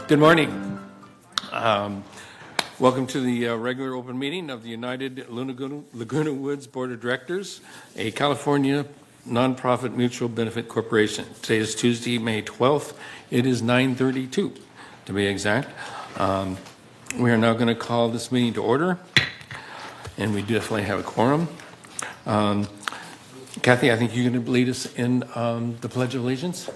Good morning. Welcome to the regular open meeting of the United Laguna Woods Board of Directors, a California nonprofit mutual benefit corporation. Today is Tuesday, May 12th. It is 9:32 to be exact. We are now going to call this meeting to order, and we definitely have a quorum. Kathy, I think you're going to lead us in the Pledge of Allegiance.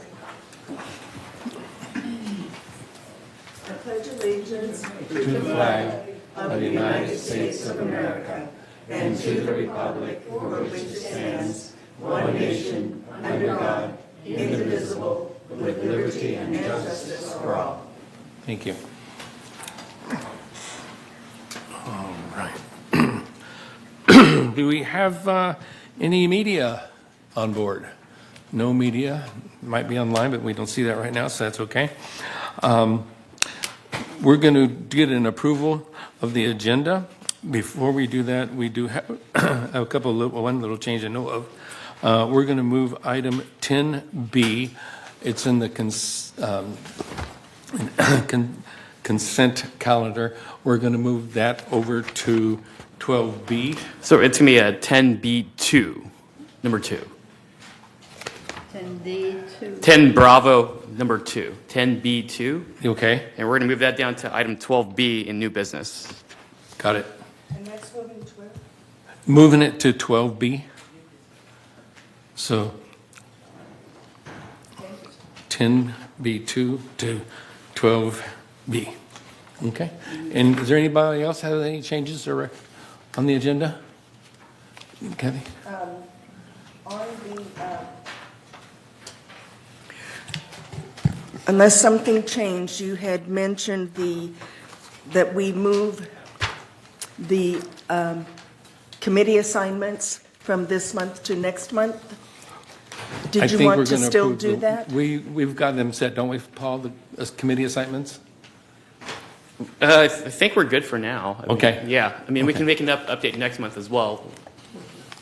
I pledge allegiance To the flag of the United States of America and to the republic for which it stands, one nation, under God, indivisible, with liberty and justice for all. Thank you. All right. Do we have any media on board? No media. Might be online, but we don't see that right now, so that's okay. We're going to get an approval of the agenda. Before we do that, we do have one little change I know of. We're going to move item 10B. It's in the consent calendar. We're going to move that over to 12B. So it's going to be a 10B2, number 2. 10D2. 10 Bravo, number 2. 10B2. Okay, And we're going to move that down to item 12B in new business. got it. And that's moving 12. Moving it to 12B. So 10B2 to 12B. Okay. And is there anybody else have any changes or on the agenda? Kathy? On the, unless something changed, you had mentioned that we move the committee assignments from this month to next month. I Did you think want we're to gonna still approve do that? We've got them set, don't we, Paul, the committee assignments? I think we're good for now. I mean, Okay. Yeah. I mean, we can make an update next month as well.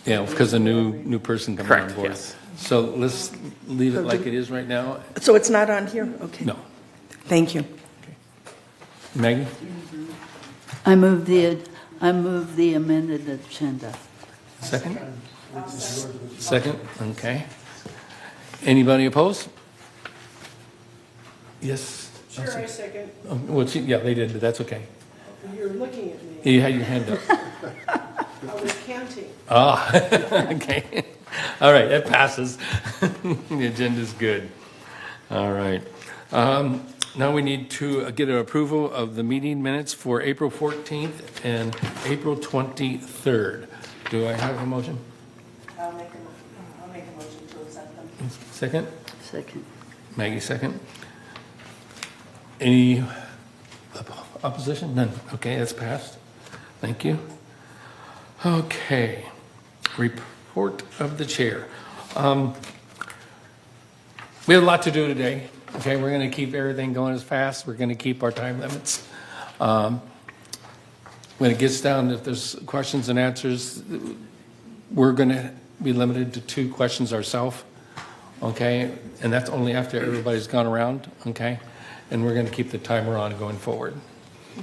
Yeah, because a new person coming on Correct, board. yes. So let's leave it like it is right now. So it's not on here? Okay. No. Thank you. Maggie? I move the amended agenda. Second? Second, okay. Anybody opposed? Yes? Sure, I second. Well, yeah, they did, but that's okay. You're looking at me. You had your hand up. I was counting. Ah, okay. All right, that passes. The agenda's good. All right. Now we need to get an approval of the meeting minutes for April 14th and April 23rd. Do I have a motion? I'll make a motion to accept them. Second? Second. Maggie, second. Any opposition? None. Okay, that's passed. Thank you. Okay. Report of the chair. We have a lot to do today. Okay, we're going to keep everything going as fast. We're going to keep our time limits. When it gets down, if there's questions and answers, we're going to be limited to 2 questions ourselves. Okay, and that's only after everybody's gone around. Okay, and we're going to keep the timer on going forward.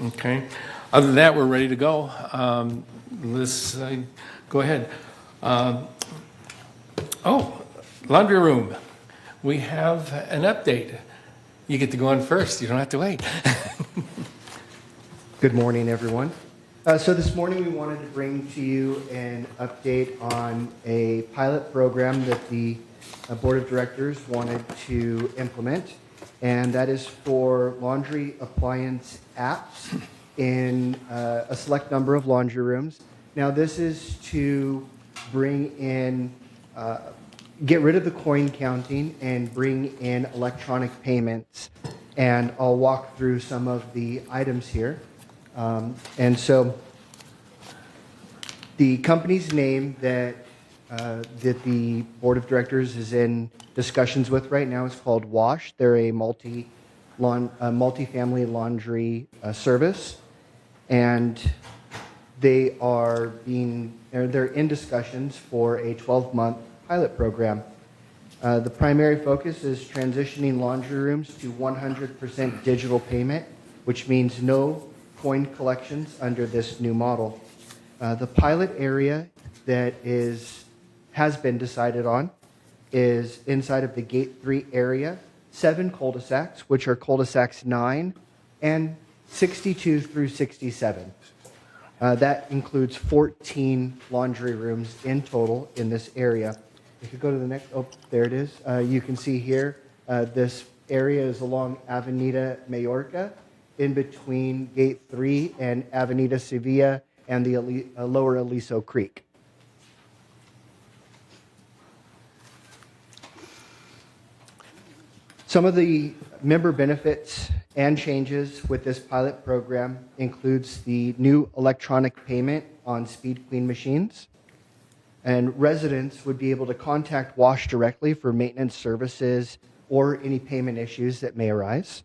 Okay, other than that, we're ready to go. Let's go ahead. Laundry room. We have an update. You get to go on first. You don't have to wait. Good morning, everyone. So this morning we wanted to bring to you an update on a pilot program that the Board of Directors wanted to implement, and that is for laundry appliance apps in a select number of laundry rooms. Now this is to bring in, get rid of the coin counting and bring in electronic payments, and I'll walk through some of the items here. And so the company's name that the Board of Directors is in discussions with right now is called Wash. They're a multi-family laundry service, and they're in discussions for a 12-month pilot program. The primary focus is transitioning laundry rooms to 100% digital payment, which means no coin collections under this new model. The pilot area that has been decided on is inside of the Gate 3 area, 7 cul-de-sacs, which are cul-de-sacs 9 and 62 through 67. That includes 14 laundry rooms in total in this area. If you go to the next, oh, there it is. You can see here, this area is along Avenida Mayorga, in between Gate 3 and Avenida Sevilla and the lower Aliso Creek. Some of the member benefits and changes with this pilot program includes the new electronic payment on Speed Queen machines. And residents would be able to contact WASH directly for maintenance services or any payment issues that may arise.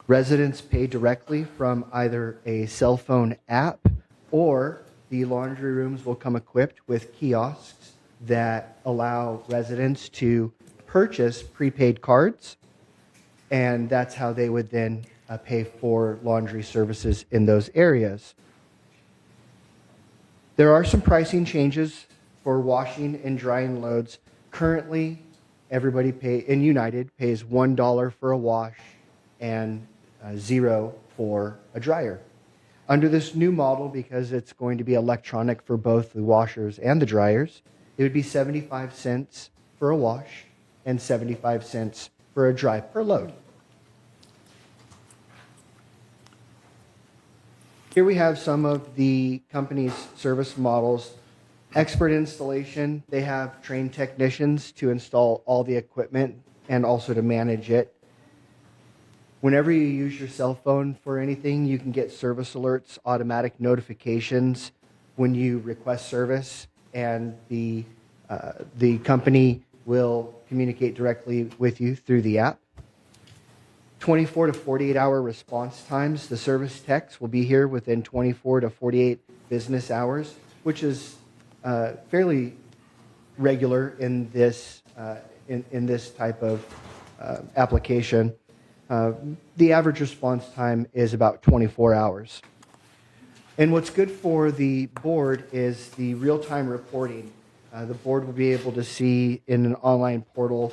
Residents pay directly from either a cell phone app, or the laundry rooms will come equipped with kiosks that allow residents to purchase prepaid cards, and that's how they would then pay for laundry services in those areas. There are some pricing changes for washing and drying loads. Currently, everybody in United pays $1 for a wash and $0 for a dryer. Under this new model, because it's going to be electronic for both the washers and the dryers, it would be 75 cents for a wash and 75 cents for a dry per load. Here we have some of the company's service models. Expert installation, they have trained technicians to install all the equipment and also to manage it. Whenever you use your cell phone for anything, you can get service alerts, automatic notifications when you request service, and the company will communicate directly with you through the app. 24 to 48 hour response times. The service techs will be here within 24 to 48 business hours, which is fairly regular in this type of application. The average response time is about 24 hours. And what's good for the board is the real-time reporting. The board will be able to see in an online portal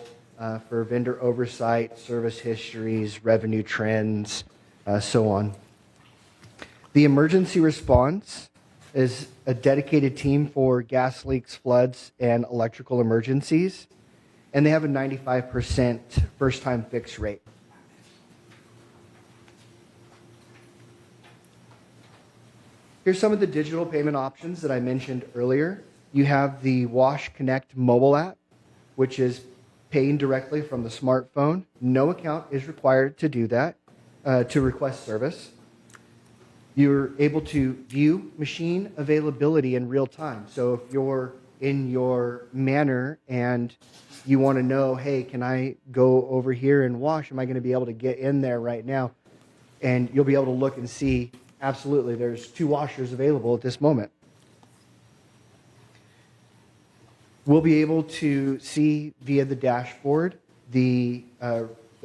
for vendor oversight, service histories, revenue trends, so on. The emergency response is a dedicated team for gas leaks, floods, and electrical emergencies, and they have a 95% first-time fix rate. Here's some of the digital payment options that I mentioned earlier. You have the Wash Connect mobile app, which is paying directly from the smartphone. No account is required to do that, to request service. You're able to view machine availability in real time. So if you're in your manor and you want to know, hey, can I go over here and wash? Am I going to be able to get in there right now? And you'll be able to look and see, absolutely, there's 2 washers available at this moment. We'll be able to see via the dashboard the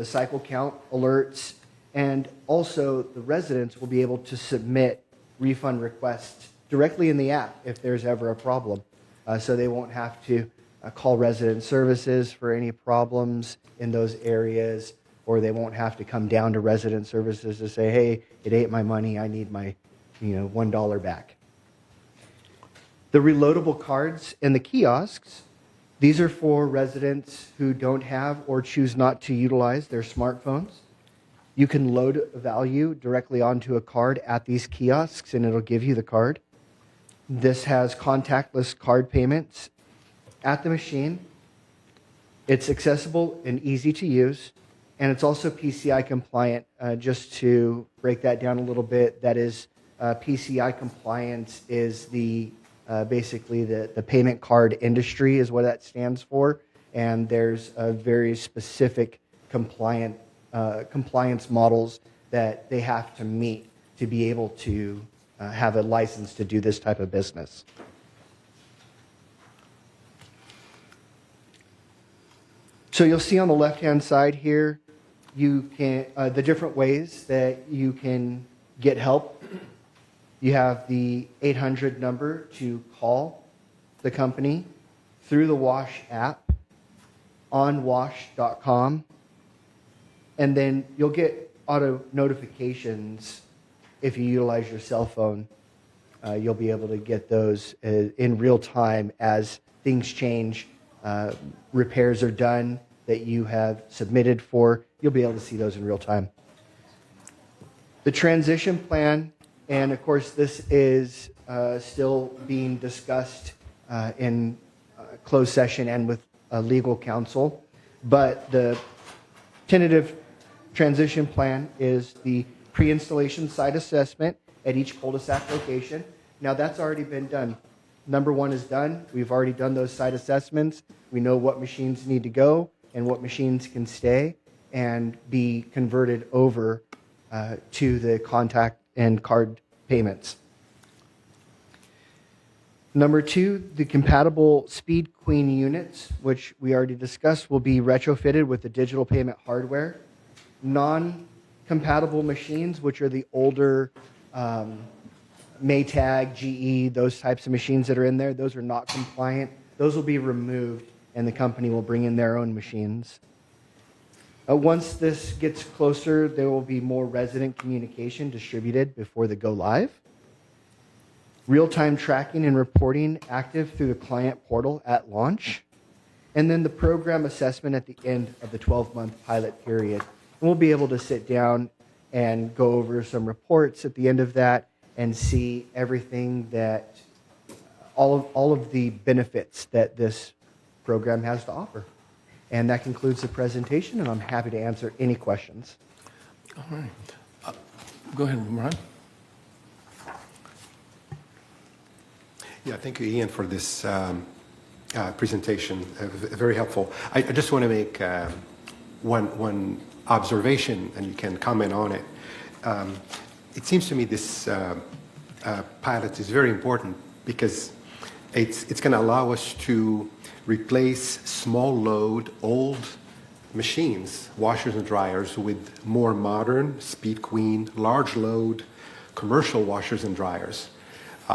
cycle count alerts, and also the residents will be able to submit refund requests directly in the app if there's ever a problem. So they won't have to call resident services for any problems in those areas, or they won't have to come down to resident services to say, hey, it ate my money, I need my $1 back. The reloadable cards in the kiosks, these are for residents who don't have or choose not to utilize their smartphones. You can load a value directly onto a card at these kiosks and it'll give you the card. This has contactless card payments at the machine. It's accessible and easy to use, and it's also PCI compliant. Just to break that down a little bit, that is PCI compliance is basically the payment card industry is what that stands for, and there's a very specific compliance models that they have to meet to be able to have a license to do this type of business. So you'll see on the left-hand side here, you can the different ways that you can get help. You have the 800 number to call the company through the WASH app on wash.com. And then you'll get auto notifications if you utilize your cell phone. You'll be able to get those in real time as things change, repairs are done that you have submitted for. You'll be able to see those in real time. The transition plan, and of course this is still being discussed in closed session and with legal counsel, but the tentative transition plan is the pre-installation site assessment at each cul-de-sac location. Now that's already been done. Number one is done. We've already done those site assessments. We know what machines need to go and what machines can stay and be converted over to the contact and card payments. Number two, the compatible Speed Queen units, which we already discussed, will be retrofitted with the digital payment hardware. Non-compatible machines, which are the older Maytag, GE, those types of machines that are in there, those are not compliant. Those will be removed, and the company will bring in their own machines. Once this gets closer, there will be more resident communication distributed before the go live. Real-time tracking and reporting active through the client portal at launch. And then the program assessment at the end of the 12-month pilot period. And we'll be able to sit down and go over some reports at the end of that and see everything that, all of the benefits that this program has to offer. And that concludes the presentation, and I'm happy to answer any questions. All right. Go ahead, Ron. Yeah, thank you, Ian, for this presentation. Very helpful. I just want to make one observation, and you can comment on it. It seems to me this pilot is very important because it's going to allow us to replace small load, old machines, washers and dryers, with more modern Speed Queen, large load, commercial washers and dryers.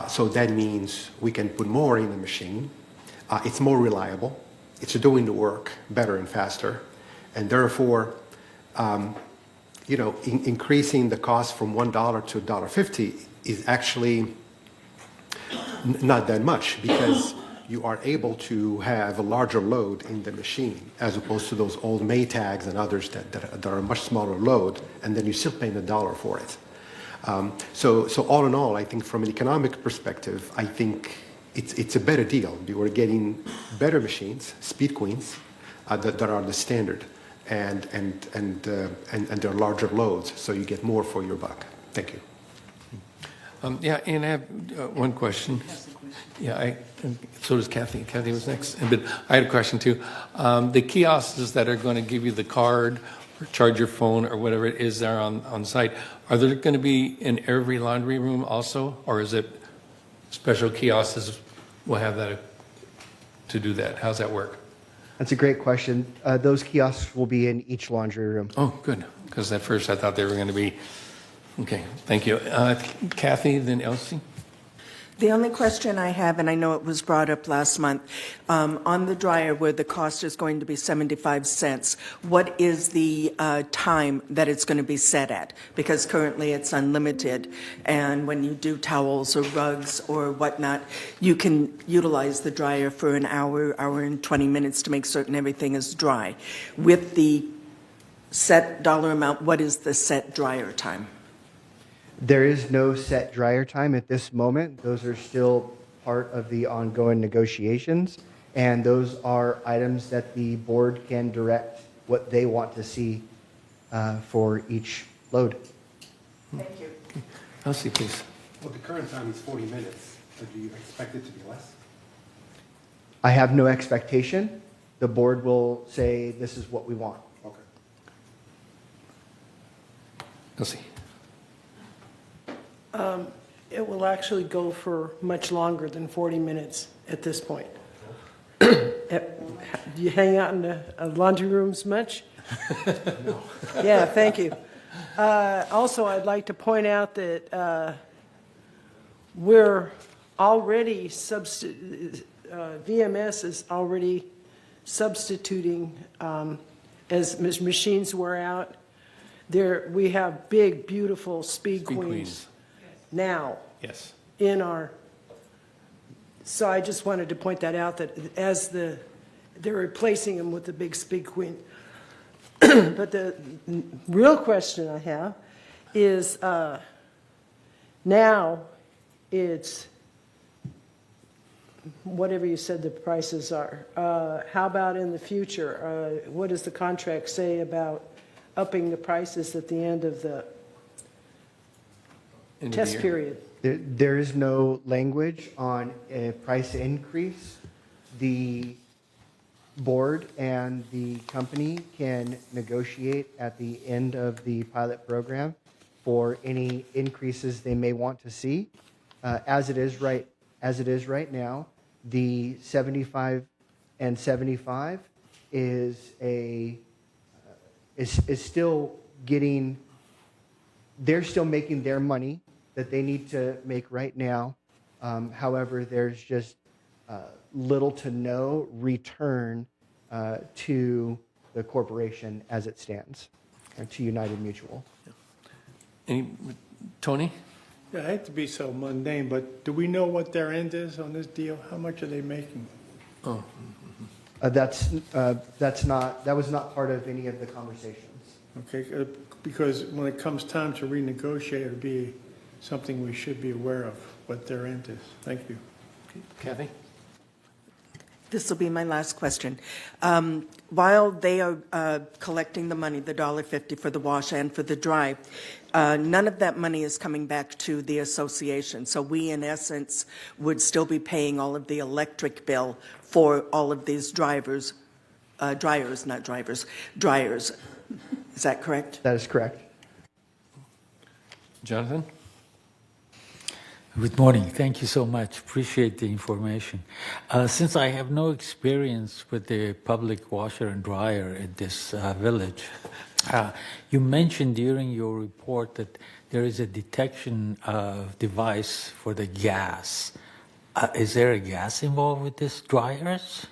So that means we can put more in the machine. It's more reliable. It's doing the work better and faster. And therefore, increasing the cost from $1 to $1.50 is actually not that much because you are able to have a larger load in the machine as opposed to those old Maytags and others that are a much smaller load, and then you're still paying $1 for it. So all in all, I think from an economic perspective, I think it's a better deal. We're getting better machines, Speed Queens, that are the standard, and they're larger loads, so you get more for your buck. Thank you. Yeah, and I have one question. Yeah, so does Kathy. Kathy was next. But I had a question too. The kiosks that are going to give you the card or charge your phone or whatever it is there on site, are there going to be in every laundry room also? Or is it special kiosks will have that to do that? How's that work? That's a great question. Those kiosks will be in each laundry room. Oh, good. Because at first I thought they were going to be. Okay, thank you. Kathy, then Elsie. The only question I have, and I know it was brought up last month, on the dryer where the cost is going to be 75 cents, what is the time that it's going to be set at? Because currently it's unlimited, and when you do towels or rugs or whatnot, you can utilize the dryer for an hour, hour and 20 minutes to make certain everything is dry. With the set dollar amount, what is the set dryer time? There is no set dryer time at this moment. Those are still part of the ongoing negotiations, and those are items that the board can direct what they want to see for each load. Thank you. Elsie, please. Well, the current time is 40 minutes. So do you expect it to be less? I have no expectation. The board will say this is what we want. Okay. Elsie. It will actually go for much longer than 40 minutes at this point. Do you hang out in the laundry rooms much? Yeah, thank you. Also, I'd like to point out that we're already VMS is already substituting as machines wear out. We have big, beautiful Speed Speed Queens Queens. now Yes. in our. So I just wanted to point that out, that as they're replacing them with the big Speed Queen. But the real question I have is, now it's whatever you said the prices are. How about in the future? What does the contract say about upping the prices at the end of the End of the test year. period? There is no language on a price increase. The board and the company can negotiate at the end of the pilot program for any increases they may want to see. As it is right now, the 75 and 75 is still getting. They're still making their money that they need to make right now. However, there's just little to no return to the corporation as it stands, and to United Mutual. Tony? Yeah, I hate to be so mundane, but do we know what their end is on this deal? How much are they making? That was not part of any of the conversations. Okay, because when it comes time to renegotiate, it'll be something we should be aware of, what their end is. Thank you. Kathy? This will be my last question. While they are collecting the money, the $1.50 for the wash and for the dry, none of that money is coming back to the association. So we, in essence, would still be paying all of the electric bill for all of these dryers. Is that correct? That is correct. Jonathan? Good morning. Thank you so much. Appreciate the information. Since I have no experience with the public washer and dryer at this village, you mentioned during your report that there is a detection device for the gas. Is there a gas involved with these dryers?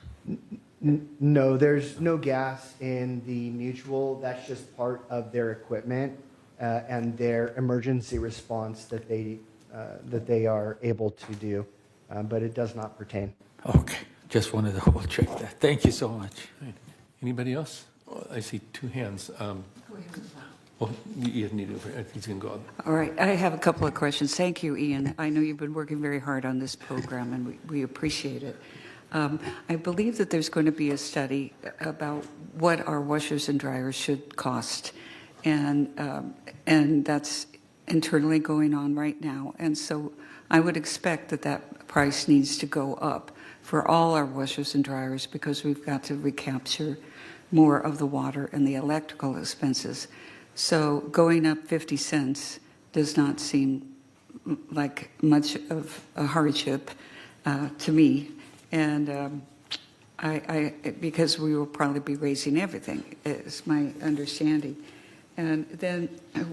No, there's no gas in the mutual. That's just part of their equipment and their emergency response that they are able to do, but it does not pertain. Okay. Just wanted to double check that. Thank you so much. Anybody else? Oh, I see two hands. You need to, he's going to go. All right, I have a couple of questions. Thank you, Ian. I know you've been working very hard on this program, and we appreciate it. I believe that there's going to be a study about what our washers and dryers should cost, and that's internally going on right now. And so I would expect that price needs to go up for all our washers and dryers, because we've got to recapture more of the water and the electrical expenses. So going up 50 cents does not seem like much of a hardship to me. And because we will probably be raising everything, is my understanding. And then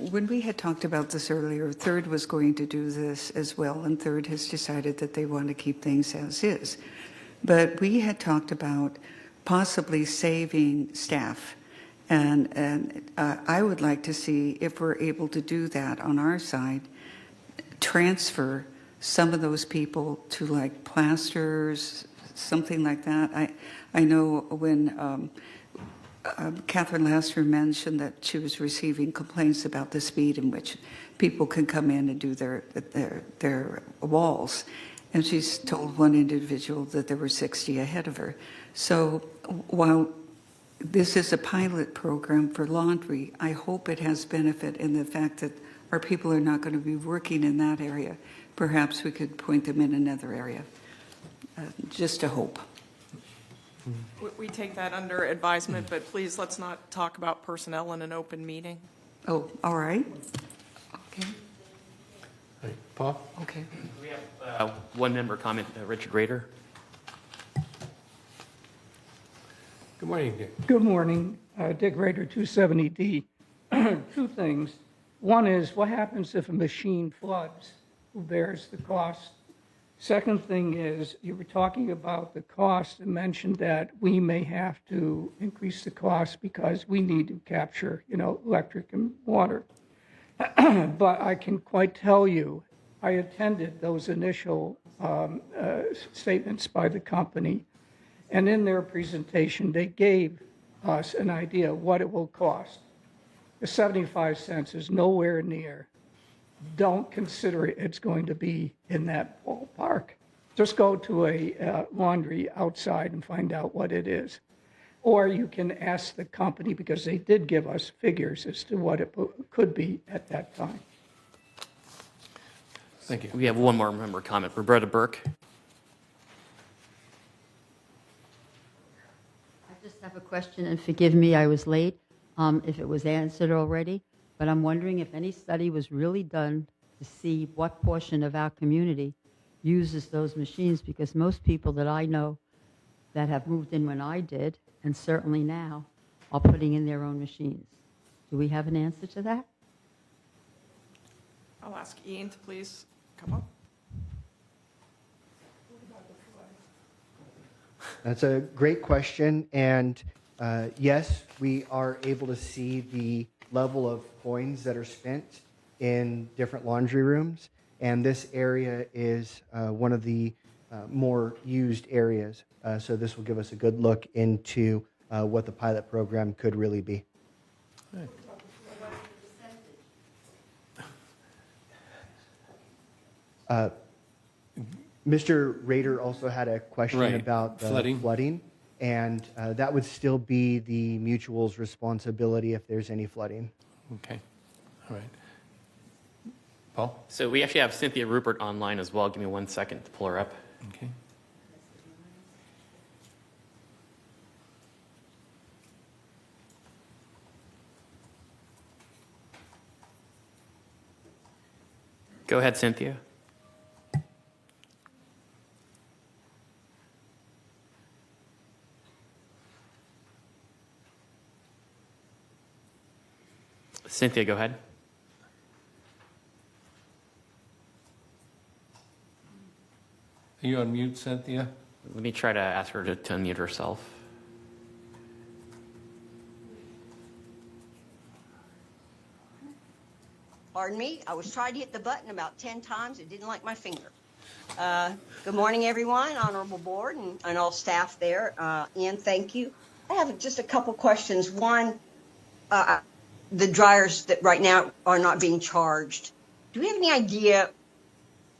when we had talked about this earlier, Third was going to do this as well, and Third has decided that they want to keep things as is. But we had talked about possibly saving staff. And I would like to see if we're able to do that on our side, transfer some of those people to like plasters, something like that. I know when Catherine Lassiter mentioned that she was receiving complaints about the speed in which people can come in and do their walls. And she's told one individual that there were 60 ahead of her. So while this is a pilot program for laundry, I hope it has benefit in the fact that our people are not going to be working in that area. Perhaps we could point them in another area. Just a hope. We take that under advisement, but please, let's not talk about personnel in an open meeting. Oh, all right. Okay. Hey, Paul? Okay. We have one member comment, Richard Rader. Good morning, Dick. Good morning, Dick Rader, 270D. Two things. One is, what happens if a machine floods? Who bears the cost? Second thing is, you were talking about the cost and mentioned that we may have to increase the cost because we need to capture, electric and water. But I can quite tell you, I attended those initial statements by the company, and in their presentation, they gave us an idea of what it will cost. The 75 cents is nowhere near. Don't consider it's going to be in that ballpark. Just go to a laundry outside and find out what it is. Or you can ask the company, because they did give us figures as to what it could be at that time. Thank you. We have one more member comment. Roberta Burke. I just have a question, and forgive me, I was late, if it was answered already, but I'm wondering if any study was really done to see what portion of our community uses those machines, because most people that I know that have moved in when I did, and certainly now, are putting in their own machines. Do we have an answer to that? I'll ask Ian to please come up. That's a great question, and yes, we are able to see the level of coins that are spent in different laundry rooms, and this area is one of the more used areas. So this will give us a good look into what the pilot program could really be. Mr. Rader also had a question Right. about flooding, and that would still be the mutual's responsibility if there's any flooding. Okay. All right. Paul? So we actually have Cynthia Rupert online as well. Give me 1 second to pull her up. Okay. Go ahead, Cynthia. Cynthia, go ahead. Are you on mute, Cynthia? Let me try to ask her to unmute herself. Pardon me, I was trying to hit the button about 10 times. It didn't like my finger. Good morning, everyone, honorable board, and all staff there. Ian, thank you. I have just a couple questions. One, the dryers that right now are not being charged. Do we have any idea,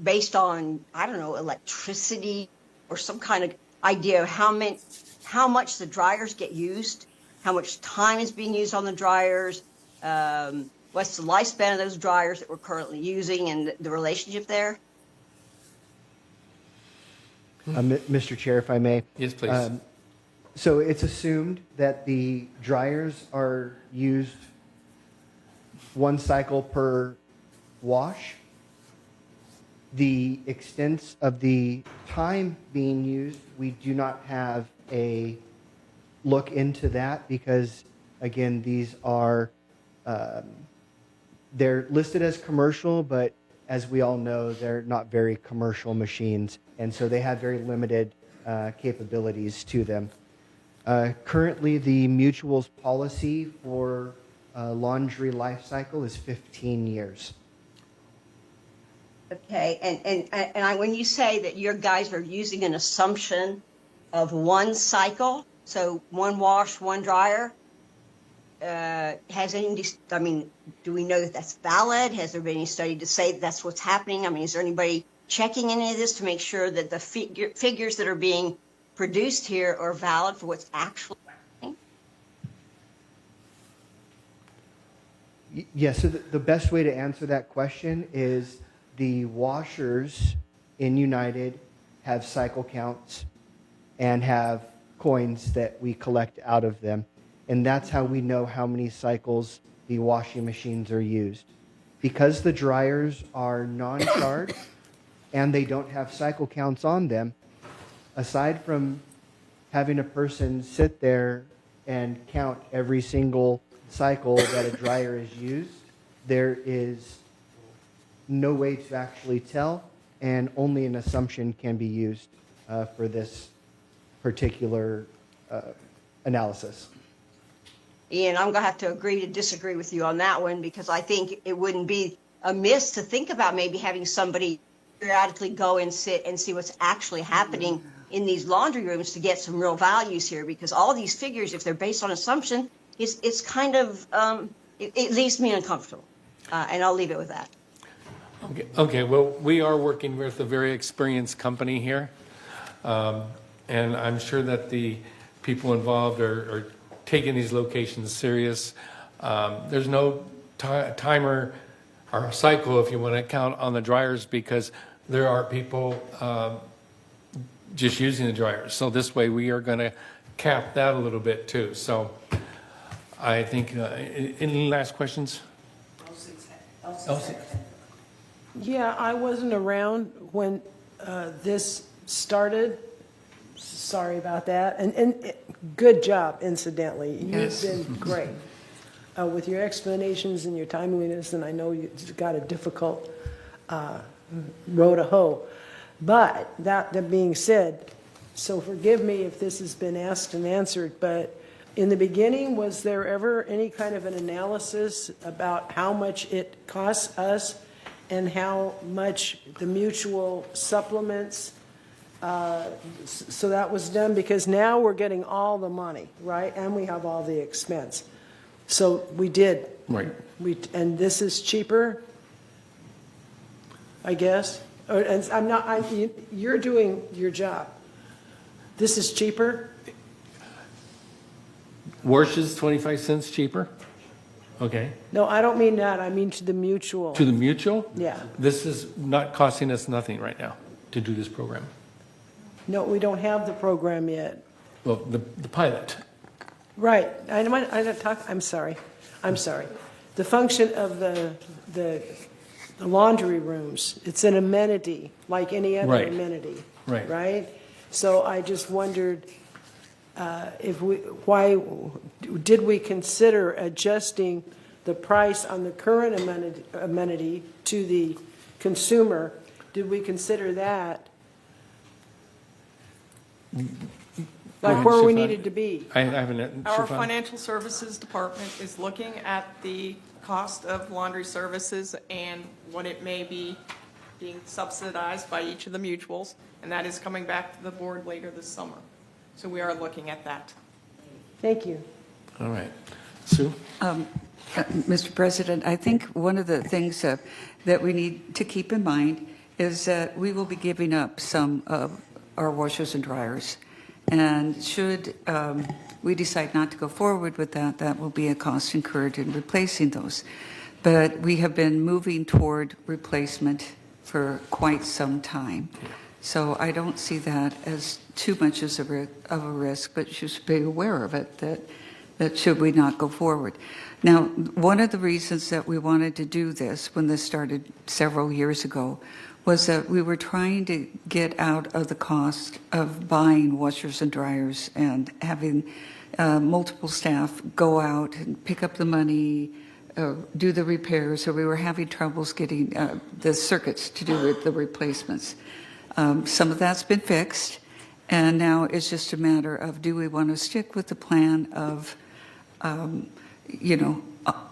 based on, I don't know, electricity or some kind of idea of how much the dryers get used, how much time is being used on the dryers, what's the lifespan of those dryers that we're currently using, and the relationship there? Mr. Chair, if I may. Yes, please. So it's assumed that the dryers are used one cycle per wash. The extent of the time being used, we do not have a look into that because, again, these are, they're listed as commercial, but as we all know, they're not very commercial machines, and so they have very limited capabilities to them. Currently, the mutual's policy for laundry life cycle is 15 years. Okay, and when you say that your guys are using an assumption of one cycle, so one wash, one dryer, do we know that that's valid? Has there been any study to say that that's what's happening? I mean, is there anybody checking any of this to make sure that the figures that are being produced here are valid for what's actually happening? Yes, so the best way to answer that question is the washers in United have cycle counts and have coins that we collect out of them. And that's how we know how many cycles the washing machines are used. Because the dryers are non-charged and they don't have cycle counts on them, aside from having a person sit there and count every single cycle that a dryer is used, there is no way to actually tell, and only an assumption can be used for this particular analysis. Ian, I'm going to have to agree to disagree with you on that one, because I think it wouldn't be amiss to think about maybe having somebody periodically go and sit and see what's actually happening in these laundry rooms to get some real values here, because all these figures, if they're based on assumption, it's kind of, it leaves me uncomfortable. And I'll leave it with that. Okay, well, we are working with a very experienced company here. And I'm sure that the people involved are taking these locations serious. There's no timer or cycle, if you want to count, on the dryers, because there are people just using the dryers. So this way we are going to cap that a little bit too. So I think, any last questions? Elsie? Yeah, I wasn't around when this started. Sorry about that. And good job, incidentally. You've been great with your explanations and your timeliness, and I know you've got a difficult row to hoe. But that being said, so forgive me if this has been asked and answered, but in the beginning, was there ever any kind of an analysis about how much it costs us and how much the mutual supplements? So that was done, because now we're getting all the money, right? And we have all the expense. So we did. Right. And this is cheaper, I guess? And you're doing your job. This is cheaper? Wash is 25 cents cheaper? Okay. No, I don't mean that. I mean to the mutual. To the mutual? Yeah. This is not costing us nothing right now to do this program. No, we don't have the program yet. Well, the pilot. Right. I'm sorry. The function of the laundry rooms, it's an amenity like any other Right. amenity. Right. Right? So I just wondered why did we consider adjusting the price on the current amenity to the consumer? Did we consider that? Like where we needed to be? I haven't. Our Shafan? financial services department is looking at the cost of laundry services and what it may be being subsidized by each of the mutuals, and that is coming back to the board later this summer. So we are looking at that. Thank you. All right. Sue? Mr. President, I think one of the things that we need to keep in mind is that we will be giving up some of our washers and dryers. And should we decide not to go forward with that, that will be a cost incurred in replacing those. But we have been moving toward replacement for quite some time. So I don't see that as too much of a risk, but you should be aware of it, that should we not go forward. Now, one of the reasons that we wanted to do this when this started several years ago was that we were trying to get out of the cost of buying washers and dryers and having multiple staff go out and pick up the money, do the repairs, so we were having troubles getting the circuits to do the replacements. Some of that's been fixed, and now it's just a matter of, do we want to stick with the plan of,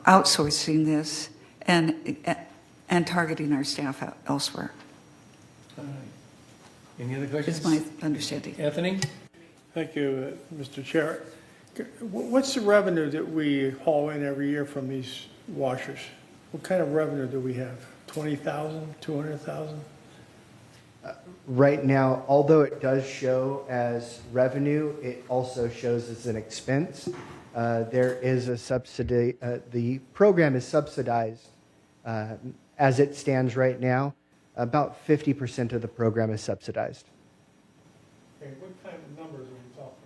outsourcing this and targeting our staff elsewhere? All right. Any other questions? It's my understanding. Anthony? Thank you, Mr. Chair. What's the revenue that we haul in every year from these washers? What kind of revenue do we have? 20,000, 200,000? Right now, although it does show as revenue, it also shows as an expense. There is a subsidy. The program is subsidized as it stands right now. About 50% of the program is subsidized. Okay, what kind of numbers are we talking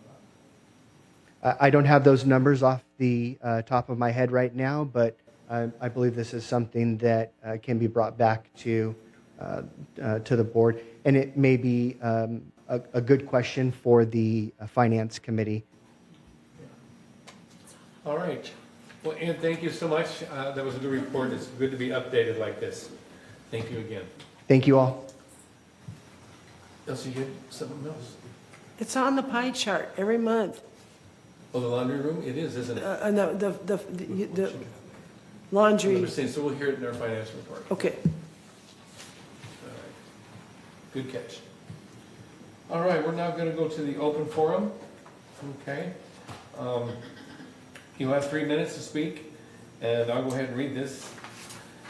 about? I don't have those numbers off the top of my head right now, but I believe this is something that can be brought back to the board, and it may be a good question for the Finance Committee. All right. Well, Ann, thank you so much. That was a good report. It's good to be updated like this. Thank you again. Thank you all. Elsie, you had something else? It's on the pie chart every month. Oh, the laundry room? It is, isn't it? No, the laundry, So we'll hear it in our financial report. okay. All right. Good catch. All right, we're now going to go to the open forum. Okay. You have 3 minutes to speak, and I'll go ahead and read this.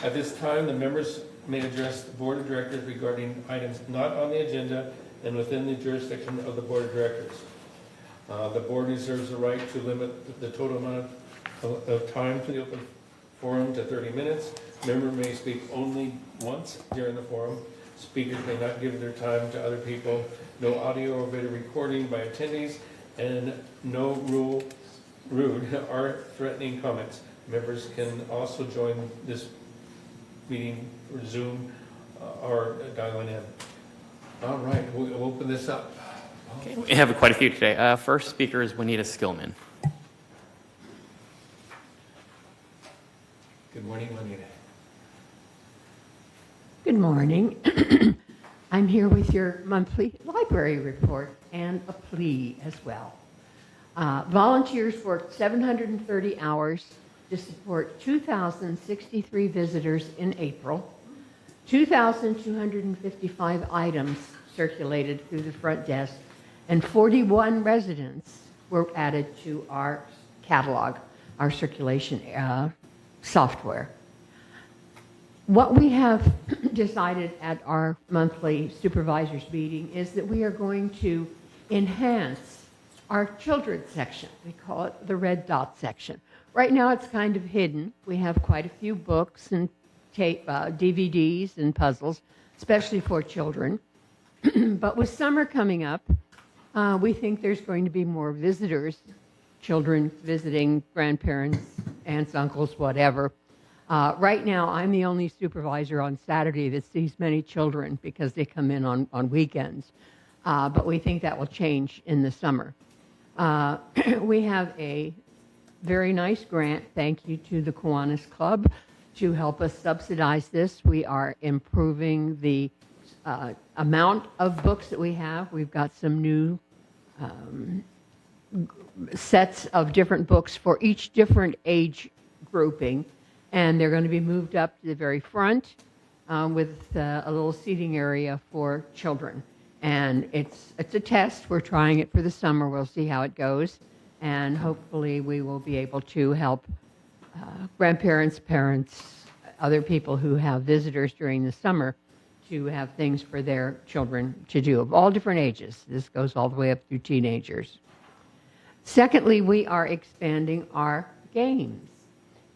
At this time, the members may address the Board of Directors regarding items not on the agenda and within the jurisdiction of the Board of Directors. The board reserves the right to limit the total amount of time to the open forum to 30 minutes. Member may speak only once during the forum. Speakers may not give their time to other people. No audio or video recording by attendees, and no rude or threatening comments. Members can also join this meeting or Zoom or dial in. All right, we'll open this up. Okay, we have quite a few today. First speaker is Juanita Skillman. Good morning, Juanita. Good morning. I'm here with your monthly library report and a plea as well. Volunteers worked 730 hours to support 2,063 visitors in April. 2,255 items circulated through the front desk, and 41 residents were added to our catalog, our circulation software. What we have decided at our monthly supervisors meeting is that we are going to enhance our children's section. We call it the red dot section. Right now it's kind of hidden. We have quite a few books and tape, DVDs and puzzles, especially for children. But with summer coming up, we think there's going to be more visitors, children visiting grandparents, aunts, uncles, whatever. Right now, I'm the only supervisor on Saturday that sees many children because they come in on weekends. But we think that will change in the summer. We have a very nice grant, thank you to the Kiwanis Club, to help us subsidize this. We are improving the amount of books that we have. We've got some new sets of different books for each different age grouping, and they're going to be moved up to the very front with a little seating area for children. And it's a test. We're trying it for the summer. We'll see how it goes, and hopefully we will be able to help grandparents, parents, other people who have visitors during the summer to have things for their children to do of all different ages. This goes all the way up through teenagers. Secondly, we are expanding our games.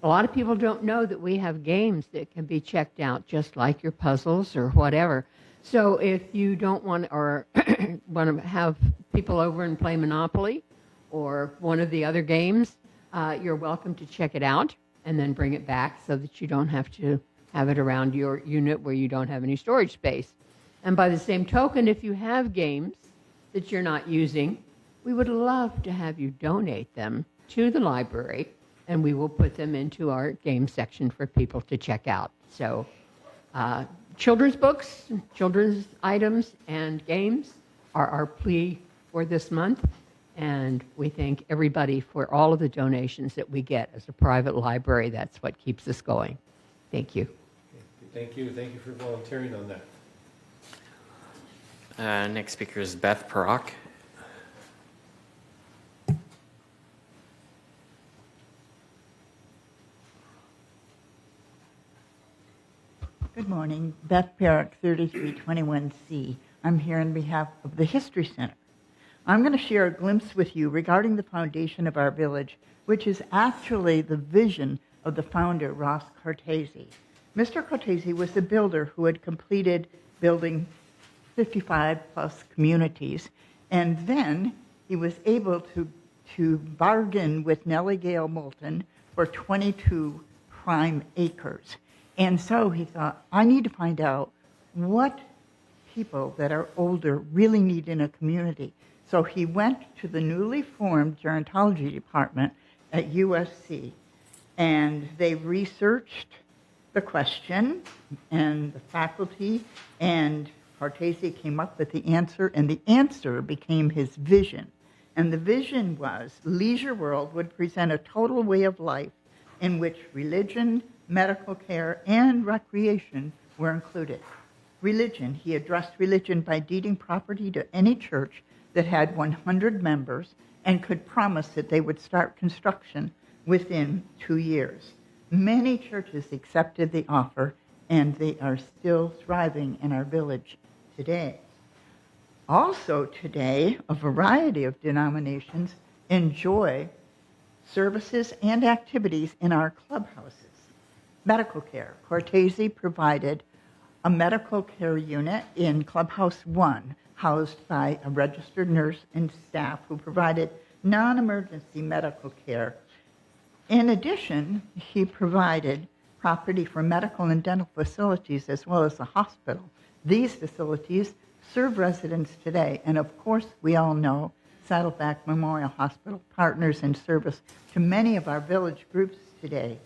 A lot of people don't know that we have games that can be checked out just like your puzzles or whatever. So if you don't want or want to have people over and play Monopoly or one of the other games, you're welcome to check it out and then bring it back so that you don't have to have it around your unit where you don't have any storage space. And by the same token, if you have games that you're not using, we would love to have you donate them to the library, and we will put them into our game section for people to check out. So children's books, children's items, and games are our plea for this month. And we thank everybody for all of the donations that we get as a private library. That's what keeps us going. Thank you. Thank you. Thank you for volunteering on that. Next speaker is Beth Perrock. Good morning. Beth Perrock, 3321C. I'm here on behalf of the History Center. I'm going to share a glimpse with you regarding the foundation of our village, which is actually the vision of the founder, Ross Cortese. Mr. Cortese was the builder who had completed building 55-plus communities, and then he was able to bargain with Nellie Gale Moulton for 22 prime acres. And so he thought, I need to find out what people that are older really need in a community. So he went to the newly formed gerontology department at USC, and they researched the question, and the faculty and Cortese came up with the answer, and the answer became his vision. And the vision was Leisure World would present a total way of life in which religion, medical care, and recreation were included. Religion, he addressed religion by deeding property to any church that had 100 members and could promise that they would start construction within 2 years. Many churches accepted the offer, and they are still thriving in our village today. Also today, a variety of denominations enjoy services and activities in our clubhouses. Medical care. Cortese provided a medical care unit in Clubhouse 1, housed by a registered nurse and staff who provided non-emergency medical care. In addition, he provided property for medical and dental facilities as well as a hospital. These facilities serve residents today, and of course, we all know Saddleback Memorial Hospital partners in service to many of our village groups today.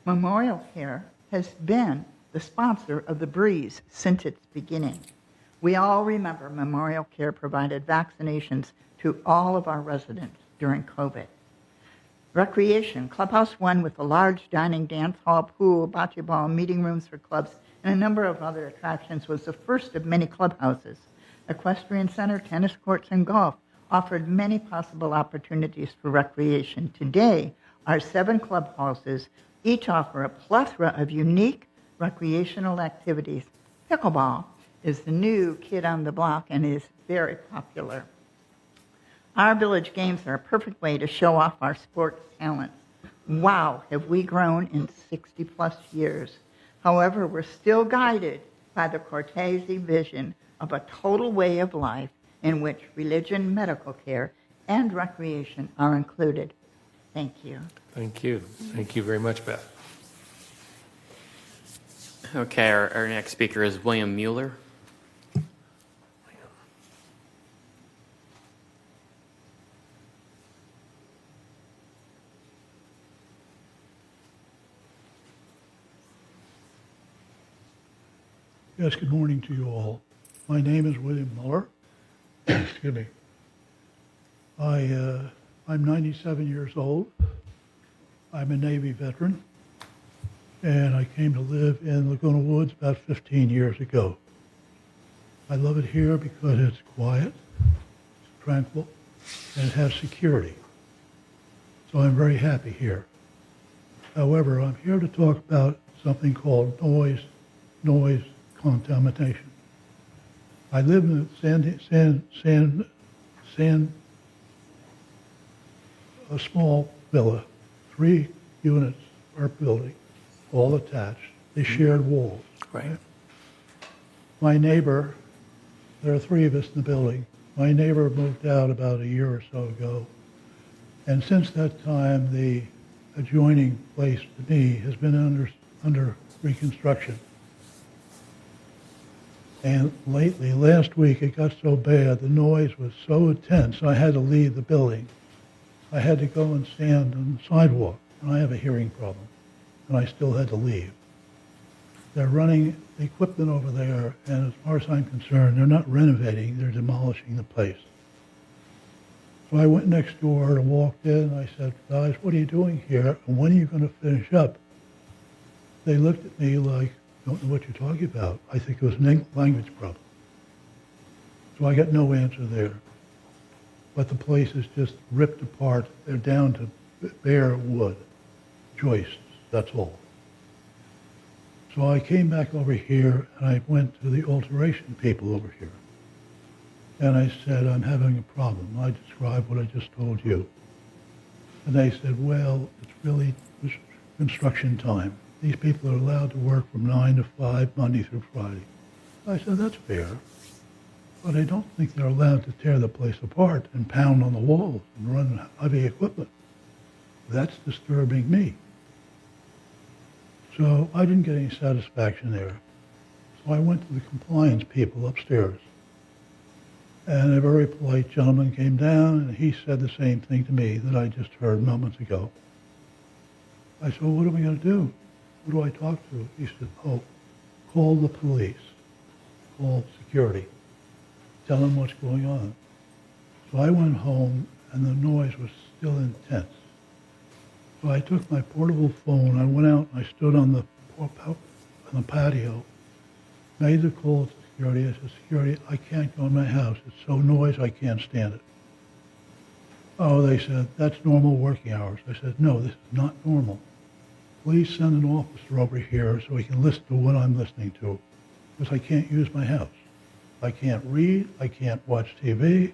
Memorial Care has been the sponsor of the Breeze since its beginning. We all remember Memorial Care provided vaccinations to all of our residents during COVID. Recreation, Clubhouse 1 with a large dining, dance hall, pool, bocce ball, meeting rooms for clubs, and a number of other attractions was the first of many clubhouses. Equestrian Center, tennis courts, and golf offered many possible opportunities for recreation. Today, our 7 clubhouses each offer a plethora of unique recreational activities. Pickleball is the new kid on the block and is very popular. Our village games are a perfect way to show off our sports talents. Wow, have we grown in 60-plus years. However, we're still guided by the Cortese vision of a total way of life in which religion, medical care, and recreation are included. Thank you. Thank you. Thank you very much, Beth. Okay, our next speaker is William Mueller. Yes, good morning to you all. My name is William Mueller. Excuse me. I'm 97 years old. I'm a Navy veteran, and I came to live in Laguna Woods about 15 years ago. I love it here because it's quiet, it's tranquil, and it has security. So I'm very happy here. However, I'm here to talk about something called noise contamination. I live in a small villa, 3 units per building, all attached. They shared walls. Right. My neighbor, there are 3 of us in the building. My neighbor moved out about a year or so ago. And since that time, the adjoining place to me has been under reconstruction. And lately, last week, it got so bad, the noise was so intense, I had to leave the building. I had to go and stand on the sidewalk, and I have a hearing problem, and I still had to leave. They're running equipment over there, and as far as I'm concerned, they're not renovating, they're demolishing the place. So I went next door and walked in, and I said, guys, what are you doing here, and when are you going to finish up? They looked at me like, don't know what you're talking about. I think it was an language problem. So I got no answer there. But the place is just ripped apart. They're down to bare wood, joists, that's all. So I came back over here and I went to the alteration people over here. And I said, I'm having a problem. I described what I just told you. And they said, well, it's really construction time. These people are allowed to work from 9 to 5, Monday through Friday. I said, that's fair. But I don't think they're allowed to tear the place apart and pound on the walls and run heavy equipment. That's disturbing me. So I didn't get any satisfaction there. So I went to the compliance people upstairs. And a very polite gentleman came down, and he said the same thing to me that I just heard moments ago. I said, well, what are we going to do? Who do I talk to? He said, oh, call the police. Call security. Tell them what's going on. So I went home, and the noise was still intense. So I took my portable phone, I went out, and I stood on the patio, made the call to security. I said, security, I can't go in my house. It's so noisy, I can't stand it. Oh, they said, that's normal working hours. I said, no, this is not normal. Please send an officer over here so he can listen to what I'm listening to, because I can't use my house. I can't read, I can't watch TV,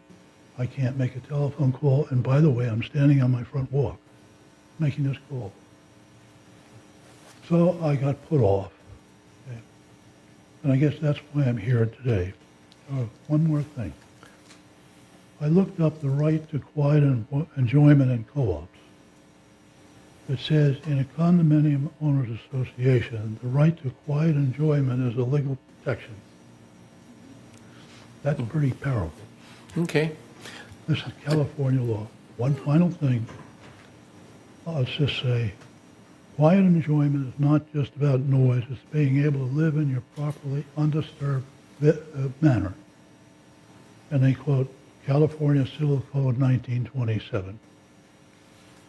I can't make a telephone call, and by the way, I'm standing on my front walk making this call. So I got put off. Okay. And I guess that's why I'm here today. One more thing. I looked up the right to quiet enjoyment in co-ops. It says in a condominium owners association, the right to quiet enjoyment is a legal protection. That's pretty powerful. Okay. This is California law. One final thing. I'll just say, quiet enjoyment is not just about noise. It's being able to live in your properly undisturbed manner. And they quote California Civil Code 1927.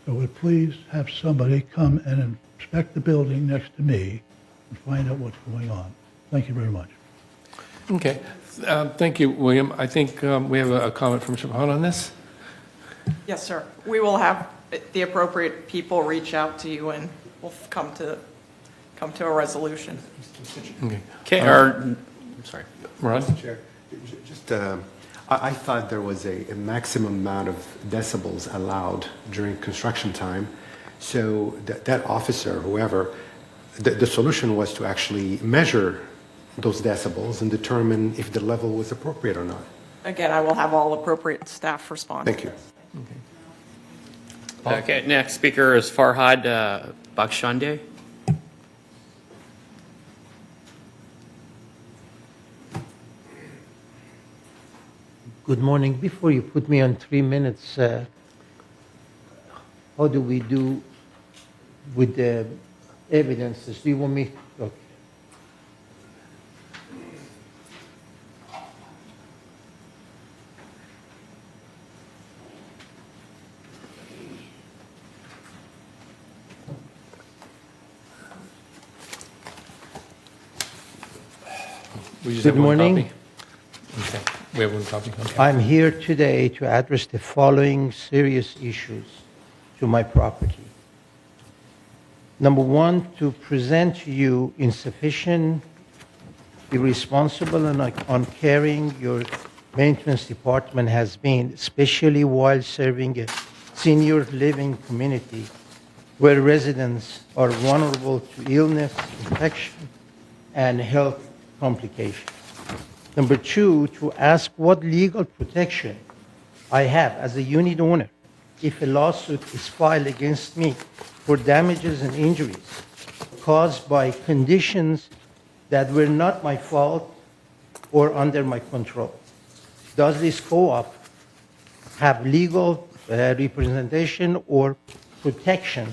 So would please have somebody come and inspect the building next to me and find out what's going on. Thank you very much. Okay. Thank you, William. I think we have a comment from Siobhan on this. Yes, sir. We will have the appropriate people reach out to you, and we'll come to a resolution. Okay, I'm sorry. Ron? Mr. Chair, just, I thought there was a maximum amount of decibels allowed during construction time. So that officer, whoever, the solution was to actually measure those decibels and determine if the level was appropriate or not. Again, I will have all appropriate staff respond. Thank you. Okay, next speaker is Farhad Bakshande. Good morning. Before you put me on 3 minutes, how do we do with the evidences? Do you want me? Okay. We just Good have one morning. copy? Okay. We have one copy. Okay. I'm here today to address the following serious issues to my property. Number one, to present to you insufficient, irresponsible, and uncaring your maintenance department has been, especially while serving a senior living community where residents are vulnerable to illness, infection, and health complications. Number two, to ask what legal protection I have as a unit owner if a lawsuit is filed against me for damages and injuries caused by conditions that were not my fault or under my control. Does this co-op have legal representation or protection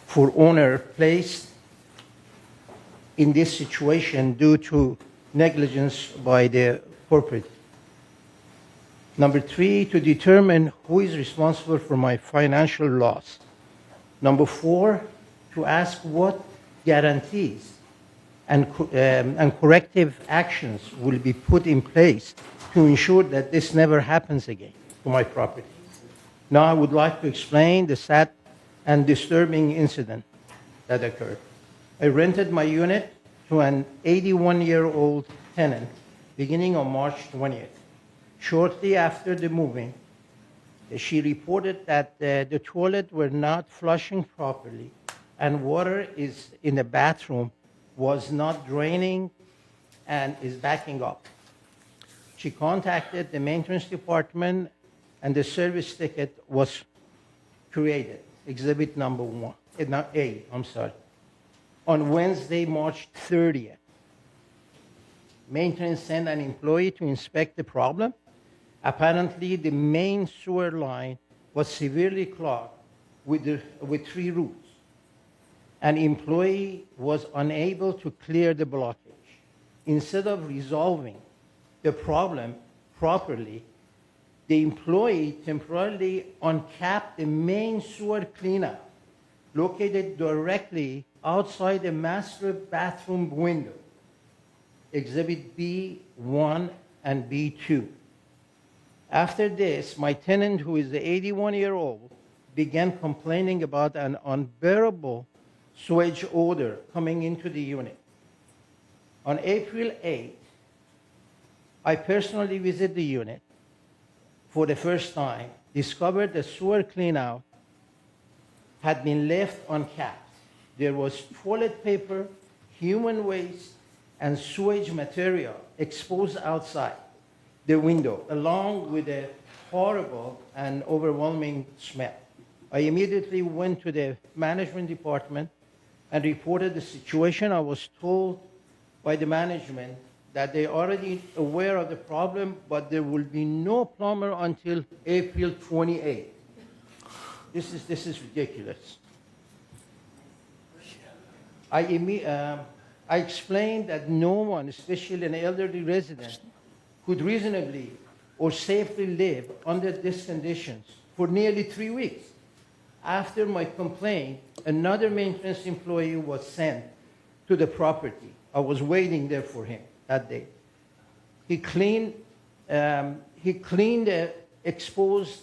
for owner placed in this situation due to negligence by the corporate? Number three, to determine who is responsible for my financial loss. Number four, to ask what guarantees and corrective actions will be put in place to ensure that this never happens again to my property. Now I would like to explain the sad and disturbing incident that occurred. I rented my unit to an 81-year-old tenant beginning on March 20th. Shortly after the moving, she reported that the toilet were not flushing properly and water is in the bathroom was not draining and is backing up. She contacted the maintenance department and the service ticket was created, exhibit number A, on Wednesday, March 30th. maintenance sent an employee to inspect the problem. Apparently, the main sewer line was severely clogged with 3 roots. An employee was unable to clear the blockage. Instead of resolving the problem properly, the employee temporarily uncapped the main sewer cleanup located directly outside the master bathroom window, Exhibit B1 and B2. After this, my tenant, who is the 81-year-old, began complaining about an unbearable sewage odor coming into the unit. On April 8th, I personally visited the unit for the first time, discovered the sewer cleanout had been left uncapped. There was toilet paper, human waste, and sewage material exposed outside the window, along with a horrible and overwhelming smell. I immediately went to the management department and reported the situation. I was told by the management that they are already aware of the problem, but there will be no plumber until April 28th. This is ridiculous. I explained that no one, especially an elderly resident, could reasonably or safely live under these conditions for nearly 3 weeks. After my complaint, another maintenance employee was sent to the property. I was waiting there for him that day. He cleaned the exposed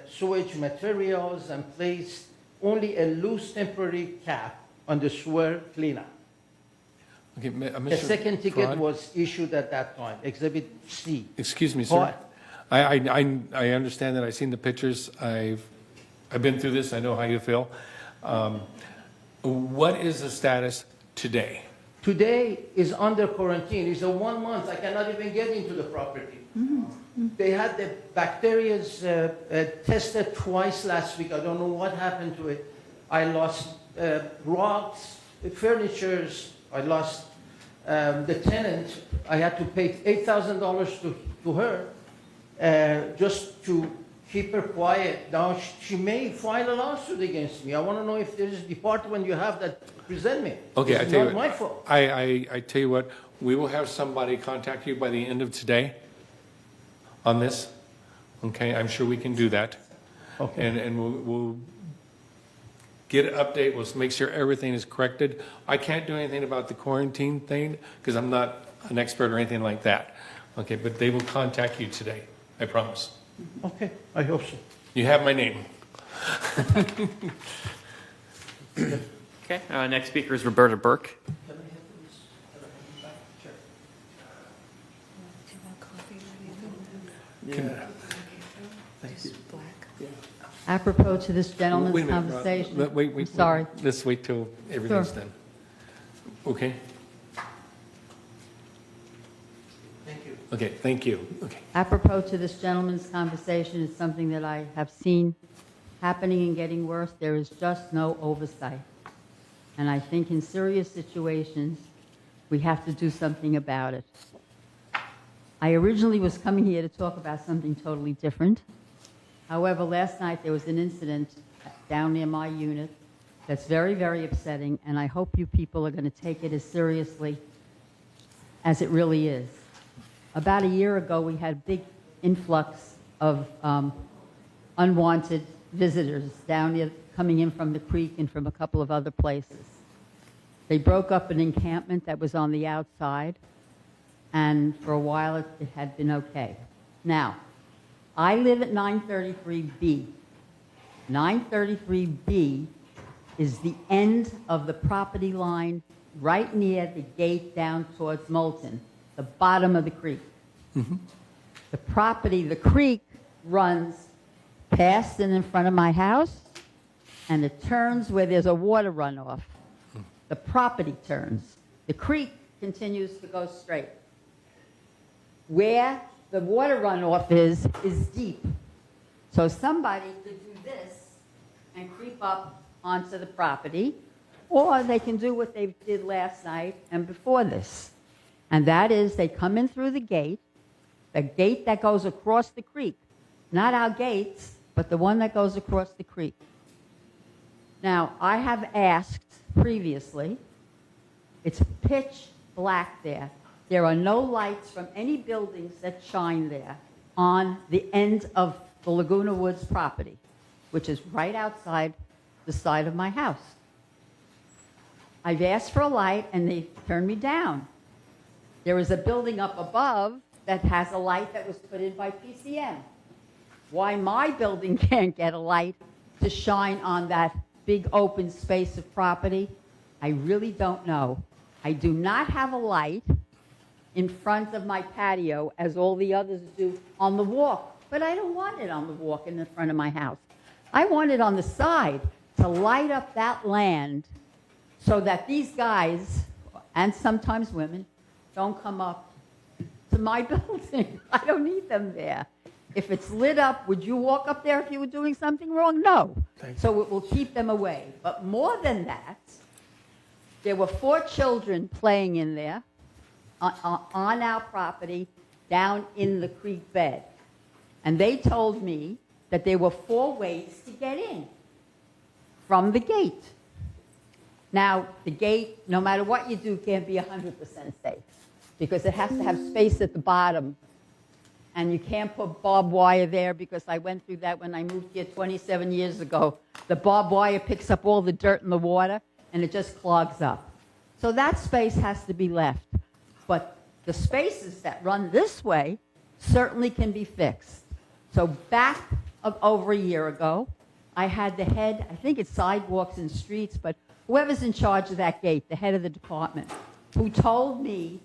sewage materials and placed only a loose temporary cap on the sewer cleanup. Okay, The Mr. second ticket Farad? was issued at that time, Exhibit C. Excuse me, sir. I understand that. I've seen the pictures. I've been through this. I know how you feel. What is the status today? Today is under quarantine. It's a 1 month. I cannot even get into the property. They had the bacteria tested twice last week. I don't know what happened to it. I lost rocks, furnitures. I lost the tenant. I had to pay $8,000 to her just to keep her quiet. Now she may file a lawsuit against me. I want to know if there is a department you have that present me. Okay, It's I tell you not what. my fault. I tell you what. We will have somebody contact you by the end of today on this. Okay, I'm sure we can do that. Okay. And we'll get an update. We'll make sure everything is corrected. I can't do anything about the quarantine thing because I'm not an expert or anything like that. Okay, but they will contact you today. I promise. Okay, I hope so. You have my name. Okay, next speaker is Roberta Burke. Apropos to this gentleman's Wait a minute, Rob. conversation. Wait, I'm sorry. Let's wait till everything's Sure. done. Okay? Thank you. Okay, thank you. Okay. Apropos to this gentleman's conversation is something that I have seen happening and getting worse. There is just no oversight. And I think in serious situations, we have to do something about it. I originally was coming here to talk about something totally different. However, last night there was an incident down near my unit that's very, very upsetting, and I hope you people are going to take it as seriously as it really is. About a year ago, we had a big influx of unwanted visitors down here coming in from the creek and from a couple of other places. They broke up an encampment that was on the outside, and for a while it had been okay. Now, I live at 933B. 933B is the end of the property line right near the gate down towards Moulton, the bottom of the creek. The creek runs past and in front of my house, and it turns where there's a water runoff. The property turns. The creek continues to go straight. Where the water runoff is deep. So somebody could do this and creep up onto the property, or they can do what they did last night and before this. And that is they come in through the gate that goes across the creek. Not our gates, but the one that goes across the creek. Now, I have asked previously, it's pitch black there. There are no lights from any buildings that shine there on the end of the Laguna Woods property, which is right outside the side of my house. I've asked for a light and they turned me down. There is a building up above that has a light that was put in by PCM. Why my building can't get a light to shine on that big open space of property, I really don't know. I do not have a light in front of my patio as all the others do on the walk, but I don't want it on the walk in the front of my house. I want it on the side to light up that land so that these guys, and sometimes women, don't come up to my building. I don't need them there. If it's lit up, would you walk up there if you were doing something wrong? No. So it will keep them away. But more than that, there were 4 children playing in there on our property down in the creek bed. And they told me that there were 4 ways to get in from the gate. Now, the gate, no matter what you do, can't be 100% safe because it has to have space at the bottom. And you can't put barbed wire there because I went through that when I moved here 27 years ago. The barbed wire picks up all the dirt in the water and it just clogs up. So that space has to be left. But the spaces that run this way certainly can be fixed. So back over a year ago, I had the head, I think it's Sidewalks and Streets, but whoever's in charge of that gate, the head of the department, who told me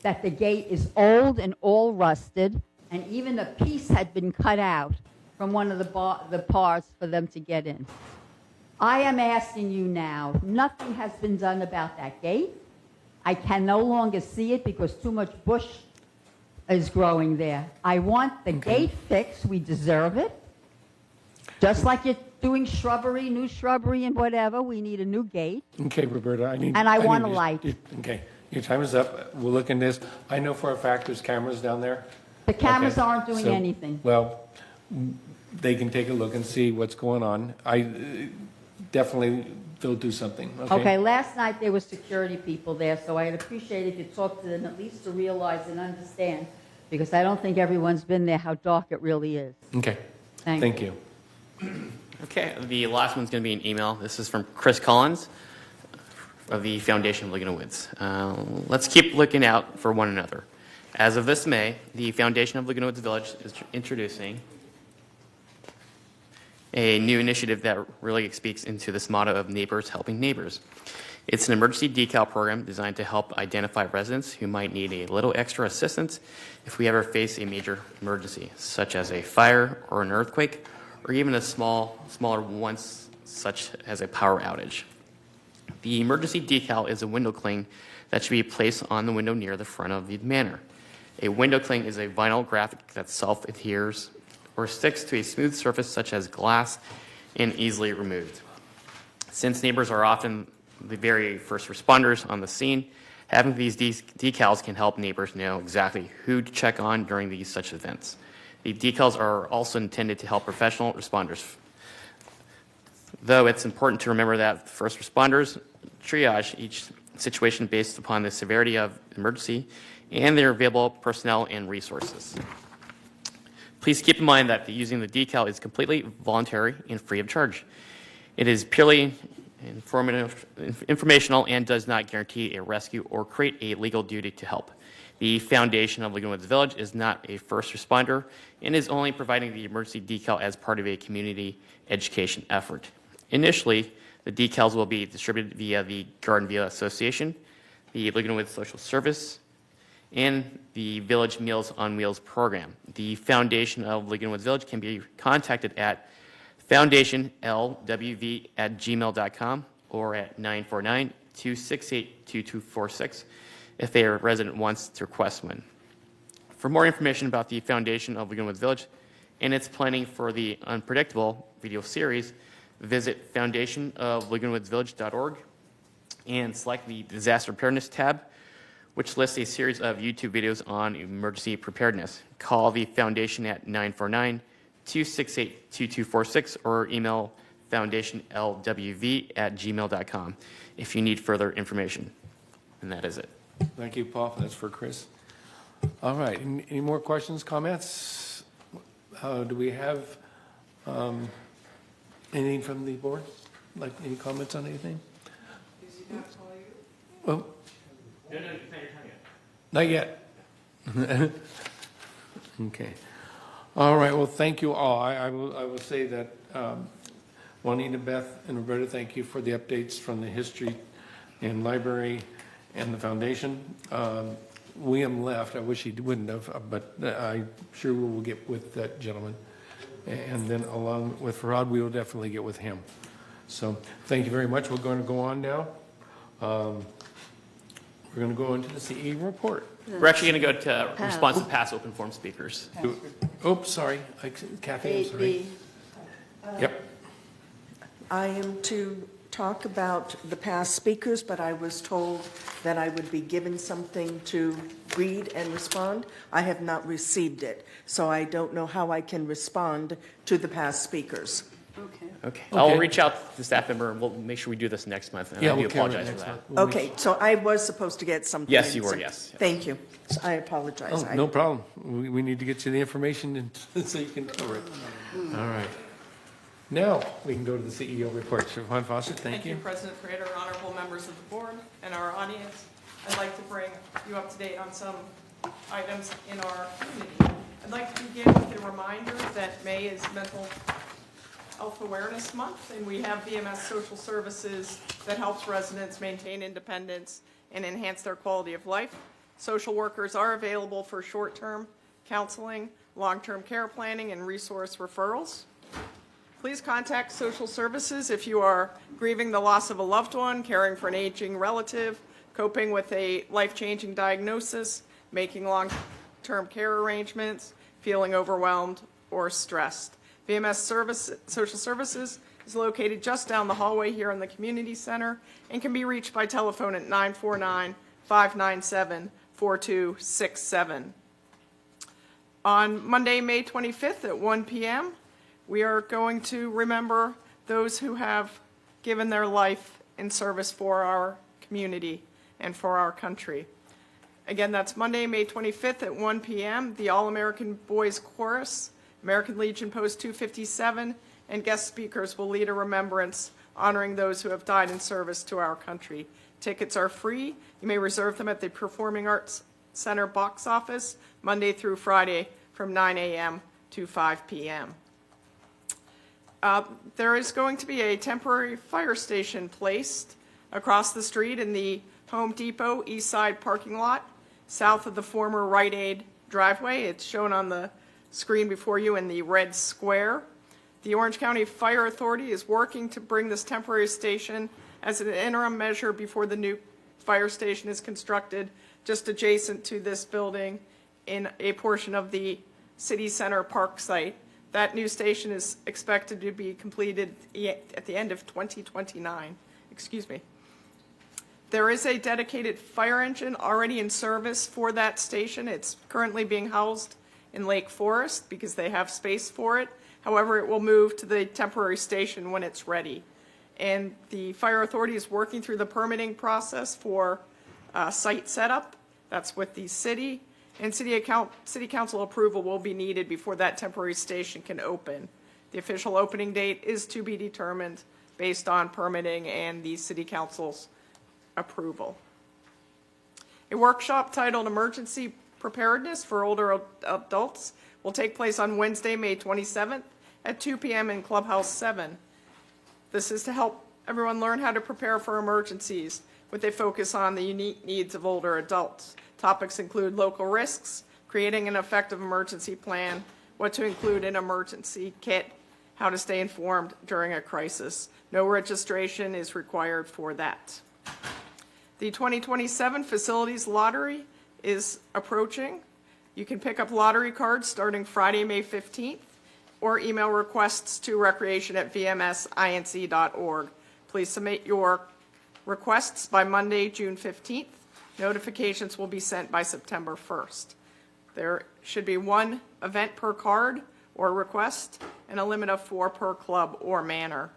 that the gate is old and all rusted, and even a piece had been cut out from one of the parts for them to get in. I am asking you now, nothing has been done about that gate. I can no longer see it because too much bush is growing there. I want the gate fixed. We deserve it. Just like you're doing shrubbery, new shrubbery and whatever, we need a new gate. Okay, Roberta, I want a light. Okay, your time is up. We'll look into this. I know for a fact there's cameras down there. The cameras Okay, aren't doing so, anything. Well, they can take a look and see what's going on. Definitely, they'll do something, Okay, last night there were security people there, so I'd appreciate if you talk to them at least to realize and understand, because I don't think everyone's been there, how dark it really is. Okay, Thank you. Okay, the last one's going to be an email. This is from Chris Collins of the Foundation of Laguna Woods. Let's keep looking out for one another. As of this May, the Foundation of Laguna Woods Village is introducing a new initiative that really speaks into this motto of neighbors helping neighbors. It's an emergency decal program designed to help identify residents who might need a little extra assistance if we ever face a major emergency, such as a fire or an earthquake, or even a smaller ones, such as a power outage. The emergency decal is a window cling that should be placed on the window near the front of the manor. A window cling is a vinyl graphic that self-adheres or sticks to a smooth surface such as glass and easily removed. Since neighbors are often the very first responders on the scene, having these decals can help neighbors know exactly who to check on during these such events. The decals are also intended to help professional responders. Though it's important to remember that first responders triage each situation based upon the severity of emergency and their available personnel and resources. Please keep in mind that using the decal is completely voluntary and free of charge. It is purely informational and does not guarantee a rescue or create a legal duty to help. The Foundation of Laguna Woods Village is not a first responder and is only providing the emergency decal as part of a community education effort. Initially, the decals will be distributed via the Garden Villa Association, the Laguna Woods Social Service, and the Village Meals on Wheels program. The Foundation of Laguna Woods Village can be contacted at foundationlwv@gmail.com or at 949-268-2246 if a resident wants to request one. For more information about the Foundation of Laguna Woods Village and its planning for the Unpredictable video series, visit foundationoflagunawoodsvillage.org and select the Disaster Preparedness tab, which lists a series of YouTube videos on emergency preparedness. Call the foundation at 949-268-2246 or email foundationlwv@gmail.com if you need further information. And that is it. Thank you, Paul. That's for Chris. All right. Any more questions, comments? Do we have anything from the board? Like any comments on anything? Well, not yet. Okay. All right. Well, thank you all. I will say that Juanita, Beth, and Roberta, thank you for the updates from the history and library and the foundation. William left. I wish he wouldn't have, but I'm sure we will get with that gentleman. And then along with Farhad, we will definitely get with him. So thank you very much. We're going to go on now. We're going to go into the CE report. We're actually going to go to response to past open forum speakers. Oops, sorry. Kathy, I'm sorry. Yep. I am to talk about the past speakers, but I was told that I would be given something to read and respond. I have not received it, so I don't know how I can respond to the past speakers. Okay. I'll reach out to the staff member and we'll make sure we do this next month. And I do apologize for that. Okay, so I was supposed to get something. Yes, you were, yes. Thank you. I apologize. Oh, no problem. We need to get you the information so you can cover it. All right. Now, we can go to the CEO report. Juan Fawcett, thank you. President Prater, honorable members of the board, and our audience. I'd like to bring you up to date on some items in our community. I'd like to begin with a reminder that May is Mental Health Awareness Month, and we have VMS Social Services that helps residents maintain independence and enhance their quality of life. Social workers are available for short-term counseling, long-term care planning, and resource referrals. Please contact social services if you are grieving the loss of a loved one, caring for an aging relative, coping with a life-changing diagnosis, making long-term care arrangements, feeling overwhelmed or stressed. VMS Social Services is located just down the hallway here in the community center and can be reached by telephone at 949-597-4267. On Monday, May 25th at 1 p.m., we are going to remember those who have given their life in service for our community and for our country. Again, that's Monday, May 25th at 1 p.m. The All-American Boys Chorus, American Legion Post 257, and guest speakers will lead a remembrance honoring those who have died in service to our country. Tickets are free. You may reserve them at the Performing Arts Center box office Monday through Friday from 9 a.m. to 5 p.m. There is going to be a temporary fire station placed across the street in the Home Depot East Side parking lot, south of the former Rite Aid driveway. It's shown on the screen before you in the red square. The Orange County Fire Authority is working to bring this temporary station as an interim measure before the new fire station is constructed just adjacent to this building in a portion of the City Center Park site. That new station is expected to be completed at the end of 2029. Excuse me. There is a dedicated fire engine already in service for that station. It's currently being housed in Lake Forest because they have space for it. However, it will move to the temporary station when it's ready. And the fire authority is working through the permitting process for site setup. That's with the city. And city council approval will be needed before that temporary station can open. The official opening date is to be determined based on permitting and the city council's approval. A workshop titled Emergency Preparedness for Older Adults will take place on Wednesday, May 27th at 2 p.m. in Clubhouse 7. This is to help everyone learn how to prepare for emergencies with a focus on the unique needs of older adults. Topics include local risks, creating an effective emergency plan, what to include in an emergency kit, how to stay informed during a crisis. No registration is required for that. The 2027 Facilities Lottery is approaching. You can pick up lottery cards starting Friday, May 15th, or email requests to recreation@vmsinc.org. Please submit your requests by Monday, June 15th. Notifications will be sent by September 1st. There should be one event per card or request and a limit of 4 per club or manor.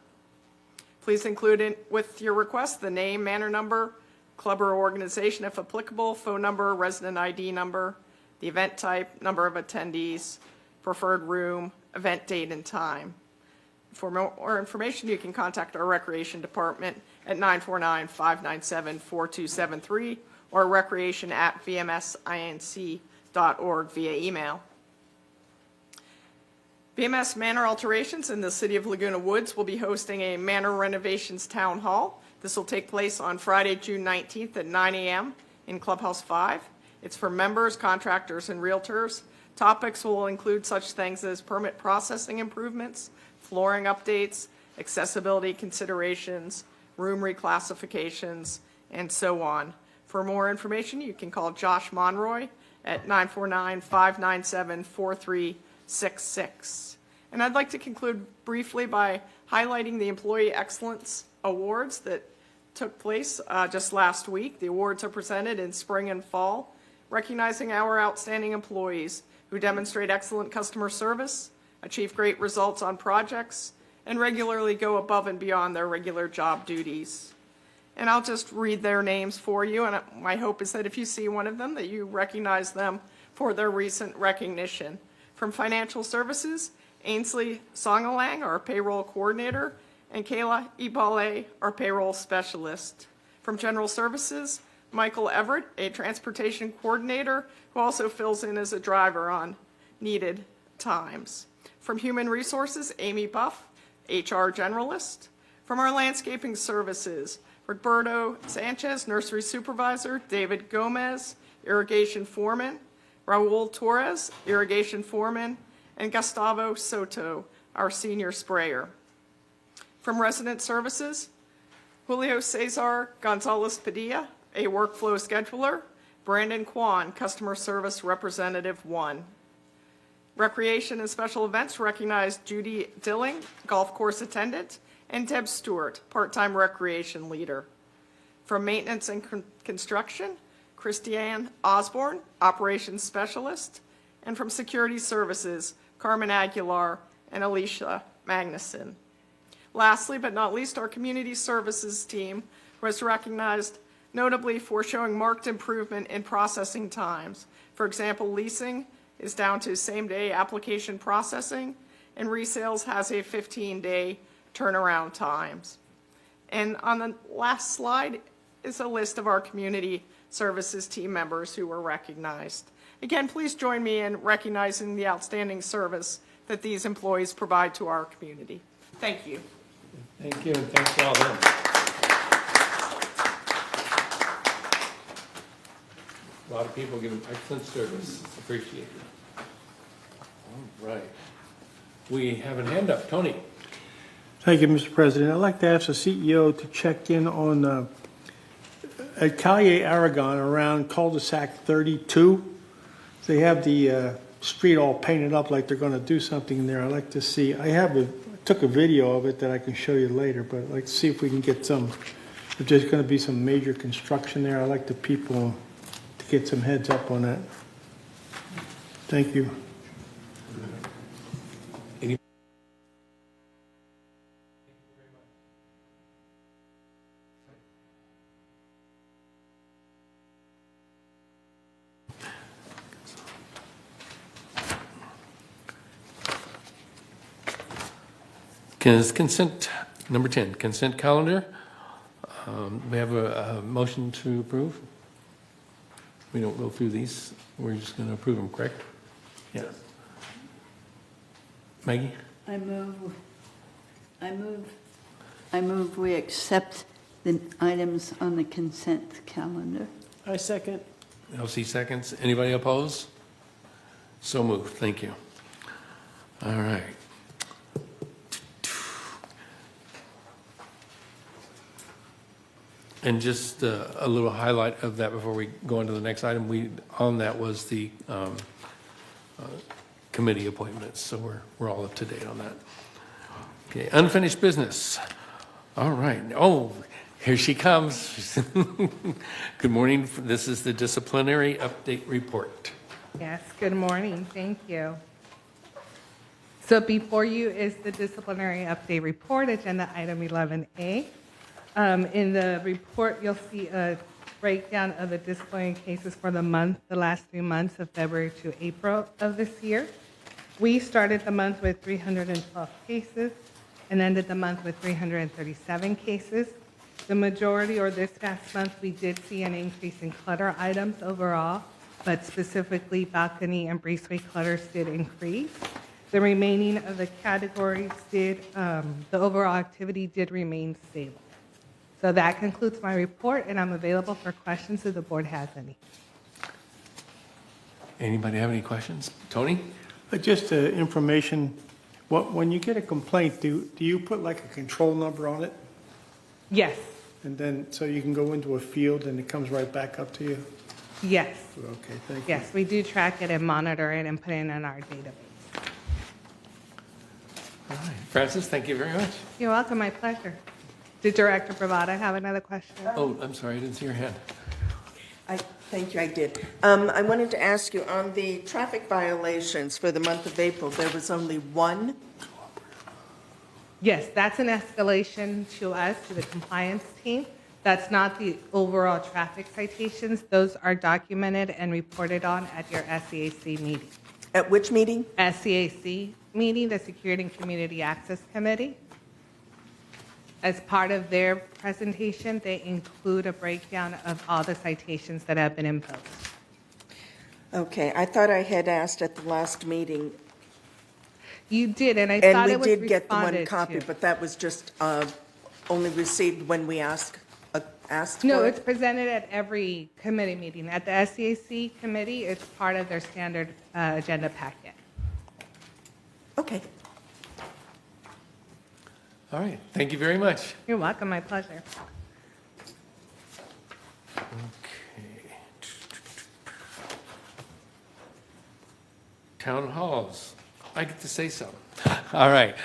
Please include in with your request the name, manor number, club or organization if applicable, phone number, resident ID number, the event type, number of attendees, preferred room, event date and time. For more information, you can contact our Recreation Department at 949-597-4273 or recreation@vmsinc.org via email. VMS Manor Alterations in the City of Laguna Woods will be hosting a Manor Renovations Town Hall. This will take place on Friday, June 19th at 9 a.m. in Clubhouse 5. It's for members, contractors, and realtors. Topics will include such things as permit processing improvements, flooring updates, accessibility considerations, room reclassifications, and so on. For more information, you can call Josh Monroy at 949-597-4366. And I'd like to conclude briefly by highlighting the Employee Excellence Awards that took place just last week. The awards are presented in spring and fall, recognizing our outstanding employees who demonstrate excellent customer service, achieve great results on projects, and regularly go above and beyond their regular job duties. And I'll just read their names for you, and my hope is that if you see one of them, that you recognize them for their recent recognition. From Financial Services, Ainsley Songalang, our payroll coordinator, and Kayla Ibale, our payroll specialist. From General Services, Michael Everett, a transportation coordinator who also fills in as a driver on needed times. From Human Resources, Amy Buff, HR generalist. From our landscaping services, Roberto Sanchez, nursery supervisor, David Gomez, irrigation foreman, Raul Torres, irrigation foreman, and Gustavo Soto, our senior sprayer. From resident services, Julio Cesar Gonzalez Padilla, a workflow scheduler, Brandon Kwan, customer service representative 1. Recreation and special events recognized Judy Dilling, golf course attendant, and Deb Stewart, part-time recreation leader. From maintenance and construction, Christiane Osborne, operations specialist. And from security services, Carmen Aguilar and Alicia Magnuson. Lastly, but not least, our community services team was recognized notably for showing marked improvement in processing times. For example, leasing is down to same-day application processing, and resales has a 15-day turnaround times. And on the last slide is a list of our community services team members who were recognized. Again, please join me in recognizing the outstanding service that these employees provide to our community. Thank you. Thank you, and thanks to all of them. A lot of people give them excellent service. It's appreciated. All right. We have a hand up. Tony. Thank you, Mr. President. I'd like to ask the CEO to check in on at Calle Aragon around cul-de-sac 32. They have the street all painted up like they're going to do something there. I'd like to see. I took a video of it that I can show you later, but I'd like to see if we can get some. If there's going to be some major construction there, I'd like the people to get some heads up on that. Thank you. Consent, number 10, consent calendar. We have a motion to approve. We don't go through these. We're just going to approve them, correct? Yeah. Maggie? I move we accept the items on the consent calendar. I second. LC seconds. Anybody oppose? So moved. Thank you. All right. And just a little highlight of that before we go into the next item. On that was the committee appointments, so we're all up to date on that. Okay, unfinished business. All right. Oh, Here she comes. Good morning. This is the disciplinary update report. Yes, good morning. Thank you. So before you is the disciplinary update report, agenda item 11A. In the report, you'll see a breakdown of the disciplinary cases for the last 3 months of February to April of this year. We started the month with 312 cases and ended the month with 337 cases. The majority, or this past month, we did see an increase in clutter items overall, but specifically balcony and breezeway clutters did increase. The remaining of the categories the overall activity did remain stable. So that concludes my report, and I'm available for questions if the board has any. Anybody have any questions? Tony? Just information, when you get a complaint, do you put like a control number on it? Yes. And then, so you can go into a field and it comes right back up to you? Yes. Okay, thank you. Yes, we do track it and monitor it and put it in our database. All right. Francis, thank you very much. You're welcome, my pleasure. Did Director Bravada have another question? Oh, I'm sorry, I didn't see your hand. Thank you, I did. I wanted to ask you, on the traffic violations for the month of April, there was only one? Yes, that's an escalation to us, to the compliance team. That's not the overall traffic citations. Those are documented and reported on at your SCAC meeting. At which meeting? SCAC meeting, the Security and Community Access Committee. As part of their presentation, they include a breakdown of all the citations that have been imposed. Okay, I thought I had asked at the last meeting. You did, and I thought it was And we did get the one responded copy, to. but that was just only received when we asked No, for it's it? presented at every committee meeting. At the SCAC committee, it's part of their standard agenda packet. Okay. All right, thank you very much. You're welcome, my pleasure. Okay. Town halls. I get to say something. All right.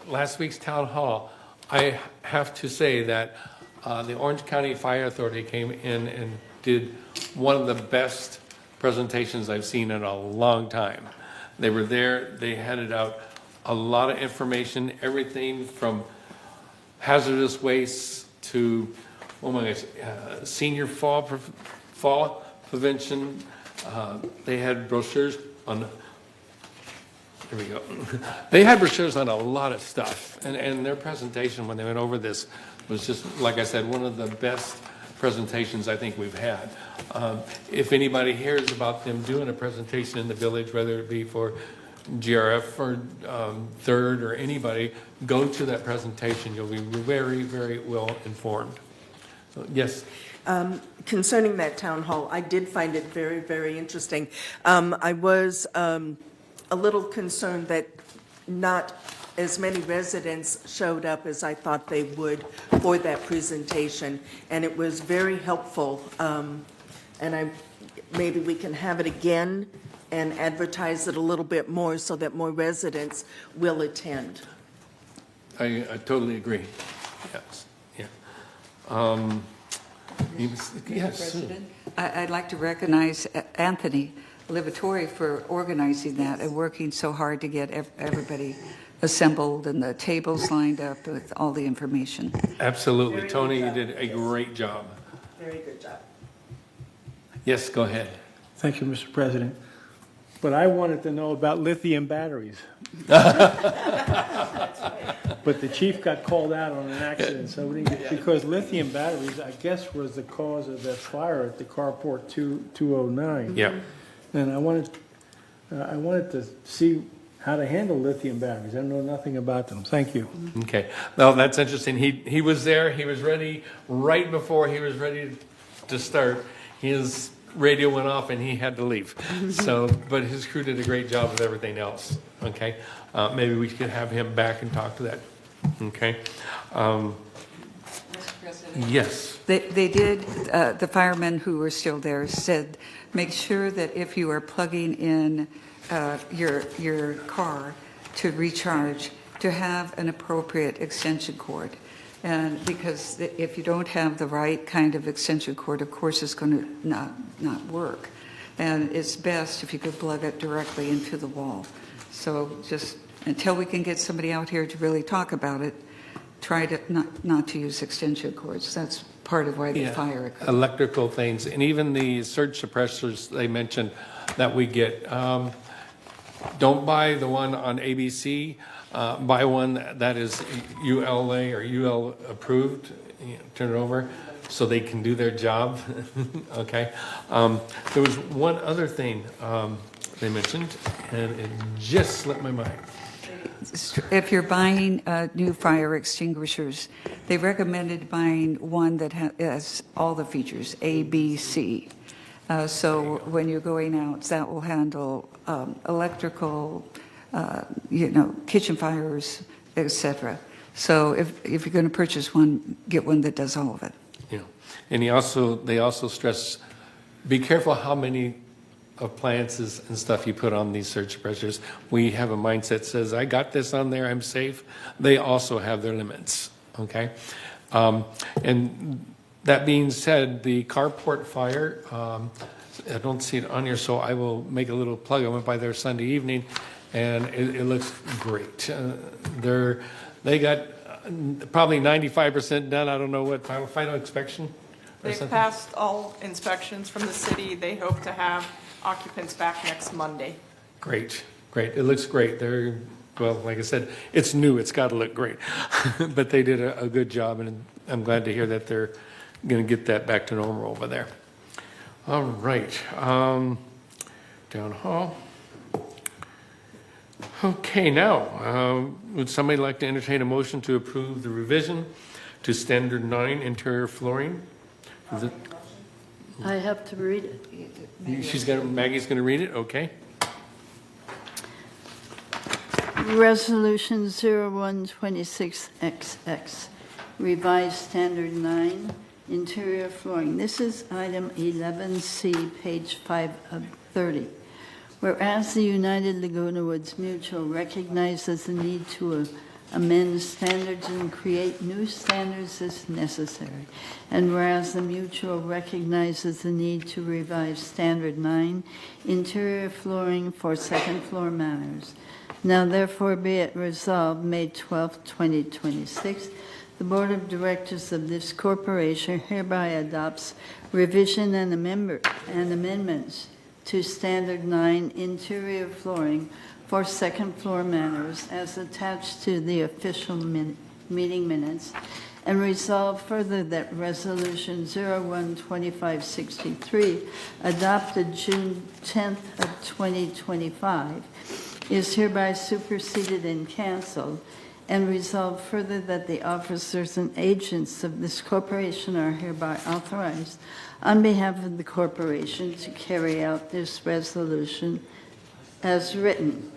Last week's town hall, I have to say that the Orange County Fire Authority came in and did one of the best presentations I've seen in a long time. They were there, they handed out a lot of information, everything from hazardous waste to, oh my gosh, senior fall prevention. They had brochures on, here we go. They had brochures on a lot of stuff, and their presentation when they went over this was just, like I said, one of the best presentations I think we've had. If anybody hears about them doing a presentation in the village, whether it be for GRF or Third or anybody, go to that presentation. You'll be very, very well informed. So, yes. Concerning that town hall, I did find it very, very interesting. I was a little concerned that not as many residents showed up as I thought they would for that presentation, and it was very helpful. And maybe we can have it again and advertise it a little bit more so that more residents will attend. I totally agree. Yes. Yeah. Yes. President, I'd like to recognize Anthony Livatore for organizing that and working so hard to get everybody assembled and the tables lined up with all the information. Absolutely. Tony, you did a great job. Very good job. Yes, go ahead. Thank you, Mr. President. But I wanted to know about lithium batteries. But the chief got called out on an accident, so we didn't get, because lithium batteries, I guess, was the cause of that fire at the carport 209. Yeah. And I wanted to see how to handle lithium batteries. I know nothing about them. Thank you. Okay. Well, that's interesting. He was there. He was ready right before he was ready to start. His radio went off and he had to leave. So, but his crew did a great job with everything else. Okay. Maybe we could have him back and talk to that. Okay. Mr. President? Yes. They did, the firemen who were still there said, make sure that if you are plugging in your car to recharge, to have an appropriate extension cord. And because if you don't have the right kind of extension cord, of course, it's going to not work. And it's best if you could plug it directly into the wall. So just until we can get somebody out here to really talk about it, try to not to use extension cords. That's part of why the fire occurred. Electrical things, and even the surge suppressors they mentioned that we get. Don't buy the one on ABC. Buy one that is ULA or UL approved. Turn it over so they can do their job. Okay. There was one other thing they mentioned, and it just slipped my mind. If you're buying new fire extinguishers, they recommended buying one that has all the features, A, B, C. So when you're going out, that will handle electrical, kitchen fires, etc. So if you're going to purchase one, get one that does all of it. Yeah, and they also stress, be careful how many appliances and stuff you put on these surge suppressors. We have a mindset that says, I got this on there, I'm safe. They also have their limits, okay? And that being said, the carport fire, I don't see it on here, so I will make a little plug. I went by there Sunday evening, and it looks great. They got probably 95% done. I don't know what final inspection. They've passed all inspections from the city. They hope to have occupants back next Monday. Great. It looks great. Well, like I said, it's new. It's got to look great. But they did a good job, and I'm glad to hear that they're going to get that back to normal over there. All right. Down hall. Okay, now, would somebody like to entertain a motion to approve the revision to Standard 9 interior flooring? I have to read it. Maggie's going to read it? Okay. Resolution 0126XX, revised standard 9, interior flooring. This is item 11C, page 530. Whereas the United Laguna Woods Mutual recognizes the need to amend standards and create new standards as necessary. And whereas the Mutual recognizes the need to revise Standard 9, interior flooring for second floor matters. Now therefore be it resolved, May 12, 2026, the Board of Directors of this corporation hereby adopts revision and amendments to Standard 9 interior flooring for second floor matters as attached to the official meeting minutes, and resolve further that Resolution 012563, adopted June 10th of 2025, is hereby superseded and canceled, and resolve further that the officers and agents of this corporation are hereby authorized on behalf of the corporation to carry out this resolution as written.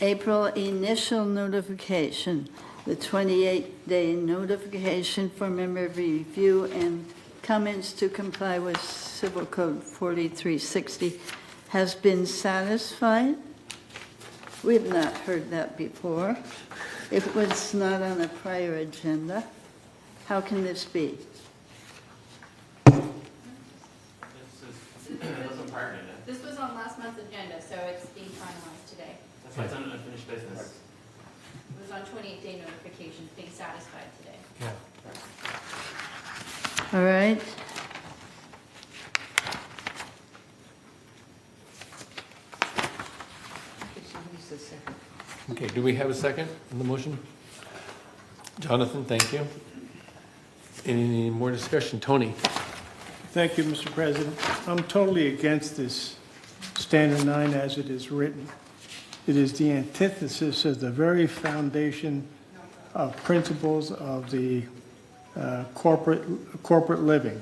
April initial notification, the 28-day notification for member review and comments to comply with Civil Code 4360 has been satisfied. We have not heard that before. It was not on a prior agenda. How can this be? This was on last month's agenda, so it's being finalized today. That's why it's on unfinished business. It was on 28-day notification, being satisfied today. Yeah. All right. Okay, do we have a second on the motion? Jonathan, thank you. Any more discussion? Tony? Thank you, Mr. President. I'm totally against this Standard 9 as it is written. It is the antithesis of the very foundation of principles of the corporate living.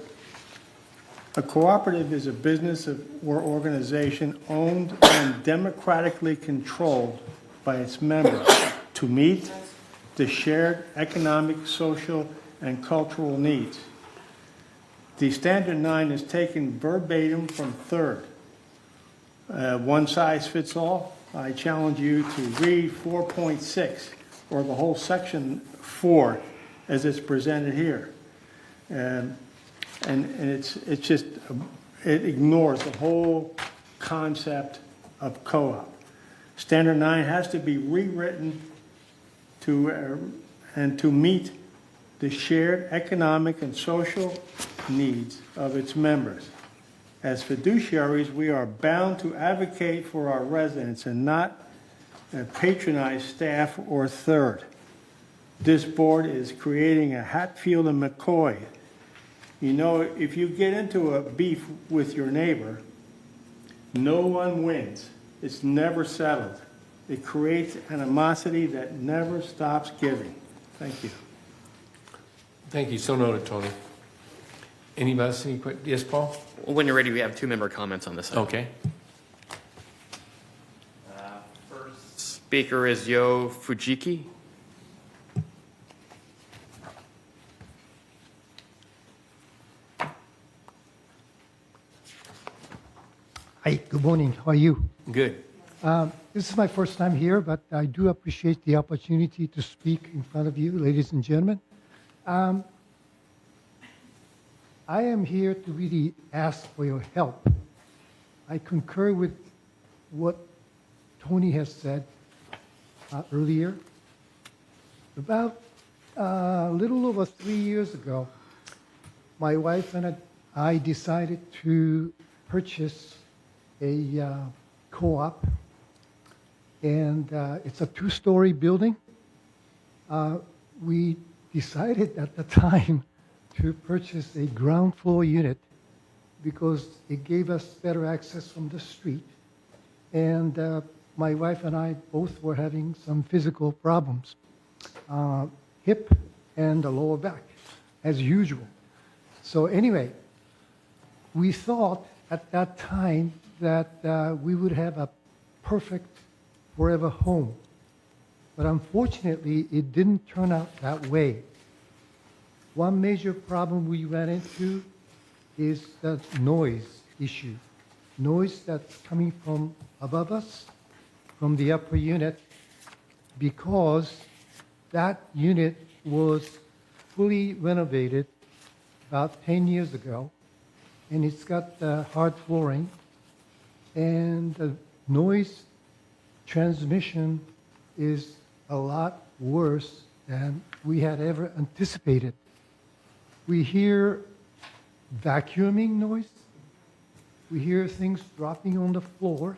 A cooperative is a business or organization owned and democratically controlled by its members to meet the shared economic, social, and cultural needs. The Standard 9 is taken verbatim from third. One size fits all. I challenge you to read 4.6 or the whole section 4 as it's presented here. And it's just, it ignores the whole concept of co-op. Standard 9 has to be rewritten to meet the shared economic and social needs of its members. As fiduciaries, we are bound to advocate for our residents and not patronize staff or third. This board is creating a Hatfield and McCoy. You know, if you get into a beef with your neighbor, no one wins. It's never settled. It creates animosity that never stops giving. Thank you. Thank you. So noted, Tony. Anybody else? Any quick? Yes, Paul? When you're ready, we have 2 member comments on this item. Okay. First speaker is Yo Fujiki. Hi, good morning. How are you? Good. This is my first time here, but I do appreciate the opportunity to speak in front of you, ladies and gentlemen. I am here to really ask for your help. I concur with what Tony has said earlier. About a little over 3 years ago, my wife and I decided to purchase a co-op, and it's a 2-story building. We decided at the time to purchase a ground floor unit because it gave us better access from the street. And my wife and I both were having some physical problems, hip and the lower back, as usual. So anyway, we thought at that time that we would have a perfect forever home. But unfortunately, it didn't turn out that way. One major problem we ran into is the noise issue. Noise that's coming from above us, from the upper unit, because that unit was fully renovated about 10 years ago, and it's got hard flooring, and the noise transmission is a lot worse than we had ever anticipated. We hear vacuuming noise. We hear things dropping on the floor,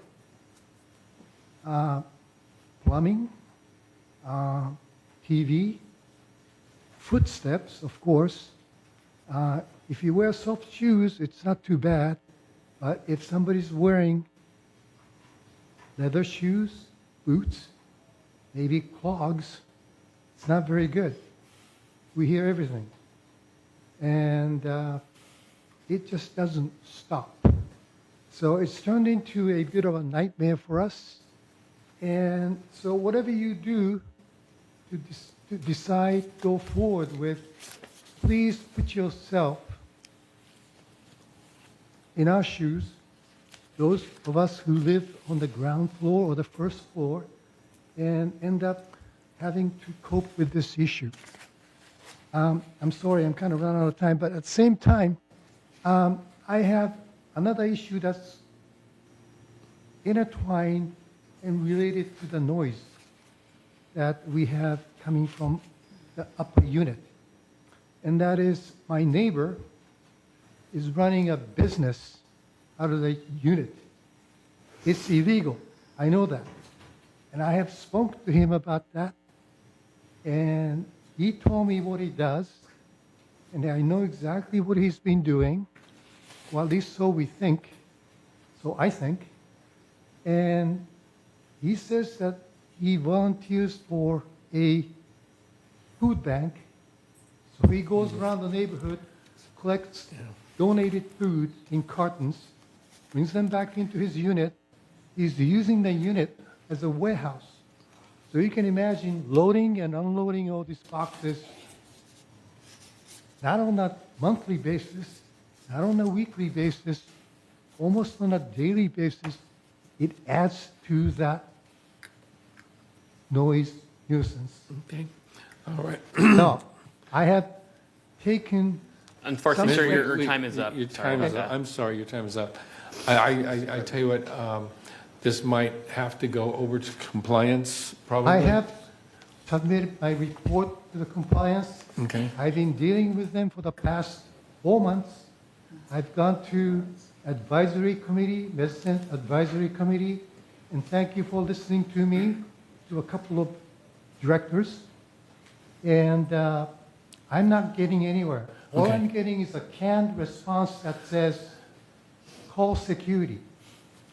plumbing, TV, footsteps, of course. If you wear soft shoes, it's not too bad. But if somebody's wearing leather shoes, boots, maybe clogs, it's not very good. We hear everything. And it just doesn't stop. So it's turned into a bit of a nightmare for us. And so whatever you do to decide, go forward with, please put yourself in our shoes, those of us who live on the ground floor or the first floor, and end up having to cope with this issue. I'm sorry, I'm kind of running out of time, but at the same time, I have another issue that's intertwined and related to the noise that we have coming from the upper unit. And that is my neighbor is running a business out of the unit. It's illegal. I know that. And I have spoken to him about that. And he told me what he does. And I know exactly what he's been doing. Well, at least so we think. So I think. And he says that he volunteers for a food bank. So he goes around the neighborhood, collects donated food in cartons, brings them back into his unit. He's using the unit as a warehouse. So you can imagine loading and unloading all these boxes, not on a monthly basis, not on a weekly basis, almost on a daily basis. It adds to that noise nuisance. Okay. All right. Now, I have taken. Unfortunately, sir, your Wait, time is up. Your Sorry time about is up. that. I'm sorry, your time is up. I tell you what, this might have to go over to compliance, probably. I have submitted my report to the compliance. Okay. I've been dealing with them for the past 4 months. I've gone to advisory committee, resident advisory committee, and thank you for listening to me, to a couple of directors. And I'm not getting anywhere. All Okay. I'm getting is a canned response that says, call security.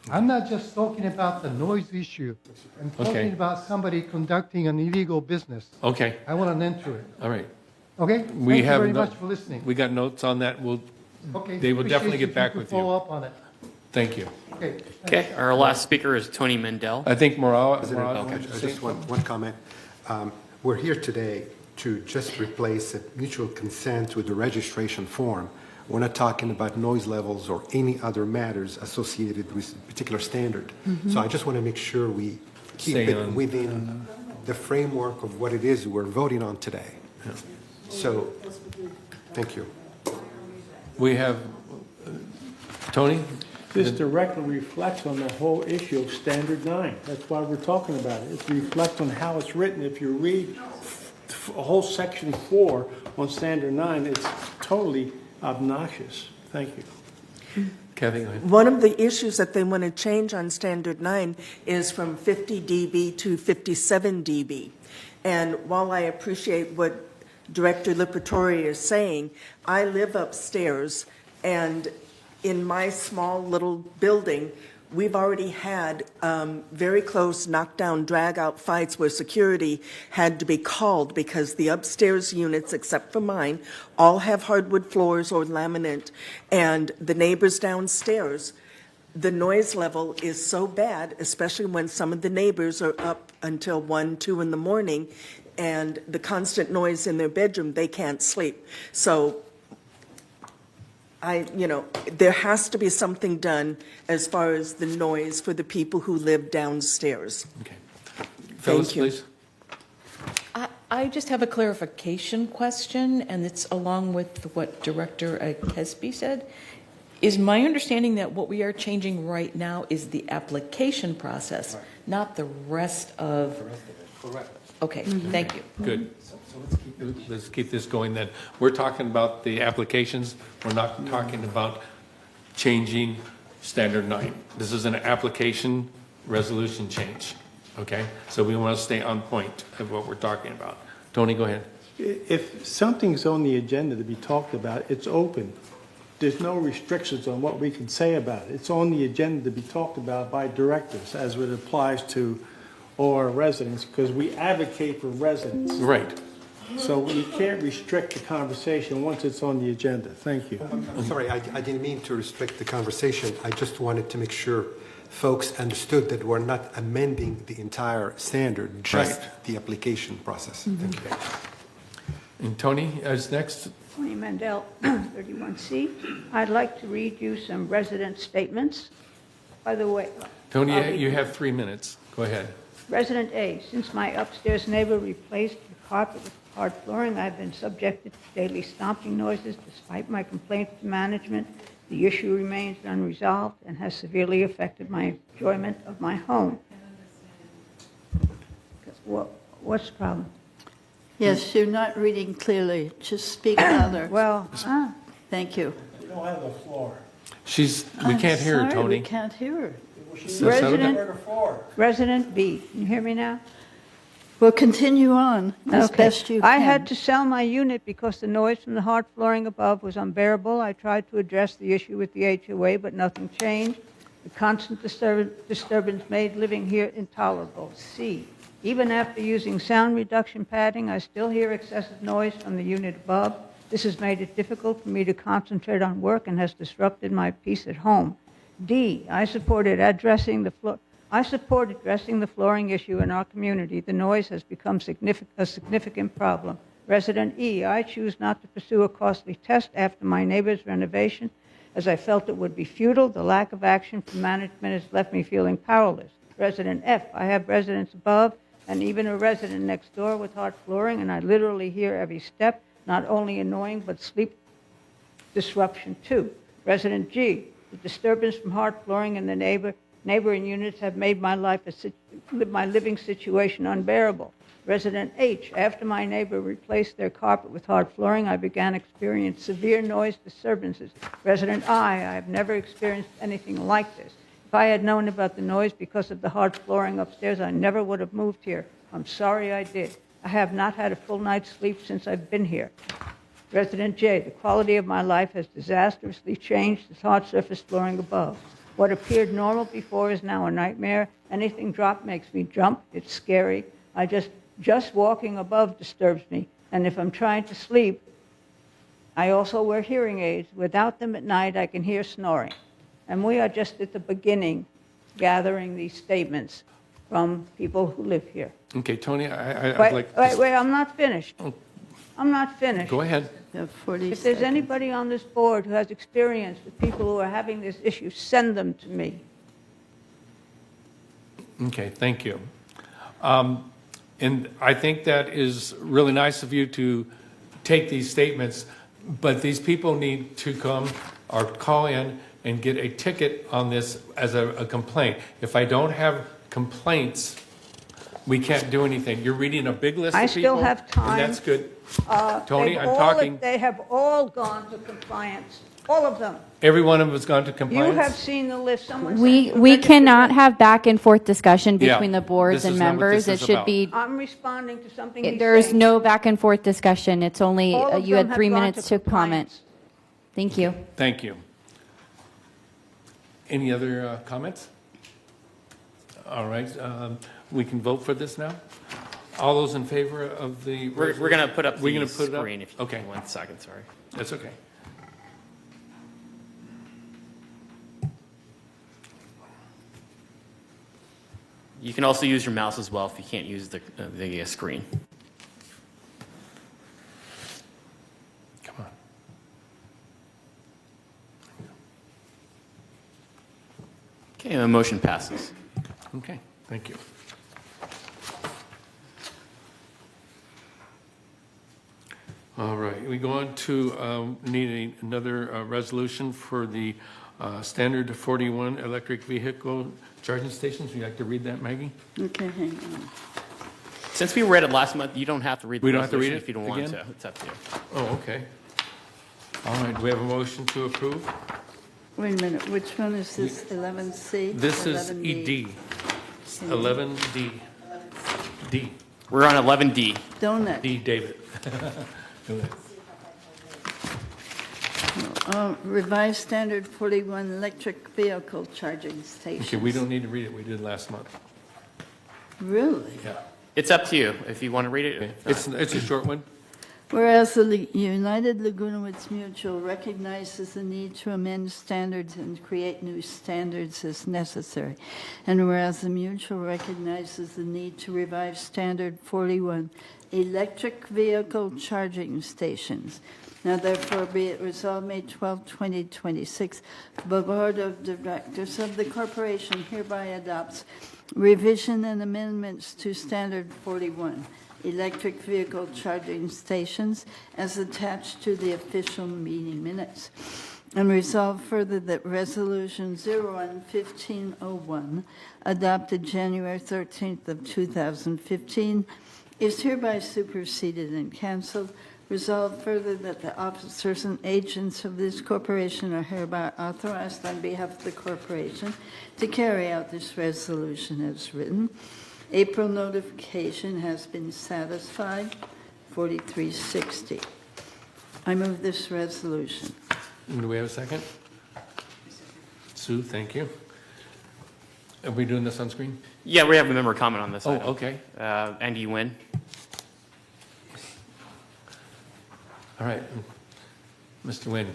I'm not just talking about the noise issue. I'm Okay. talking about somebody conducting an illegal business. Okay, I want an end to it. all right. Okay? We Thank you have very no- much for listening. We got notes on that. Okay. They will definitely Appreciate get if back could with you. Follow up on it. Thank you. Okay. Okay, our last speaker is Tony Mendel. I think Morale. Just one comment. We're here today to just replace a mutual consent with the registration form. We're not talking about noise levels or any other matters associated with a particular standard. So I just want to make sure we keep Stay it on. within the framework of what it is we're voting on today. So, thank you. We have, Tony? This directly reflects on the whole issue of Standard 9. That's why we're talking about it. It reflects on how it's written. If you read a whole section 4 on Standard 9, it's totally obnoxious. Thank you. Kathy, go ahead. One of the issues that they want to change on Standard 9 is from 50 dB to 57 dB. And while I appreciate what Director Lipitori is saying, I live upstairs, and in my small little building, we've already had very close knockdown, drag-out fights where security had to be called because the upstairs units, except for mine, all have hardwood floors or laminate, and the neighbors downstairs, the noise level is so bad, especially when some of the neighbors are up until 1, 2 in the morning, and the constant noise in their bedroom, they can't sleep. So there has to be something done as far as the noise for the people who live downstairs. Okay. Phyllis, you. please. I just have a clarification question, and it's along with what Director Kesby said. Is my understanding that what we are changing right now is the application process, not the rest of? Correct. Okay, thank you. Good. So let's keep this going then. We're talking about the applications. We're not talking about changing Standard 9. This is an application resolution change, okay? So we want to stay on point of what we're talking about. Tony, go ahead. If something's on the agenda to be talked about, it's open. There's no restrictions on what we can say about it. It's on the agenda to be talked about by directors as it applies to all our residents, because we advocate for residents. Right. So you can't restrict the conversation once it's on the agenda. Thank you. I'm sorry, I didn't mean to restrict the conversation. I just wanted to make sure folks understood that we're not amending the entire standard, just the application process. Thank you. And Tony is next. Tony Mandel, 31C. I'd like to read you some resident statements. By the way, Tony, you have 3 minutes. Go ahead. Resident A, since my upstairs neighbor replaced the carpet with hard flooring, I've been subjected to daily stomping noises. Despite my complaints to management, the issue remains unresolved and has severely affected my enjoyment of my home. What's the problem? Yes, you're not reading clearly. Just speak louder. Well, Thank you. You don't have the floor. We can't hear her, Sorry, Tony. we can't hear her. Resident B, can you hear me now? Well, continue on as Okay. best you can. I had to sell my unit because the noise from the hard flooring above was unbearable. I tried to address the issue with the HOA, but nothing changed. The constant disturbance made living here intolerable. C, even after using sound reduction padding, I still hear excessive noise from the unit above. This has made it difficult for me to concentrate on work and has disrupted my peace at home. D, I support addressing the flooring issue in our community. The noise has become a significant problem. Resident E, I choose not to pursue a costly test after my neighbor's renovation, as I felt it would be futile. The lack of action from management has left me feeling powerless. Resident F, I have residents above and even a resident next door with hard flooring, and I literally hear every step. not only annoying, but sleep disruption too. Resident G, the disturbance from hard flooring in the neighboring units have made my my living situation unbearable. Resident H, after my neighbor replaced their carpet with hard flooring, I began to experience severe noise disturbances. Resident I have never experienced anything like this. If I had known about the noise because of the hard flooring upstairs, I never would have moved here. I'm sorry I did. I have not had a full night's sleep since I've been here. Resident J, the quality of my life has disastrously changed as hard surface flooring above. What appeared normal before is now a nightmare. Anything dropped makes me jump. It's scary. Just walking above disturbs me. And if I'm trying to sleep, I also wear hearing aids. Without them at night, I can hear snoring. And we are just at the beginning gathering these statements from people who live here. Okay, Tony, I'd like... Wait, I'm not finished. I'm not finished. Go ahead. If there's anybody on this board who has experience with people who are having this issue, send them to me. Okay, thank you. And I think that is really nice of you to take these statements, but these people need to come or call in and get a ticket on this as a complaint. If I don't have complaints, we can't do anything. You're reading a big list of people. I still have time. And that's good. Tony, I'm talking. They have all gone to compliance, all of them. Every one of them has gone to You compliance? have seen the list. Someone We cannot have back and forth discussion between the boards this and is not what members. this It is should about. be, I'm responding to something he's there's saying. no back and forth discussion. It's only, All of you them had have 3 gone minutes to to comment. Thank you. Thank you. Any other comments? All right, we can vote for this now? All those in favor of the... We're going to put up We're the gonna put it up? screen if you Okay. give me 1 second, sorry. That's okay. You can also use your mouse as well if you can't use the screen. Come on. Okay, the motion passes. Okay, thank you. All right, we go on to another resolution for the Standard 41 electric vehicle charging stations. Would you like to read that, Maggie? Okay, hang on. Since we read it last month, you don't have to read the We don't have to read resolution it if you don't want again? to. It's up to you. Oh, okay. All right, do we have a motion to approve? Wait a minute, which one is this, 11C? This is 11D? ED, 11D. D. We're on 11D. Donut. D, David. Revised Standard 41 electric vehicle charging stations. Okay, we don't need to read it, we did last month. Really? Yeah. It's up to you if you want to read it. If not. It's a short one. Whereas the United Laguna Woods Mutual recognizes the need to amend standards and create new standards as necessary, and whereas the Mutual recognizes the need to revive Standard 41 electric vehicle charging stations. Now therefore be it resolved May 12, 2026, the Board of Directors of the Corporation hereby adopts revision and amendments to Standard 41 electric vehicle charging stations as attached to the official meeting minutes. And resolve further that Resolution 01-1501, adopted January 13th of 2015, is hereby superseded and canceled. Resolve further that the officers and agents of this corporation are hereby authorized on behalf of the corporation to carry out this resolution as written. April notification has been satisfied, 4360. I move this resolution. Do we have a second? Sue, thank you. Are we doing this on screen? Yeah, we have a member comment on this Oh, item. okay. Andy Nguyen. All right, Mr. Nguyen.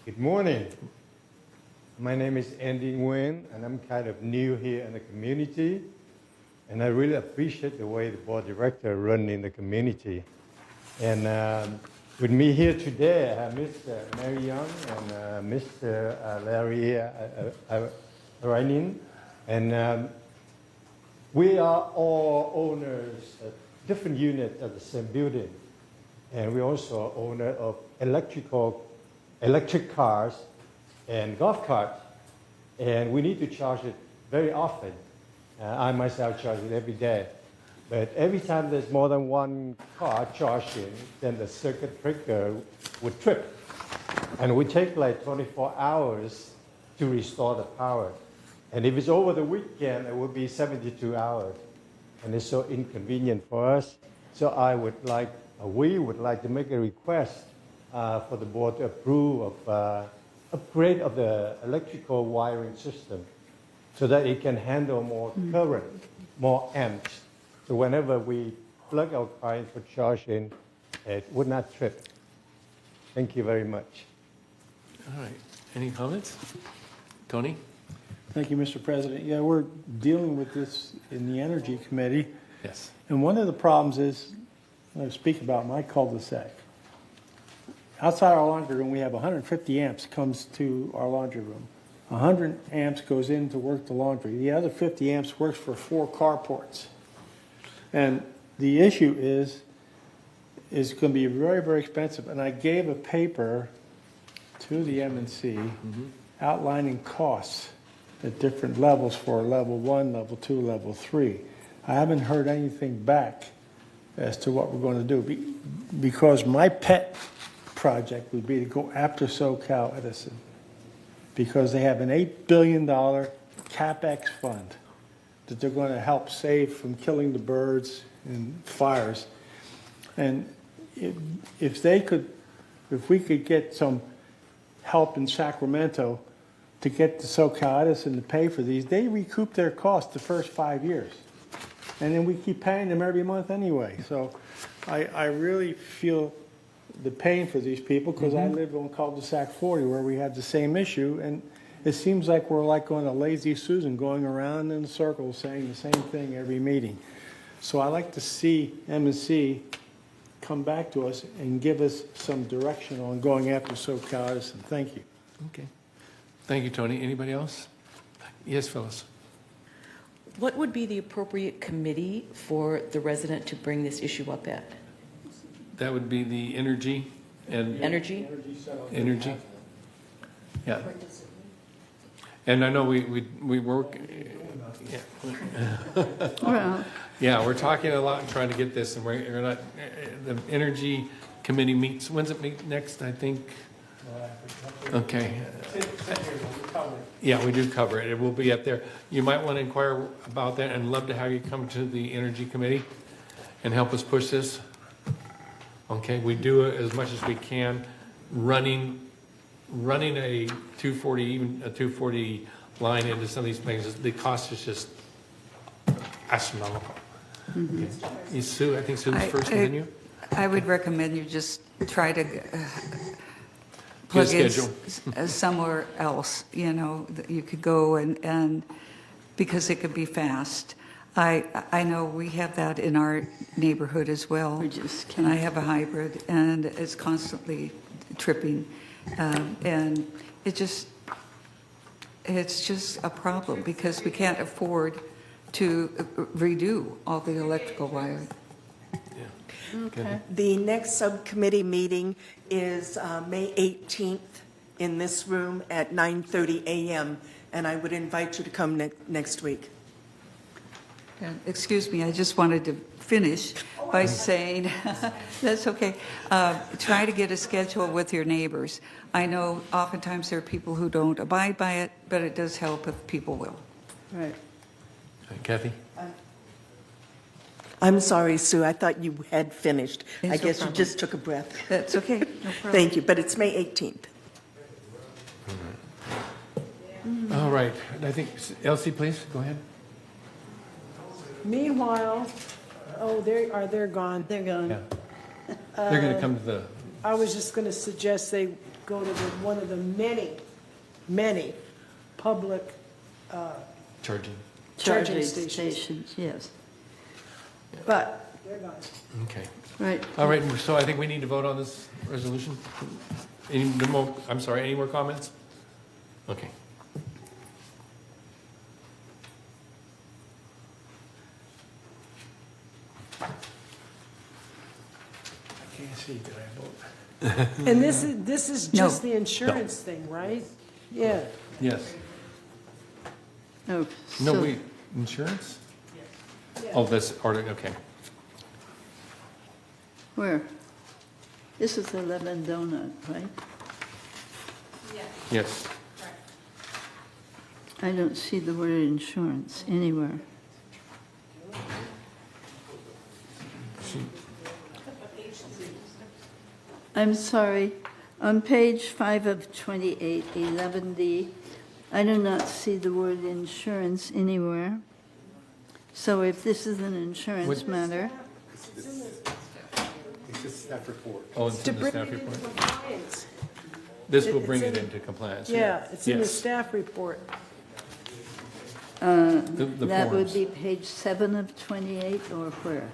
Good morning. My name is Andy Nguyen, and I'm kind of new here in the community. And I really appreciate the way the board director run in the community. And with me here today, I have Mr. Mary Young and Mr. Larry Reinin. And we are all owners of different units of the same building. and we also are owner of electric cars and golf carts, and we need to charge it very often. I myself charge it every day. But every time there's more than one car charging, then the circuit breaker would trip. And we take like 24 hours to restore the power. And if it's over the weekend, it will be 72 hours. And it's so inconvenient for us. So we would like to make a request for the board to approve of upgrade of the electrical wiring system so that it can handle more current, more amps. So whenever we plug our car in for charging, it would not trip. Thank you very much. All right. Any comments? Tony? Thank you, Mr. President. Yeah, we're dealing with this in the Energy Committee. Yes. And one of the problems is, I speak about my cul-de-sac. Outside our laundry room, we have 150 amps comes to our laundry room. 100 amps goes in to work the laundry. The other 50 amps works for 4 carports. And the issue is going to be very, very expensive. And I gave a paper to the M&C outlining costs at different levels for level 1, level 2, level 3. I haven't heard anything back as to what we're going to do because my pet project would be to go after SoCal Edison because they have an $8 billion CapEx fund that they're going to help save from killing the birds and fires. And if we could get some help in Sacramento to get the SoCal Edison to pay for these, they recoup their costs the first 5 years. And then we keep paying them every month anyway. So I really feel the pain for these people because I live on cul-de-sac 40 where we have the same issue. And it seems like we're like on a lazy Susan going around in circles saying the same thing every meeting. So I like to see M&C come back to us and give us some direction on going after SoCal Edison. Thank you. Okay. Thank you, Tony. Anybody else? Yes, Phyllis. What would be the appropriate committee for the resident to bring this issue up at? That would be the energy and... Energy? Energy. Yeah. And I know we work... Well, Yeah, we're talking a lot and trying to get this, and we're not... The Energy Committee meets, when's it meet next, I think? Okay. Yeah, we do cover it. It will be up there. You might want to inquire about that and love to have you come to the Energy Committee and help us push this. Okay, we do it as much as we can. Running a 240, even a 240 line into some of these things, the cost is just astronomical. Okay. Sue, I think Sue's first, and then you? I would recommend you just try to plug in somewhere else, you know, that you could go and because it could be fast. I know we have that in our neighborhood as well. And I have a hybrid and it's constantly tripping. And it's just a problem because we can't afford to redo all the electrical wiring. Okay. The next subcommittee meeting is May 18th in this room at 9:30 a.m., and I would invite you to come next week. Excuse me, I just wanted to finish by saying, that's okay, try to get a schedule with your neighbors. I know oftentimes there are people who don't abide by it, but it does help if people will. right. Kathy? I'm sorry, Sue, I thought you had finished. It's I no guess you problem. just took a breath. That's okay, no problem. Thank you, but it's May 18th. All right. I think, Elsie, please, go ahead. Meanwhile, they're gone. They're gone. Yeah. They're going to come to the... I was just going to suggest they go to one of the many public Charging. charging stations. Yes. But they're gone. Okay. Right. All right, so I think we need to vote on this resolution. Any more comments? Okay. can't see, did I vote? And this is No. just the insurance thing, right? Yeah. Yes. Oh, No, so- wait, insurance? Oh, that's, okay. Where? This is 11 Donut, right? Yes. I don't see the word insurance anywhere. I'm sorry. On page 5 of 28, 11D, I do not see the word insurance anywhere. So if this is an insurance What- matter, It's just staff report. Oh, it's To in the bring staff it into report? compliance. This will It's bring in- it into compliance. Yeah, it's in the Yes. staff report. The that would forms. be page 7 of 28, or where?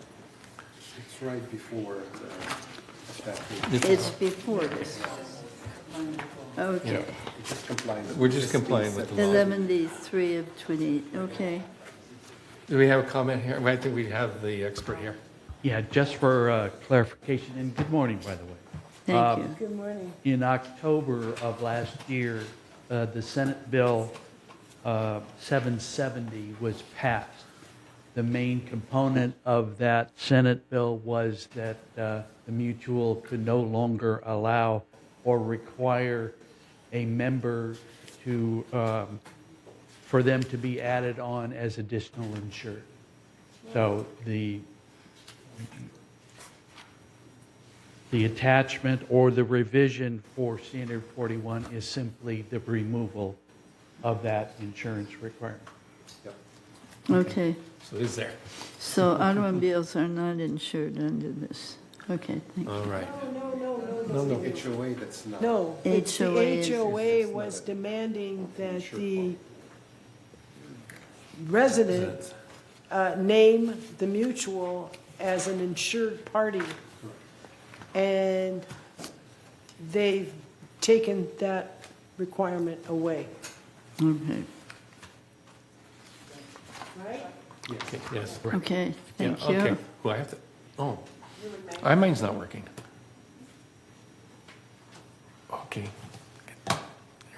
It's right before the staff report. It's before this. Okay. Yeah. It's just complying. We're just complying with the law. 11D3 of 28, okay. Do we have a comment here? I think we have the expert here. Yeah, just for clarification, and good morning, by the way. Thank you. Good morning. In October of last year, the Senate Bill 770 was passed. The main component of that Senate bill was that the mutual could no longer allow or require a member to, for them to be added on as additional insured. So the attachment or the revision for Standard 41 is simply the removal of that insurance requirement. Okay. So is there? So automobiles are not insured under this. Okay, thank you. All right. No, no, HOA, that's not. No, it's the HOA is- HOA was demanding that the resident name the mutual as an insured party. And they've taken that requirement away. Okay. Right? Okay, yes. Okay, Yeah, thank you. okay. Well, I have to, oh, mine's not working. Okay.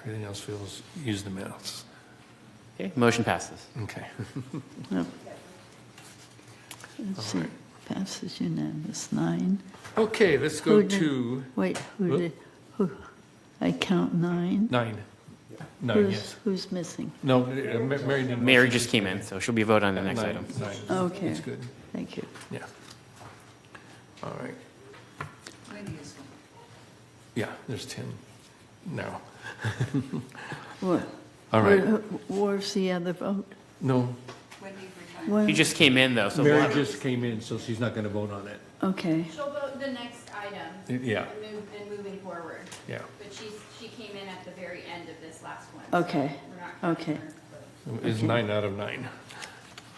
Everything else feels, use the mouse. Okay, motion passes. Okay. No. Let's see, passes unanimous, 9. Okay, let's go Who did- to Wait, Whoop. I count 9? 9. 9, Who's- yes. Who's missing? No, Mary didn't. Mary just came in, so she'll be voted on the next 9, item. 9. Okay. It's good. Thank you. Yeah. All right. Yeah, there's 10 now. What? All right. Where's the other vote? No, When- He just came in, though, so we'll Mary have- just came in, so she's not going to vote on it. Okay. She'll vote the next item. Yeah. And moving forward. Yeah. But she came in at the very end of this last one. Okay, We're not counting okay. her. It's 9 out of 9.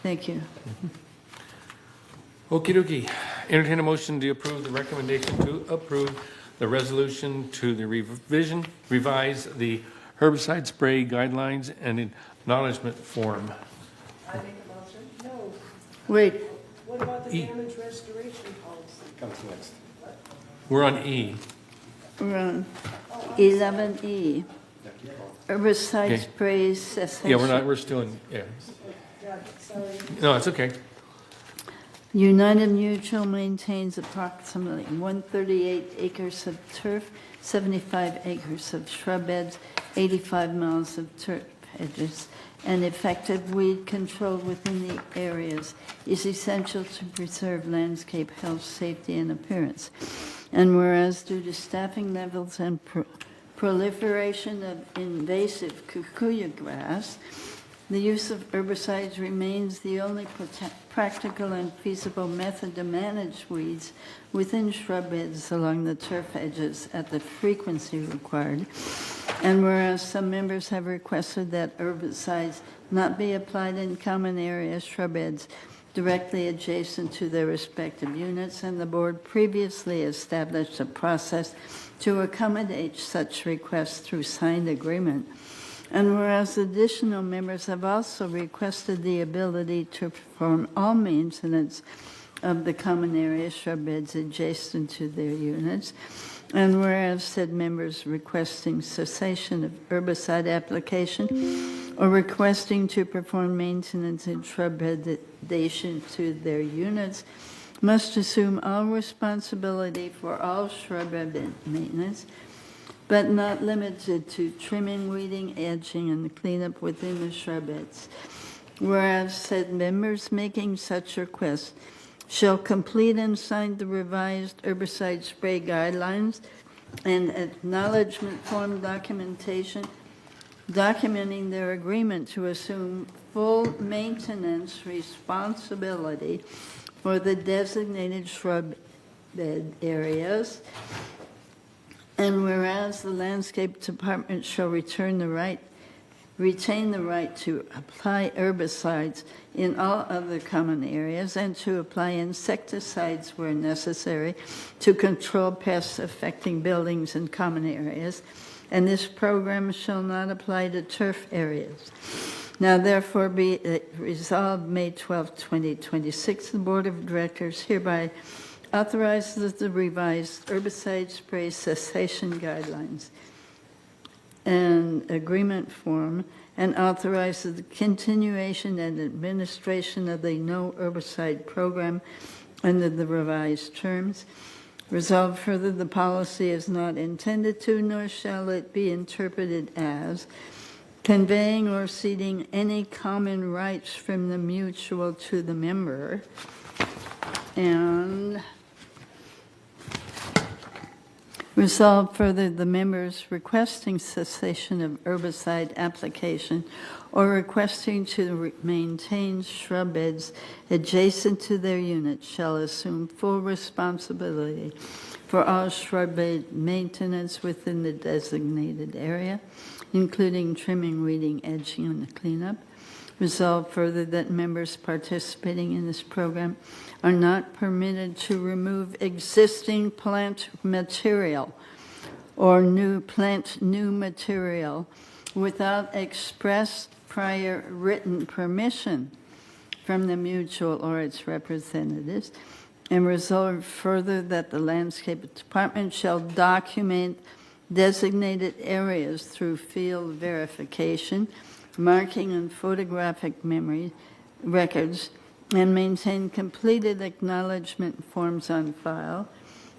Thank you. Okey dokey. Entertain a motion to approve the recommendation to approve the resolution to the revise the herbicide spray guidelines and acknowledgement form. I make a motion? No. Wait, What about the E. damage restoration policy? Comes next. We're on E. we're on 11E. Herbicide Okay. sprays cessation. Yeah, we're still in, yeah. Sorry. No, it's okay. United Mutual maintains approximately 138 acres of turf, 75 acres of shrub beds, 85 miles of turf hedges, and effective weed control within the areas is essential to preserve landscape health, safety, and appearance. And whereas due to staffing levels and proliferation of invasive kikuyu grass, the use of herbicides remains the only practical and feasible method to manage weeds within shrub beds along the turf edges at the frequency required. And whereas some members have requested that herbicides not be applied in common area shrub beds directly adjacent to their respective units, and the board previously established a process to accommodate such requests through signed agreement. And whereas additional members have also requested the ability to perform all maintenance of the common area shrub beds adjacent to their units. And whereas said members requesting cessation of herbicide application or requesting to perform maintenance in shrub bed adjacent to their units must assume all responsibility for all shrub bed maintenance, but not limited to trimming, weeding, edging, and cleanup within the shrub beds. Whereas said members making such requests shall complete and sign the revised herbicide spray guidelines and acknowledgement form documentation documenting their agreement to assume full maintenance responsibility for the designated shrub bed areas. And whereas the landscape department shall retain the right to apply herbicides in all other common areas and to apply insecticides where necessary to control pests affecting buildings and common areas, and this program shall not apply to turf areas. Now therefore be it resolved May 12, 2026, the Board of Directors hereby authorizes the revised herbicide spray cessation guidelines and agreement form, and authorizes the continuation and administration of the no herbicide program under the revised terms. Resolved further, the policy is not intended to, nor shall it be interpreted as, conveying or ceding any common rights from the mutual to the member. And resolved further, the members requesting cessation of herbicide application or requesting to maintain shrub beds adjacent to their unit shall assume full responsibility for all shrub bed maintenance within the designated area, including trimming, weeding, edging, and cleanup. Resolved further that members participating in this program are not permitted to remove existing plant material or new material without express prior written permission from the mutual or its representatives, and resolved further that the landscape department shall document designated areas through field verification, marking and photographic memory records, and maintain completed acknowledgement forms on file.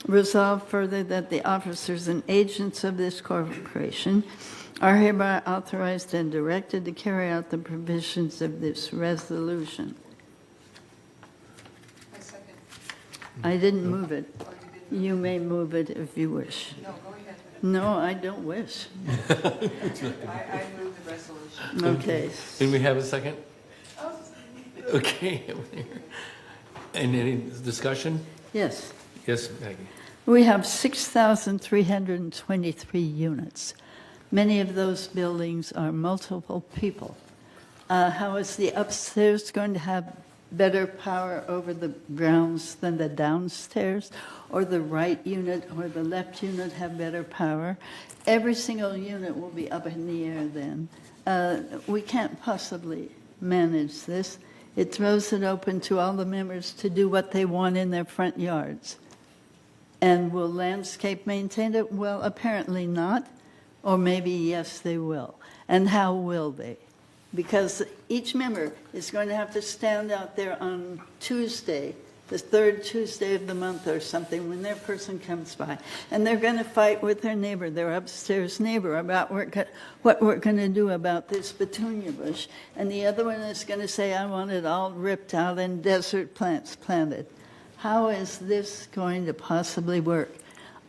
Resolve further that the officers and agents of this corporation are hereby authorized and directed to carry out the provisions of this resolution. I second. I didn't move it. You may move it if you wish. No, go ahead. No, I don't wish. I move the resolution. Okay. Did we have a second? Okay. And any discussion? Yes. Yes, Maggie. We have 6,323 units. Many of those buildings are multiple people. How is the upstairs going to have better power over the grounds than the downstairs? Or the right unit or the left unit have better power? Every single unit will be up in the air then. We can't possibly manage this. It throws it open to all the members to do what they want in their front yards. And will landscape maintain it? Well, apparently not. Or maybe, yes, they will. And how will they? Because each member is going to have to stand out there on Tuesday, the third Tuesday of the month or something, when their person comes by. And they're going to fight with their neighbor, their upstairs neighbor, about what we're going to do about this petunia bush. And the other one is going to say, I want it all ripped out and desert plants planted. How is this going to possibly work?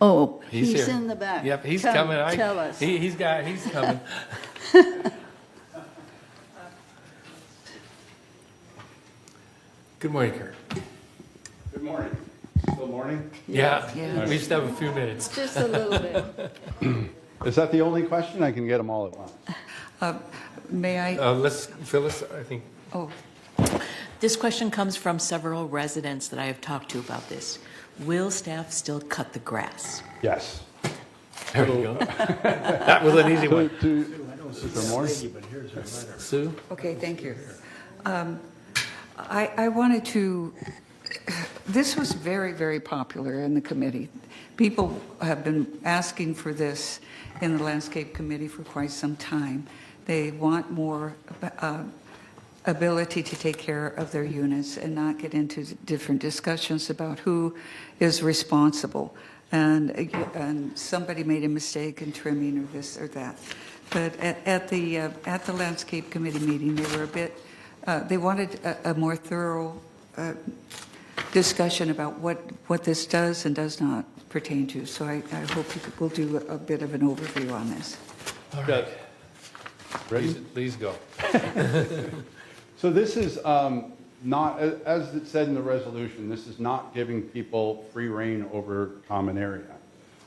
Oh, he's here. in the back. Yep, he's Come, coming. Tell us. He's coming. Good morning, Kurt. Good morning. Still morning? Yeah, Yeah. we just have a few minutes. Just a little bit. Is that the only question? I can get them all at once. May I? Phyllis, I think. Oh, This question comes from several residents that I have talked to about this. Will staff still cut the grass? Yes. There we go. That was an easy one. For more? Sue? okay, thank you. I wanted to This was very, very popular in the committee. People have been asking for this in the landscape committee for quite some time. They want more ability to take care of their units and not get into different discussions about who is responsible. And somebody made a mistake in trimming or this or that. But at the landscape committee meeting, they were a bit, they wanted a more thorough discussion about what this does and does not pertain to. So I hope we'll do a bit of an overview on this. All right. Ready? Please go. So this is not, as it said in the resolution, this is not giving people free reign over common area.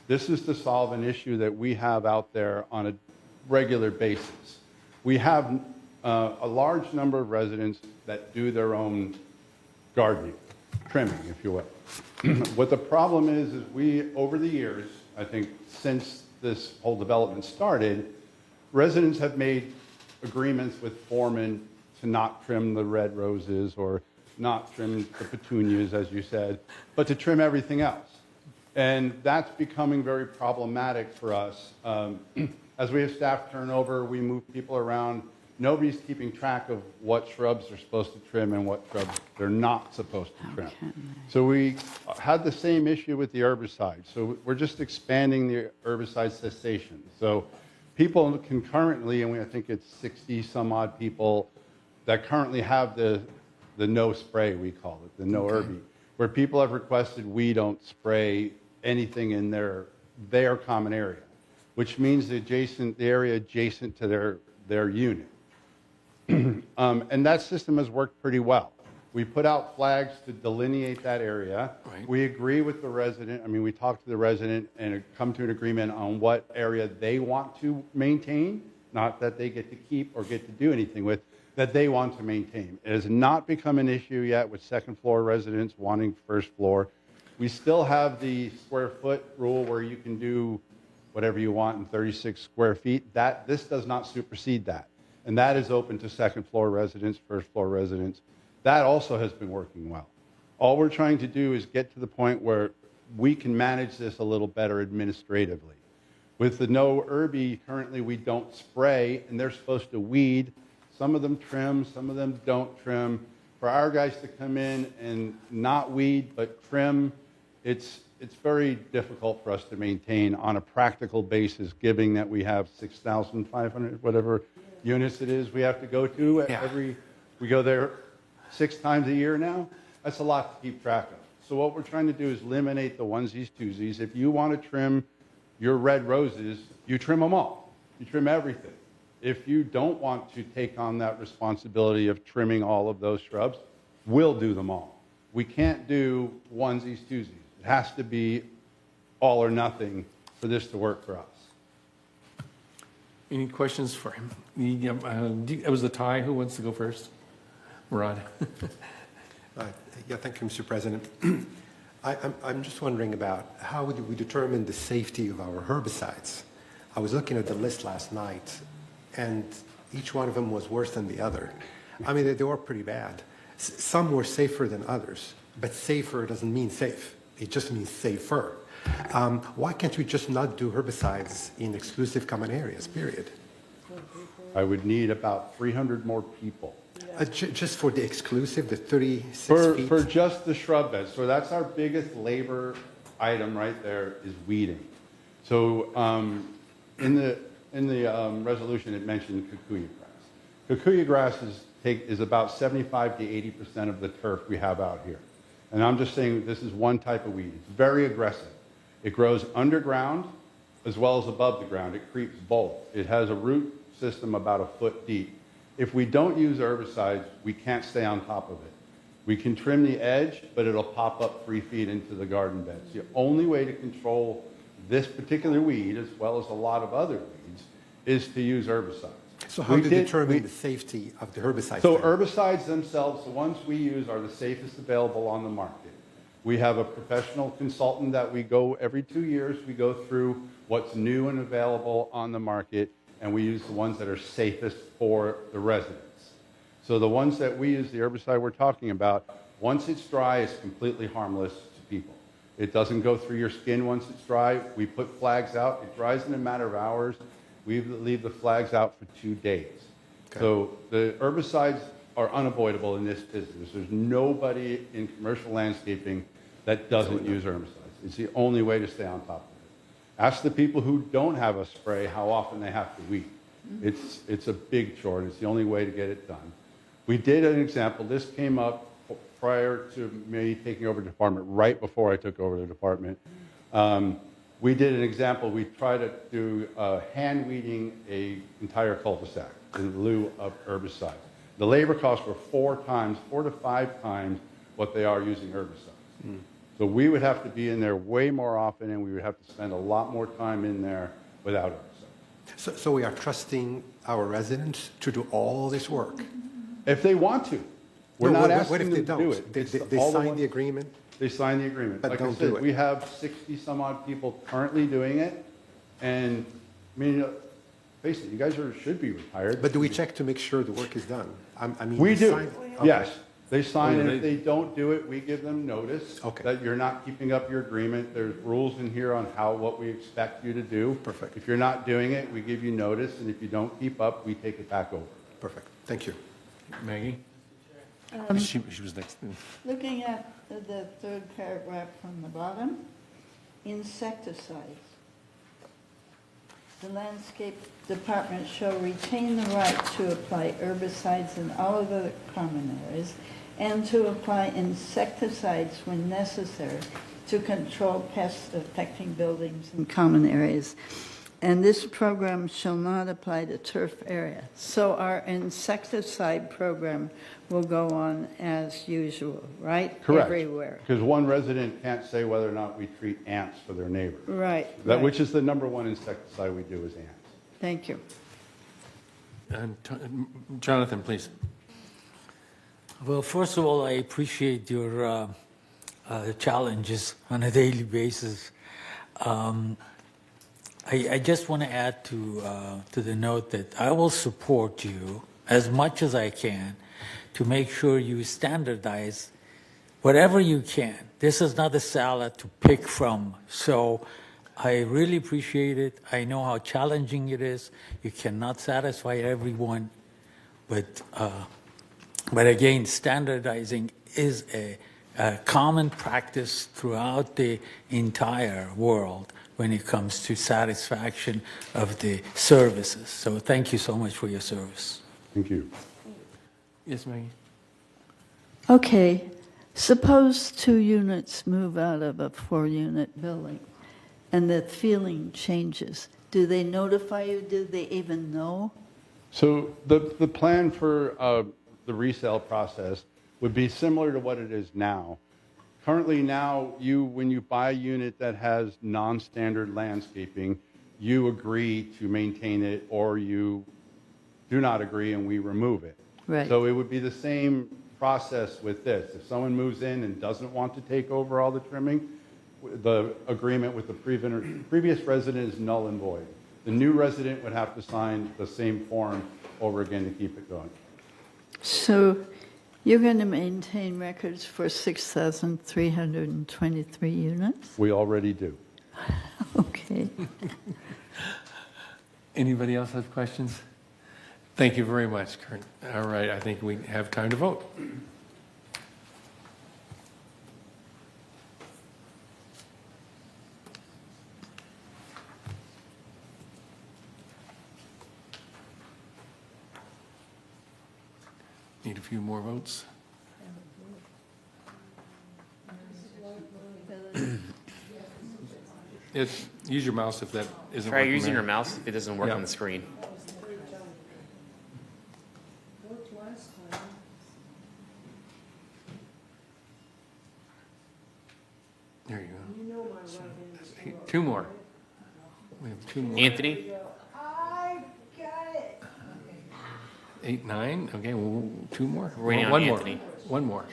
This is to solve an issue that we have out there on a regular basis. We have a large number of residents that do their own gardening, trimming, if you will. What the problem is we, over the years, I think since this whole development started, residents have made agreements with foremen to not trim the red roses or not trim the petunias, as you said, but to trim everything else. And that's becoming very problematic for us. As we have staff turnover, we move people around. Nobody's keeping track of what shrubs they're supposed to trim and what shrubs they're not supposed to trim. So we had the same issue with the herbicides. So we're just expanding the herbicide cessation. So people can currently, and I think it's 60 some odd people that currently have the no spray, we call it, the no Herbie, where people have requested we don't spray anything in their common area, which means the area adjacent to their unit. And that system has worked pretty well. We put out flags to delineate that area. Right. We agree with the resident. I mean, we talk to the resident and come to an agreement on what area they want to maintain, not that they get to keep or get to do anything with, that they want to maintain. It has not become an issue yet with second floor residents wanting first floor. We still have the square foot rule where you can do whatever you want in 36 square feet. This does not supersede that. And that is open to second floor residents, first floor residents. That also has been working well. All we're trying to do is get to the point where we can manage this a little better administratively. With the no Herbie, currently we don't spray, and they're supposed to weed. Some of them trim, some of them don't trim. For our guys to come in and not weed but trim, it's very difficult for us to maintain on a practical basis, given that we have 6,500, whatever units it is we have to go to we go there 6 times a year now. That's a lot to keep track of. So what we're trying to do is eliminate the onesies, twosies. If you want to trim your red roses, you trim them all. You trim everything. If you don't want to take on that responsibility of trimming all of those shrubs, we'll do them all. We can't do onesies, twosies. It has to be all or nothing for this to work for us. Any questions for him? It was the tie. Who wants to go first? Rod. Yeah, thank you, Mr. President. I'm just wondering about how would we determine the safety of our herbicides? I was looking at the list last night, and each one of them was worse than the other. I mean, they were pretty bad. Some were safer than others, but safer doesn't mean safe. It just means safer. Why can't we just not do herbicides in exclusive common areas, period? I would need about 300 more people. Just for the exclusive, the 36 feet? For just the shrub beds. So that's our biggest labor item right there is weeding. So in the resolution, it mentioned kikuyu grass. Kikuyu grass is about 75 to 80% of the turf we have out here. And I'm just saying this is one type of weed. It's very aggressive. It grows underground as well as above the ground. It creeps both. It has a root system about a foot deep. If we don't use herbicides, we can't stay on top of it. We can trim the edge, but it'll pop up 3 feet into the garden beds. The only way to control this particular weed, as well as a lot of other weeds, is to use herbicides. So how do you determine the safety of the herbicides? So herbicides themselves, the ones we use are the safest available on the market. We have a professional consultant that we go every 2 years. We go through what's new and available on the market, and we use the ones that are safest for the residents. So the ones that we use, the herbicide we're talking about, Once it's dry, it's completely harmless to people. It doesn't go through your skin once it's dry. We put flags out. It dries in a matter of hours. We leave the flags out for 2 days. Okay. So the herbicides are unavoidable in this business. There's nobody in commercial landscaping that doesn't use herbicides. It's the only way to stay on top of it. Ask the people who don't have a spray how often they have to weed. It's a big chore, and it's the only way to get it done. We did an example. This came up prior to me taking over the department, right before I took over the department. We did an example. We tried to do hand weeding an entire cul-de-sac in lieu of herbicide. The labor costs were 4 to 5 times what they are using herbicides. So we would have to be in there way more often, and we would have to spend a lot more time in there without herbicide. So we are trusting our residents to do all this work? If they want to. We're No, not what asking if them they to don't? do it. They sign the agreement? They sign the agreement. But Like I don't said, do it. we have 60 some odd people currently doing it. And I mean, face it, you guys should be retired. But do we check to make sure the work is done? I mean, We they do. sign- Okay. Yes. They sign, Oh, and they- if they don't do it, we give them notice that you're not keeping up your agreement. There's rules in here on what we expect you to do. Perfect. If you're not doing it, we give you notice, and if you don't keep up, we take it back over. Perfect. Thank you. Maggie? She was next. Looking at the third paragraph from the bottom, insecticides. The landscape department shall retain the right to apply herbicides in all of the common areas and to apply insecticides when necessary to control pests affecting buildings and common areas. And this program shall not apply to turf area. So our insecticide program will go on as usual, right? Correct. Everywhere. Because one resident can't say whether or not we treat ants for their neighbor. Right. Which is the number one insecticide we do is ants. Thank you. And Jonathan, please. Well, first of all, I appreciate your challenges on a daily basis. I just want to add to the note that I will support you as much as I can to make sure you standardize whatever you can. This is not a salad to pick from. So I really appreciate it. I know how challenging it is. You cannot satisfy everyone. But again, standardizing is a common practice throughout the entire world when it comes to satisfaction of the services. So thank you so much for your service. Thank you. Yes, Maggie? Okay, suppose 2 units move out of a 4-unit building and the feeling changes. Do they notify you? Do they even know? So the plan for the resale process would be similar to what it is now. Currently now, when you buy a unit that has non-standard landscaping, you agree to maintain it or you do not agree and we remove it. Right. So it would be the same process with this. If someone moves in and doesn't want to take over all the trimming, the agreement with the previous resident is null and void. The new resident would have to sign the same form over again to keep it going. So you're going to maintain records for 6,323 units? We already do. Okay. Anybody else have questions? Thank you very much, Kurt. All right, I think we have time to vote. Need a few more votes. Use your mouse if that isn't Try working. using Mary. your mouse if it doesn't work Yeah. on the screen. There you go. 2 more. We have 2 more. Anthony? 8, 9. Okay, well, 2 more. We're waiting on One Anthony. more. One more.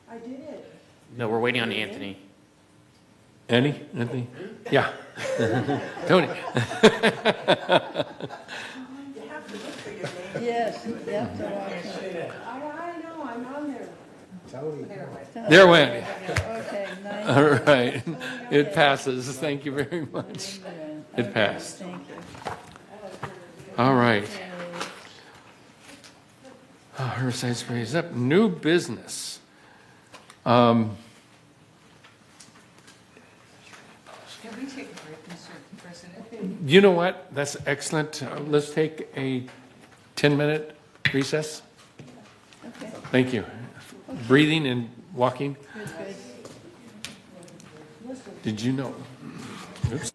I did it. No, we're waiting on Anthony. Annie? Anthony? Yeah. Tony? Yes, you have to watch it. I know, I'm on there. Tell There went. Okay, All right. It passes. Thank you very much. It passed. Thank you. All right. Riverside Spray is up. New business. Can we take a break, Mr. President? You know what? That's excellent. Let's take a 10-minute recess. Okay. Thank you. Breathing and walking. Good, good. Did you know? Oops.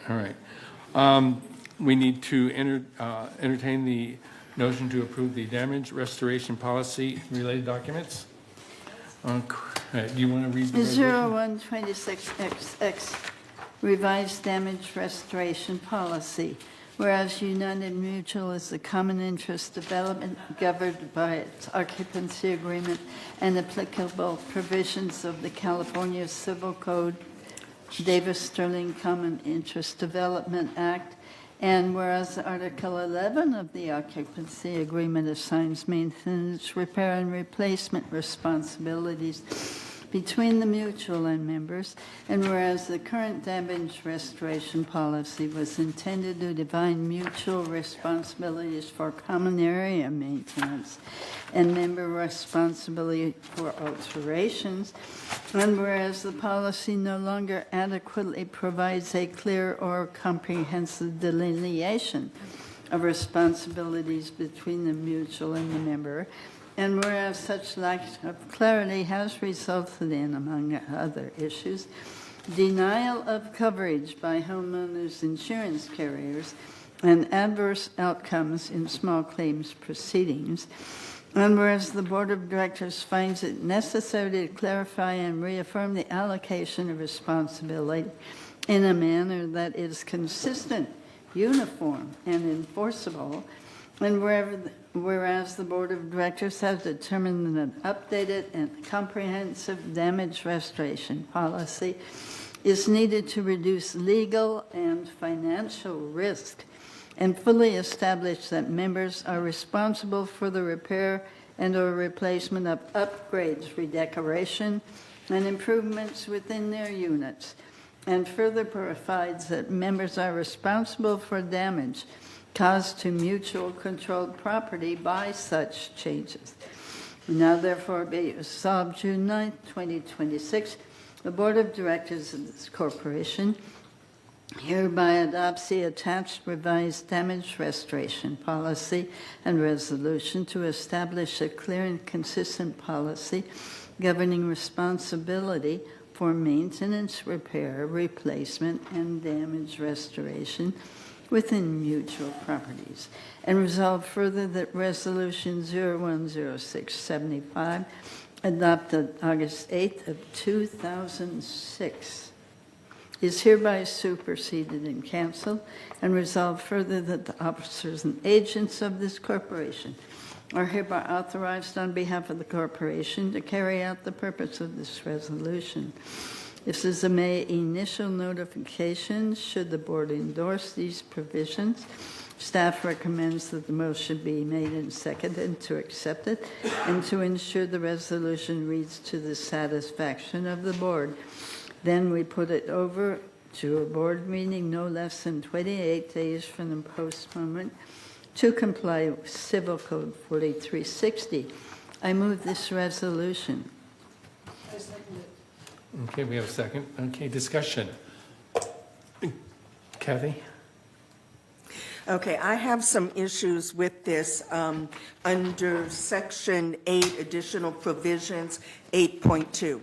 All right. We need to entertain the notion to approve the damage restoration policy related documents. Do you want to read the resolution? 0126XX, revised damage restoration policy. Whereas United Mutual is a common interest development governed by its occupancy agreement and applicable provisions of the California Civil Code, Davis Sterling Common Interest Development Act, and whereas Article 11 of the occupancy agreement assigns maintenance, repair, and replacement responsibilities between the mutual and members, and whereas the current damage restoration policy was intended to define mutual responsibilities for common area maintenance and member responsibility for alterations, and whereas the policy no longer adequately provides a clear or comprehensive delineation of responsibilities between the mutual and the member, and whereas such lack of clarity has resulted in, among other issues, denial of coverage by homeowners' insurance carriers and adverse outcomes in small claims proceedings, and whereas the Board of Directors finds it necessary to clarify and reaffirm the allocation of responsibility in a manner that is consistent, uniform, and enforceable, and whereas the Board of Directors has determined that an updated and comprehensive damage restoration policy is needed to reduce legal and financial risk and fully establish that members are responsible for the repair and/or replacement of upgrades, redecoration, and improvements within their units, and further provides that members are responsible for damage caused to mutual controlled property by such changes. Now therefore be resolved June 9, 2026, the Board of Directors of this corporation hereby adopts the attached revised damage restoration policy and resolution to establish a clear and consistent policy governing responsibility for maintenance, repair, replacement, and damage restoration within mutual properties, and resolve further that Resolution 010675, adopted August 8th of 2006, is hereby superseded and canceled, and resolve further that the officers and agents of this corporation are hereby authorized on behalf of the corporation to carry out the purpose of this resolution. This is a May initial notification. Should the board endorse these provisions, staff recommends that the motion be made and seconded to accept it and to ensure the resolution reads to the satisfaction of the board. Then we put it over to a board meeting no less than 28 days from the postponement to comply with Civil Code 4360. I move this resolution. Okay, we have a second. Okay, discussion. Kathy? Okay, I have some issues with this under Section 8, Additional Provisions, 8.2.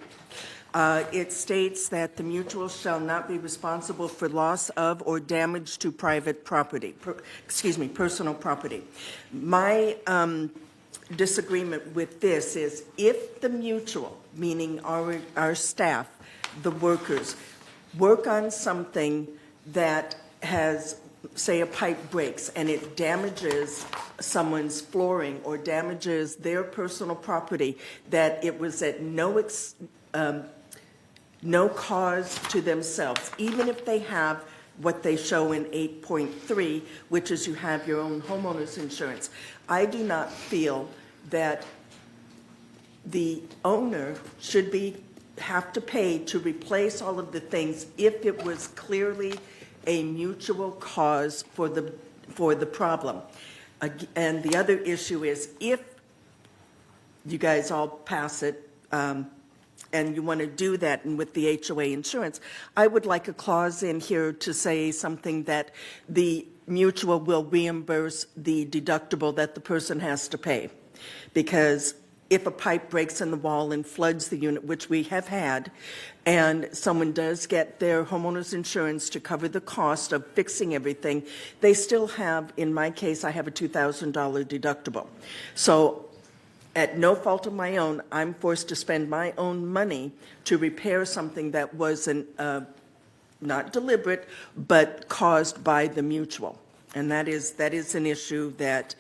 It states that the mutual shall not be responsible for loss of or damage to private property, personal property. My disagreement with this is if the mutual, meaning our staff, the workers, work on something that has, say, a pipe breaks and it damages someone's flooring or damages their personal property, that it was at no cause to themselves, even if they have what they show in 8.3, which is you have your own homeowner's insurance. I do not feel that the owner should have to pay to replace all of the things if it was clearly a mutual cause for the problem. And the other issue is if you guys all pass it, and you want to do that and with the HOA insurance, I would like a clause in here to say something that the mutual will reimburse the deductible that the person has to pay. Because if a pipe breaks in the wall and floods the unit, which we have had, and someone does get their homeowner's insurance to cover the cost of fixing everything, they still have, in my case, I have a $2,000 deductible. So at no fault of my own, I'm forced to spend my own money to repair something that wasn't not deliberate, but caused by the mutual. And that is an issue that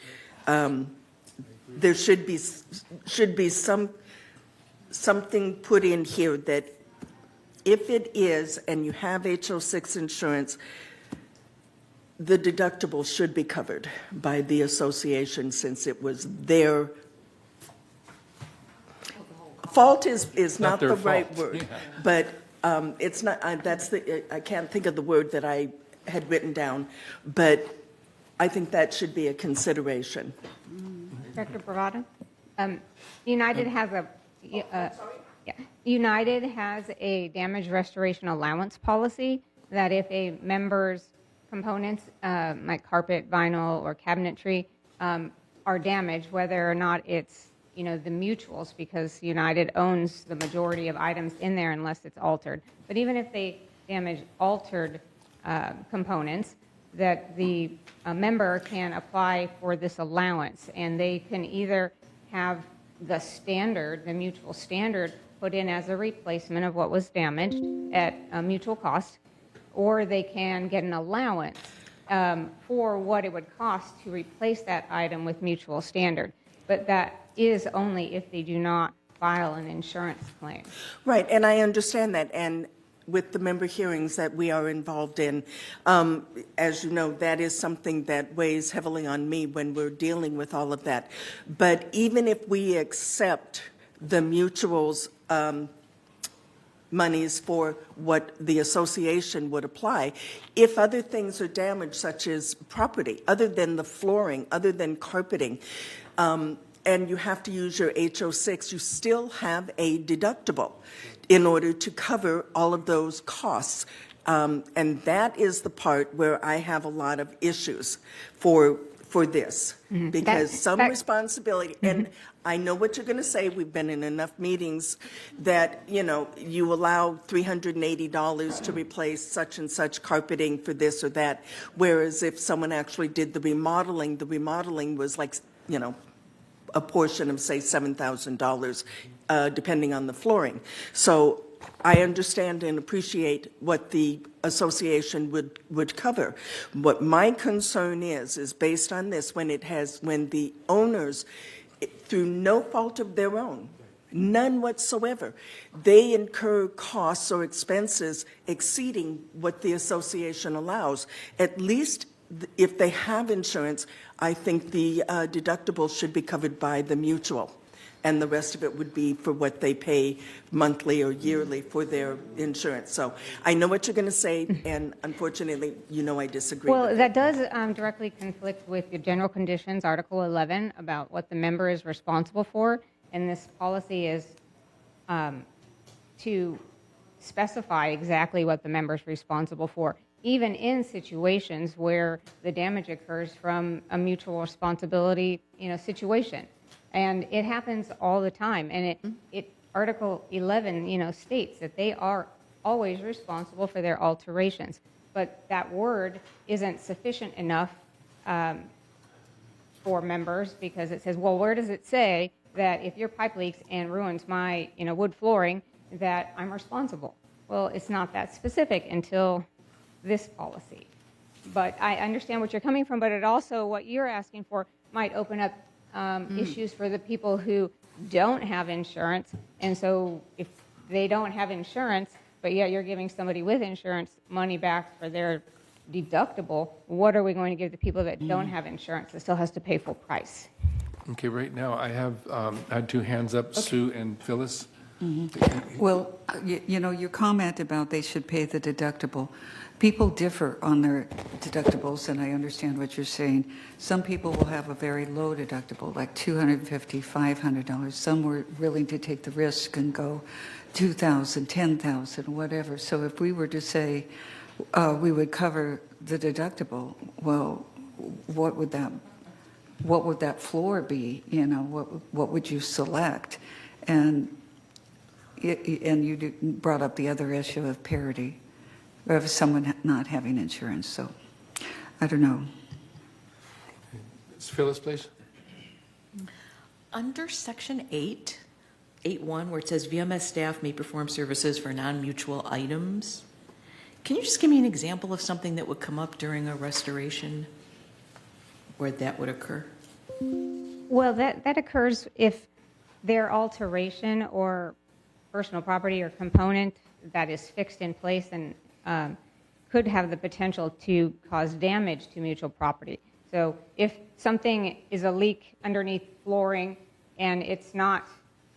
there should be something put in here that if it is, and you have HO6 insurance, the deductible should be covered by the association since it was their fault is not their the right fault. word, Yeah. but it's not, I can't think of the word that I had written down, but I think that should be a consideration. Director Bravado? United has United has a damage restoration allowance policy that if a member's components, like carpet, vinyl, or cabinetry, are damaged, whether or not it's the mutuals, because United owns the majority of items in there unless it's altered. But even if they damage altered components, that the member can apply for this allowance, and they can either have the standard, the mutual standard, put in as a replacement of what was damaged at a mutual cost, or they can get an allowance for what it would cost to replace that item with mutual standard. But that is only if they do not file an insurance claim. Right, and I understand that, and with the member hearings that we are involved in, as you know, that is something that weighs heavily on me when we're dealing with all of that. But even if we accept the mutuals monies for what the association would apply, if other things are damaged, such as property, other than the flooring, other than carpeting, and you have to use your HO6, you still have a deductible in order to cover all of those costs. And that is the part where I have a lot of issues for this, because some responsibility, and I know what you're going to say, we've been in enough meetings that, you allow $380 to replace such and such carpeting for this or that, whereas if someone actually did the remodeling was like, a portion of, say, $7,000, depending on the flooring. So I understand and appreciate what the association would cover. What my concern is based on this, when the owners, through no fault of their own, none whatsoever, they incur costs or expenses exceeding what the association allows. At least if they have insurance, I think the deductible should be covered by the mutual, and the rest of it would be for what they pay monthly or yearly for their insurance. So I know what you're going to say, and unfortunately, I disagree. Well, that does directly conflict with your general conditions, Article 11, about what the member is responsible for, and this policy is to specify exactly what the member is responsible for, even in situations where the damage occurs from a mutual responsibility, situation. And it happens all the time. And Article 11, states that they are always responsible for their alterations. But that word isn't sufficient enough for members, because it says, well, where does it say that if your pipe leaks and ruins my, wood flooring, that I'm responsible? Well, it's not that specific until this policy. But I understand what you're coming from, but it also, what you're asking for might open up issues for the people who don't have insurance. And so if they don't have insurance, but yet you're giving somebody with insurance money back for their deductible, what are we going to give the people that don't have insurance that still has to pay full price? Okay, right now I have I had two hands up, Sue and Phyllis. Well, your comment about they should pay the deductible, people differ on their deductibles, and I understand what you're saying. Some people will have a very low deductible, like $250, $500. Some were willing to take the risk and go $2,000, $10,000, whatever. So if we were to say we would cover the deductible, well, what would that what would that floor be? You know, what would you select? And you brought up the other issue of parity, of someone not having insurance. So I don't know. Phyllis, please. Under Section 8.1, where it says VMS staff may perform services for non-mutual items, can you just give me an example of something that would come up during a restoration where that would occur? Well, that occurs if their alteration or personal property or component that is fixed in place and could have the potential to cause damage to mutual property. So if something is a leak underneath flooring and it's not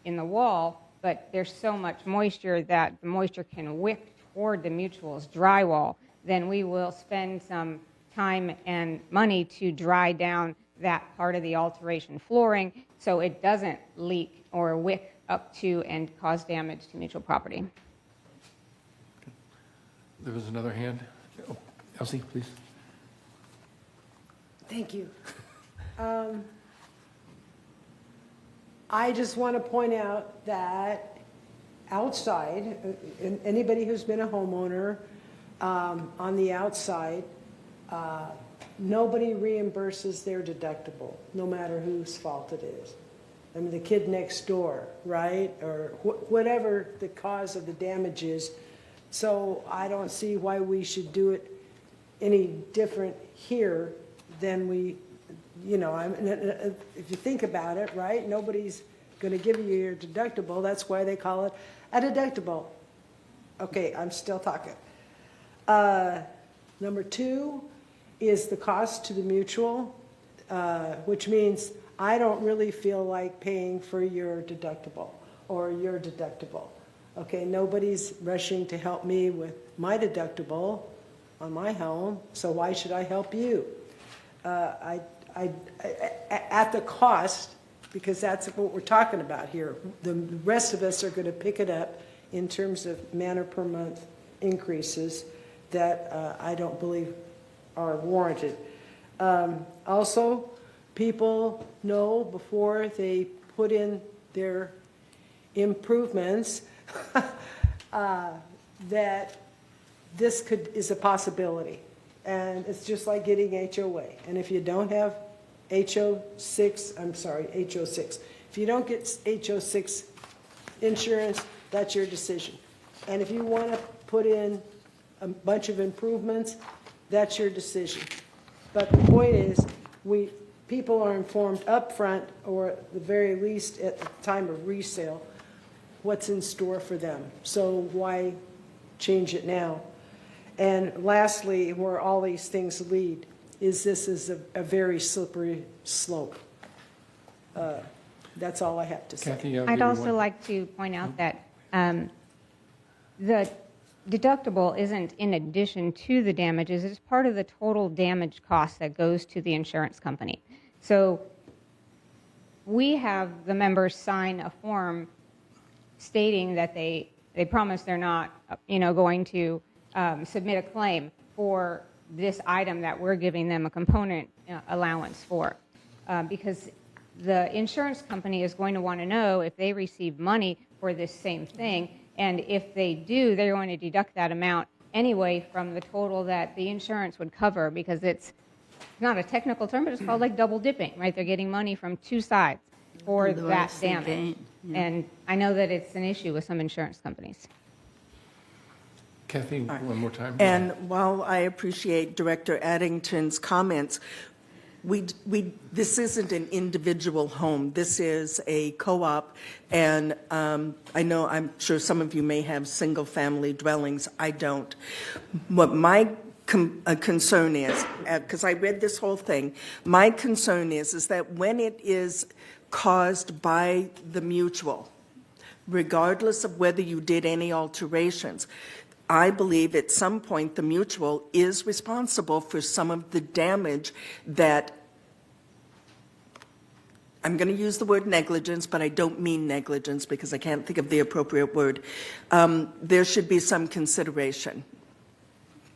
in the wall, but there's so much moisture that the moisture can wick toward the mutual's drywall, then we will spend some time and money to dry down that part of the alteration flooring so it doesn't leak or wick up to and cause damage to mutual property. There was another hand. Oh, Elsie, please. Thank you. I just want to point out that outside, anybody who's been a homeowner on the outside, nobody reimburses their deductible, no matter whose fault it is. I mean, the kid next door, right? Or whatever the cause of the damage is. So I don't see why we should do it any different here than we, you know, if you think about it, right? Nobody's going to give you your deductible. That's why they call it a deductible. Okay, I'm still talking. Number 2 is the cost to the mutual, which means I don't really feel like paying for your deductible or your deductible. Okay, nobody's rushing to help me with my deductible on my home, so why should I help you? At the cost, because that's what we're talking about here, the rest of us are going to pick it up in terms of manner per month increases that I don't believe are warranted. Also, people know before they put in their improvements that this is a possibility. And it's just like getting HOA. And if you don't have HO6, if you don't get HO6 insurance, that's your decision. And if you want to put in a bunch of improvements, that's your decision. But the point is, people are informed up front, or at the very least at the time of resale, what's in store for them. So why change it now? And lastly, where all these things lead, is this is a very slippery slope. That's all I have to say. Kathy, I'd also like to point out that the deductible isn't in addition to the damages. It's part of the total damage cost that goes to the insurance company. So we have the members sign a form stating that they promise they're not, going to submit a claim for this item that we're giving them a component allowance for. Because the insurance company is going to want to know if they receive money for this same thing. And if they do, they're going to deduct that amount anyway from the total that the insurance would cover, because it's not a technical term, but it's called like double dipping, right? They're getting money from two sides for that damage. And I know that it's an issue with some insurance companies. Kathy, one more time. And while I appreciate Director Addington's comments, this isn't an individual home. This is a co-op, and I'm sure some of you may have single-family dwellings. I don't. What my concern is, because I read this whole thing, my concern is that when it is caused by the mutual, regardless of whether you did any alterations, I believe at some point the mutual is responsible for some of the damage that, I'm going to use the word negligence, but I don't mean negligence because I can't think of the appropriate word. There should be some consideration.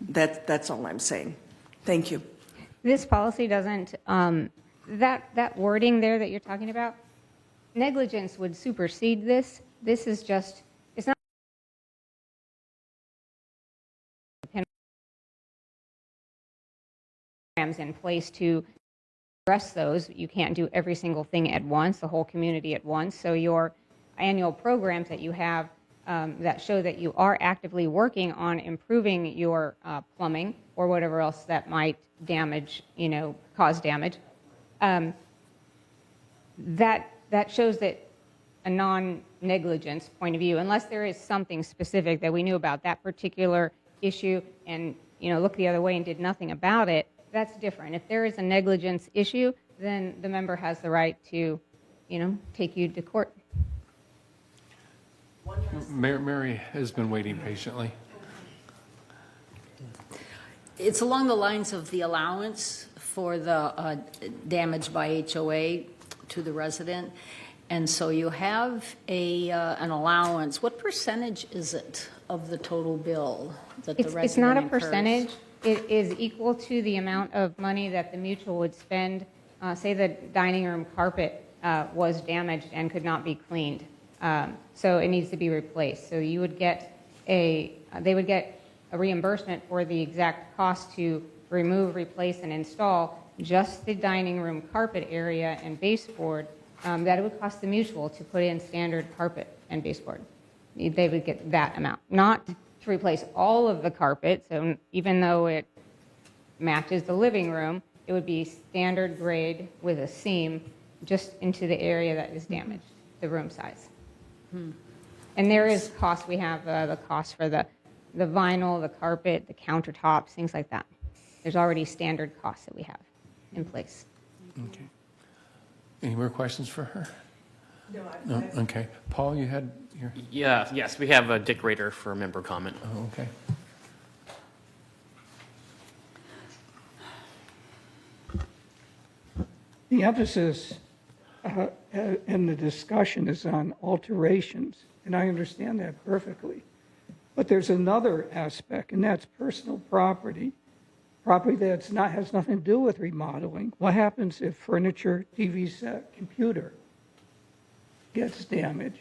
That's all I'm saying. Thank you. This policy doesn't that wording there that you're talking about, negligence would supersede this. This is just, it's not programs in place to address those. You can't do every single thing at once, the whole community at once. So your annual programs that you have that show that you are actively working on improving your plumbing or whatever else that might damage, cause damage, that shows that a non-negligence point of view, unless there is something specific that we knew about that particular issue and, looked the other way and did nothing about it, that's different. If there is a negligence issue, then the member has the right to, take you to court. Mary has been waiting patiently. It's along the lines of the allowance for the damage by HOA to the resident. And so you have an allowance. What percentage is it of the total bill that the resident It's not a incurs? percentage. It is equal to the amount of money that the mutual would spend. Say the dining room carpet was damaged and could not be cleaned. So it needs to be replaced. So you would get they would get a reimbursement for the exact cost to remove, replace, and install just the dining room carpet area and baseboard that it would cost the mutual to put in standard carpet and baseboard. They would get that amount, not to replace all of the carpet. So even though it matches the living room, it would be standard grade with a seam just into the area that is damaged, the room size. And there is cost. We have the cost for the vinyl, the carpet, the countertops, things like that. There's already standard costs that we have in place. Okay. Any more questions for her? No, No? Okay. Paul, you had your... Yes, we have Dick Rader for a member comment. Oh, okay. The emphasis in the discussion is on alterations, and I understand that perfectly. But there's another aspect, and that's personal property, property that has nothing to do with remodeling. What happens if furniture, TV set, computer gets damaged?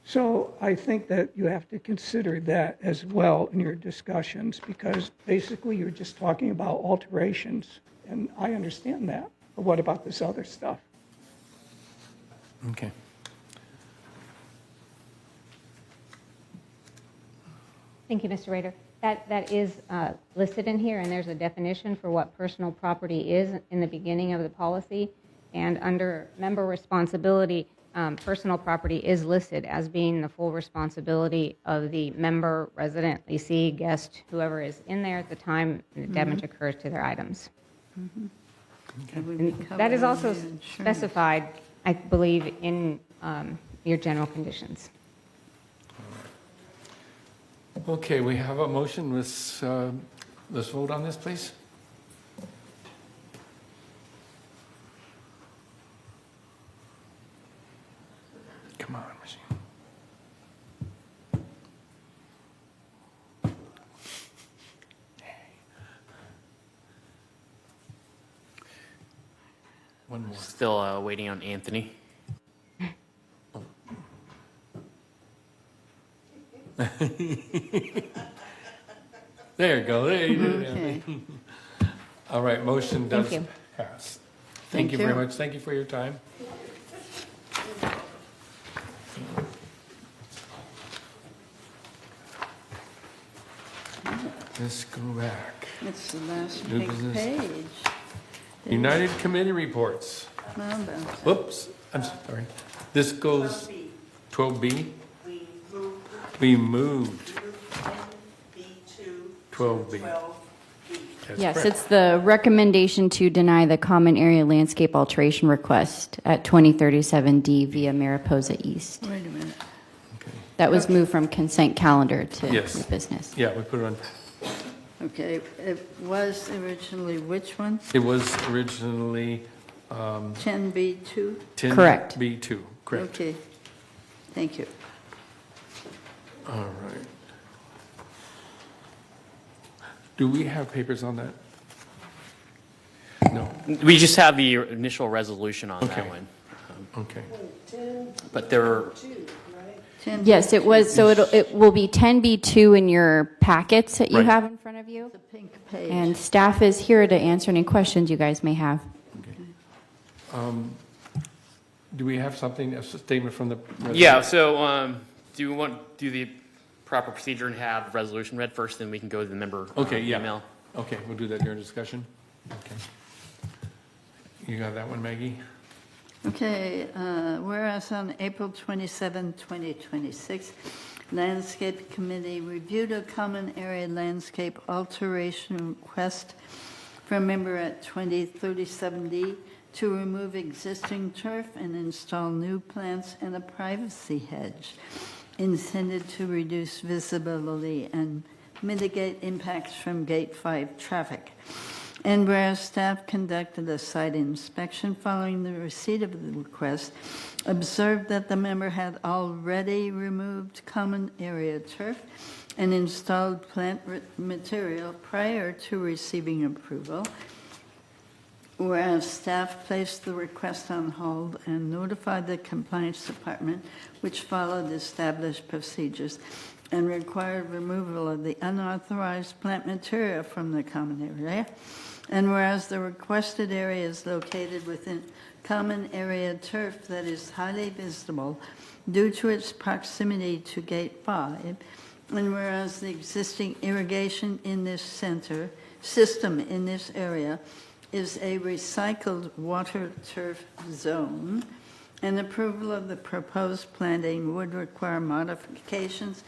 So I think that you have to consider that as well in your discussions, because basically you're just talking about alterations, and I understand that. But what about this other stuff? Okay. Thank you, Mr. Rader. That is listed in here, and there's a definition for what personal property is in the beginning of the policy. And under member responsibility, personal property is listed as being the full responsibility of the member, resident, lessee, guest, whoever is in there at the time the damage occurs to their items. And that is also specified, I believe, in your general conditions. Okay, we have a motion. Let's vote on this, please. Come on, machine. One more. Still waiting on Anthony. There you go. There you go. Okay. All right, motion does Thank you. pass. Thank Thank you very you. much. Thank you for your time. Let's go back. It's the last New big business. page. United Committee reports. Whoops, I'm sorry. This goes 12B. We moved 12B. That's Yes, correct. it's the recommendation to deny the common area landscape alteration request at 2037D via Mariposa East. Wait a minute. That was moved from consent calendar to Yes. new business. Yeah, we put it on. Okay, it was originally which one? It was originally 10B2? 10B2, correct. Okay, thank you. All right. Do we have papers on that? No. We just have the initial resolution on Okay. that one. Okay. But there were, Yes, it was, so it will be 10B2 in your packets that you Right. have in front of you. The pink page. And staff is here to answer any questions you guys may have. Do we have something, a statement from the? yeah, so do you want, do the proper procedure and have the resolution read first, then we can go to the member Okay, yeah. email? Okay, we'll do that during discussion. Okay. You got that one, Maggie? Okay, whereas on April 27, 2026, Landscape Committee reviewed a common area landscape alteration request for a member at 2037D to remove existing turf and install new plants and a privacy hedge intended to reduce visibility and mitigate impacts from Gate 5 traffic. And whereas staff conducted a site inspection following the receipt of the request, observed that the member had already removed common area turf and installed plant material prior to receiving approval, whereas staff placed the request on hold and notified the compliance department, which followed established procedures, and required removal of the unauthorized plant material from the common area. And whereas the requested area is located within common area turf that is highly visible due to its proximity to Gate 5, and whereas the existing irrigation in this system in this area is a recycled water turf zone, and approval of the proposed planting would require modifications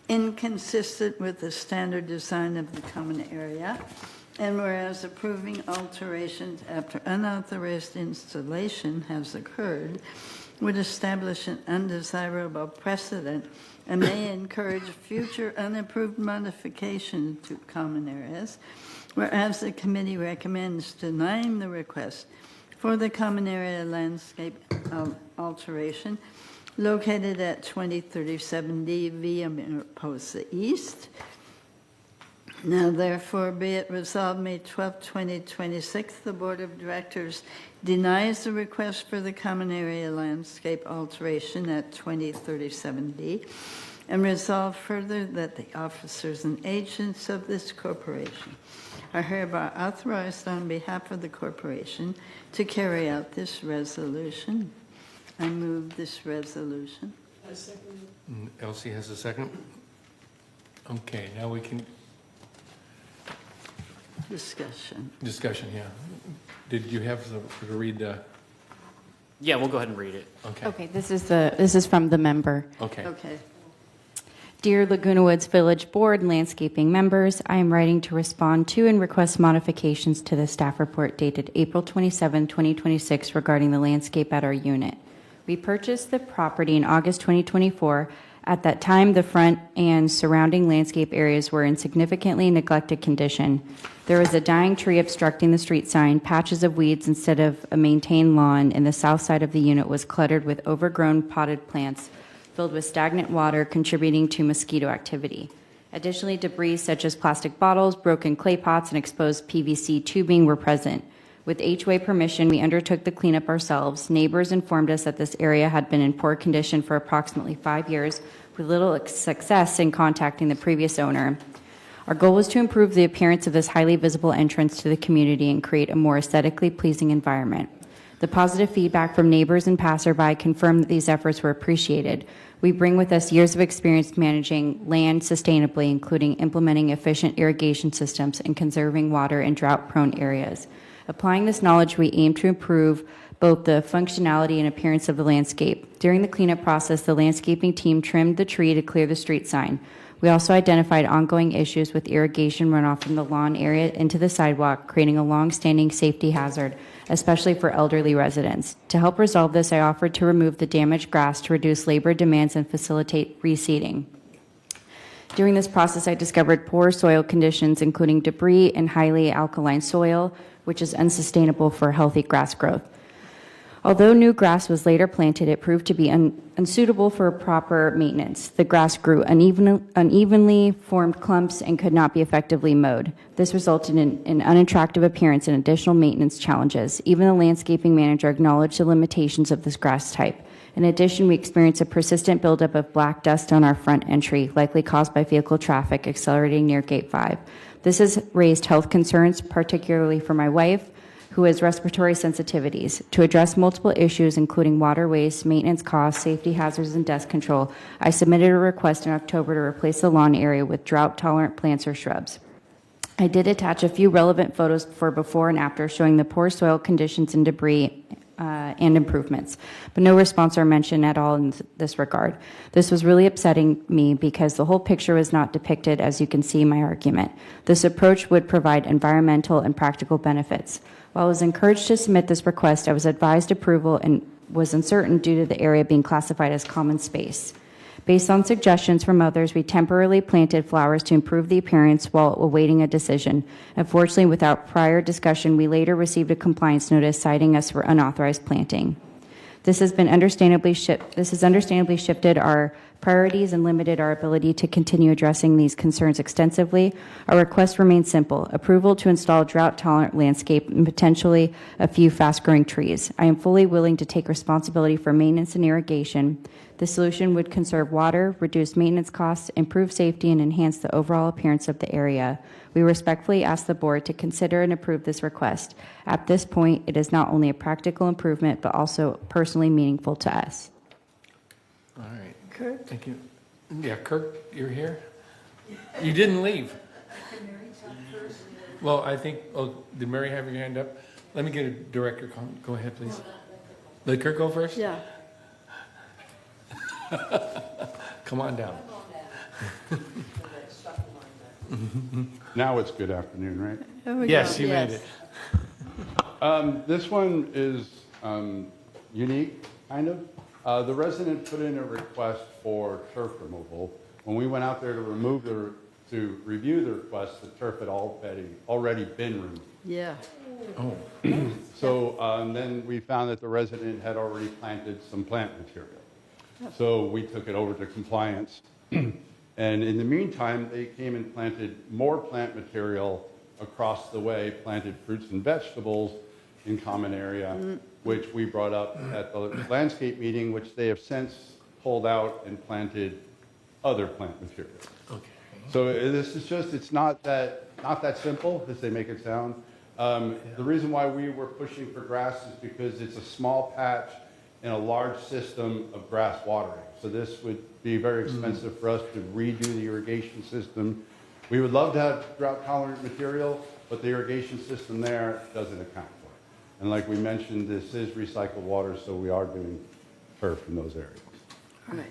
inconsistent with the standard design of the common area, and whereas approving alterations after unauthorized installation has occurred would establish an undesirable precedent and may encourage future unapproved modification to common areas, whereas the committee recommends denying the request for the common area landscape alteration located at 2037D via Mariposa East. Now therefore be it resolved, May 12, 2026, the Board of Directors denies the request for the common area landscape alteration at 2037D, and resolve further that the officers and agents of this corporation are hereby authorized on behalf of the corporation to carry out this resolution. I move this resolution. Elsie has a second? Okay, now we can, Discussion, yeah. Did you have to read the? Yeah, we'll go ahead and read it. Okay. Okay, this is from the member. Okay. Okay. Dear Laguna Woods Village Board and landscaping members, I am writing to respond to and request modifications to the staff report dated April 27, 2026 regarding the landscape at our unit. We purchased the property in August 2024. At that time, the front and surrounding landscape areas were in significantly neglected condition. There was a dying tree obstructing the street sign, patches of weeds instead of a maintained lawn, and the south side of the unit was cluttered with overgrown potted plants filled with stagnant water contributing to mosquito activity. Additionally, debris such as plastic bottles, broken clay pots, and exposed PVC tubing were present. With HOA permission, we undertook the cleanup ourselves. Neighbors informed us that this area had been in poor condition for approximately 5 years, with little success in contacting the previous owner. Our goal was to improve the appearance of this highly visible entrance to the community and create a more aesthetically pleasing environment. The positive feedback from neighbors and passerby confirmed that these efforts were appreciated. We bring with us years of experience managing land sustainably, including implementing efficient irrigation systems and conserving water in drought-prone areas. Applying this knowledge, we aim to improve both the functionality and appearance of the landscape. During the cleanup process, the landscaping team trimmed the tree to clear the street sign. We also identified ongoing issues with irrigation runoff from the lawn area into the sidewalk, creating a long-standing safety hazard, especially for elderly residents. To help resolve this, I offered to remove the damaged grass to reduce labor demands and facilitate reseeding. During this process, I discovered poor soil conditions, including debris and highly alkaline soil, which is unsustainable for healthy grass growth. Although new grass was later planted, it proved to be unsuitable for proper maintenance. The grass grew unevenly, formed clumps, and could not be effectively mowed. This resulted in an unattractive appearance and additional maintenance challenges. Even the landscaping manager acknowledged the limitations of this grass type. In addition, we experienced a persistent buildup of black dust on our front entry, likely caused by vehicle traffic accelerating near Gate 5. This has raised health concerns, particularly for my wife, who has respiratory sensitivities. To address multiple issues, including water waste, maintenance costs, safety hazards, and dust control, I submitted a request in October to replace the lawn area with drought-tolerant plants or shrubs. I did attach a few relevant photos for before and after showing the poor soil conditions and debris and improvements, but no response or mention at all in this regard. This was really upsetting me because the whole picture was not depicted as you can see in my argument. This approach would provide environmental and practical benefits. While I was encouraged to submit this request, I was advised approval and was uncertain due to the area being classified as common space. Based on suggestions from others, we temporarily planted flowers to improve the appearance while awaiting a decision. Unfortunately, without prior discussion, we later received a compliance notice citing us for unauthorized planting. This has understandably shifted our priorities and limited our ability to continue addressing these concerns extensively. Our request remains simple: approval to install drought-tolerant landscape and potentially a few fast-growing trees. I am fully willing to take responsibility for maintenance and irrigation. The solution would conserve water, reduce maintenance costs, improve safety, and enhance the overall appearance of the area. We respectfully ask the board to consider and approve this request. At this point, it is not only a practical improvement, but also personally meaningful to us. All right. Kirk? Thank you. Yeah, Kirk, you're here? You didn't leave. Well, I think, did Mary have your hand up? Let me get a director comment. Go ahead, please. Let Kirk go first? Yeah. Come on down. Now it's good afternoon, right? There we Yes, go. you made it. This one is unique, kind of. The resident put in a request for turf removal. When we went out there to review the request, the turf had already been removed. Yeah. Oh. So then we found that the resident had already planted some plant material. So we took it over to compliance. And in the meantime, they came and planted more plant material across the way, planted fruits and vegetables in common area, which we brought up at the landscape meeting, which they have since pulled out and planted other plant material. Okay. So this is just, it's not that simple as they make it sound. The reason why we were pushing for grass is because it's a small patch in a large system of grass watering. So this would be very expensive for us to redo the irrigation system. We would love to have drought-tolerant material, but the irrigation system there doesn't account for it. And like we mentioned, this is recycled water, so we are doing turf in those areas. All right.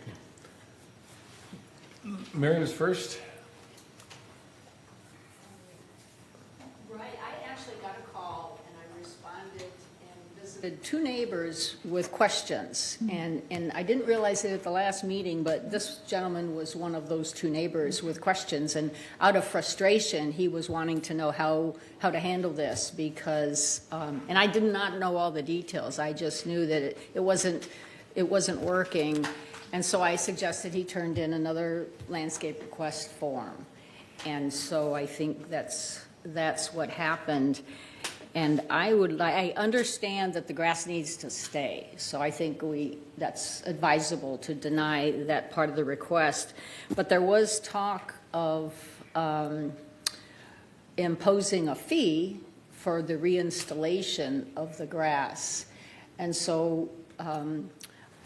Mary was first. Right, I actually got a call and I responded and visited two neighbors with questions. And I didn't realize it at the last meeting, but this gentleman was one of those two neighbors with questions. And out of frustration, he was wanting to know how to handle this because, and I did not know all the details. I just knew that it wasn't working. And so I suggested he turned in another landscape request form. And so I think that's what happened. And I understand that the grass needs to stay. So I think that's advisable to deny that part of the request. But there was talk of imposing a fee for the reinstallation of the grass. And so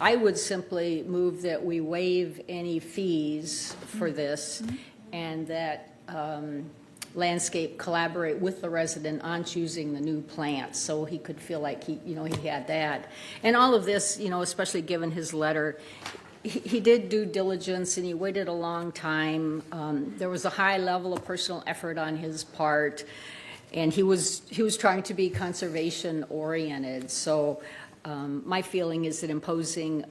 I would simply move that we waive any fees for this and that landscape collaborate with the resident on choosing the new plants so he could feel like he had that. And all of this, especially given his letter, he did due diligence and he waited a long time. There was a high level of personal effort on his part, and he was trying to be conservation oriented. So my feeling is that imposing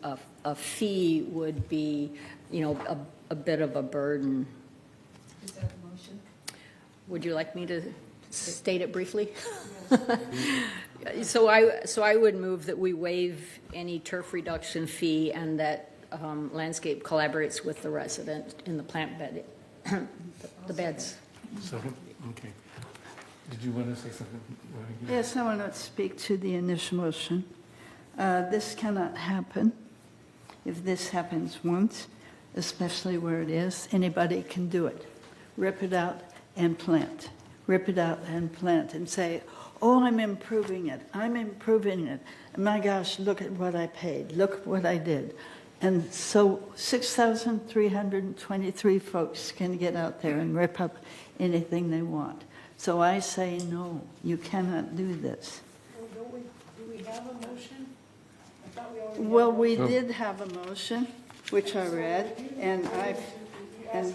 a fee would be, a bit of a burden. Is that a motion? Would you like me to state it briefly? So I would move that we waive any turf reduction fee and that Landscape collaborates with the resident in the plant bed, the beds. Second, okay. Did you want to say something? Yes, I want to speak to the initial motion. This cannot happen. If this happens once, especially where it is, anybody can do it. Rip it out and plant. Rip it out and plant and say, oh, I'm improving it. I'm improving it. My gosh, look at what I paid. Look what I did. And so 6,323 folks can get out there and rip up anything they want. So I say, no, you cannot do this. Do we have a motion? I thought we already Well, we did have a motion, which I read, and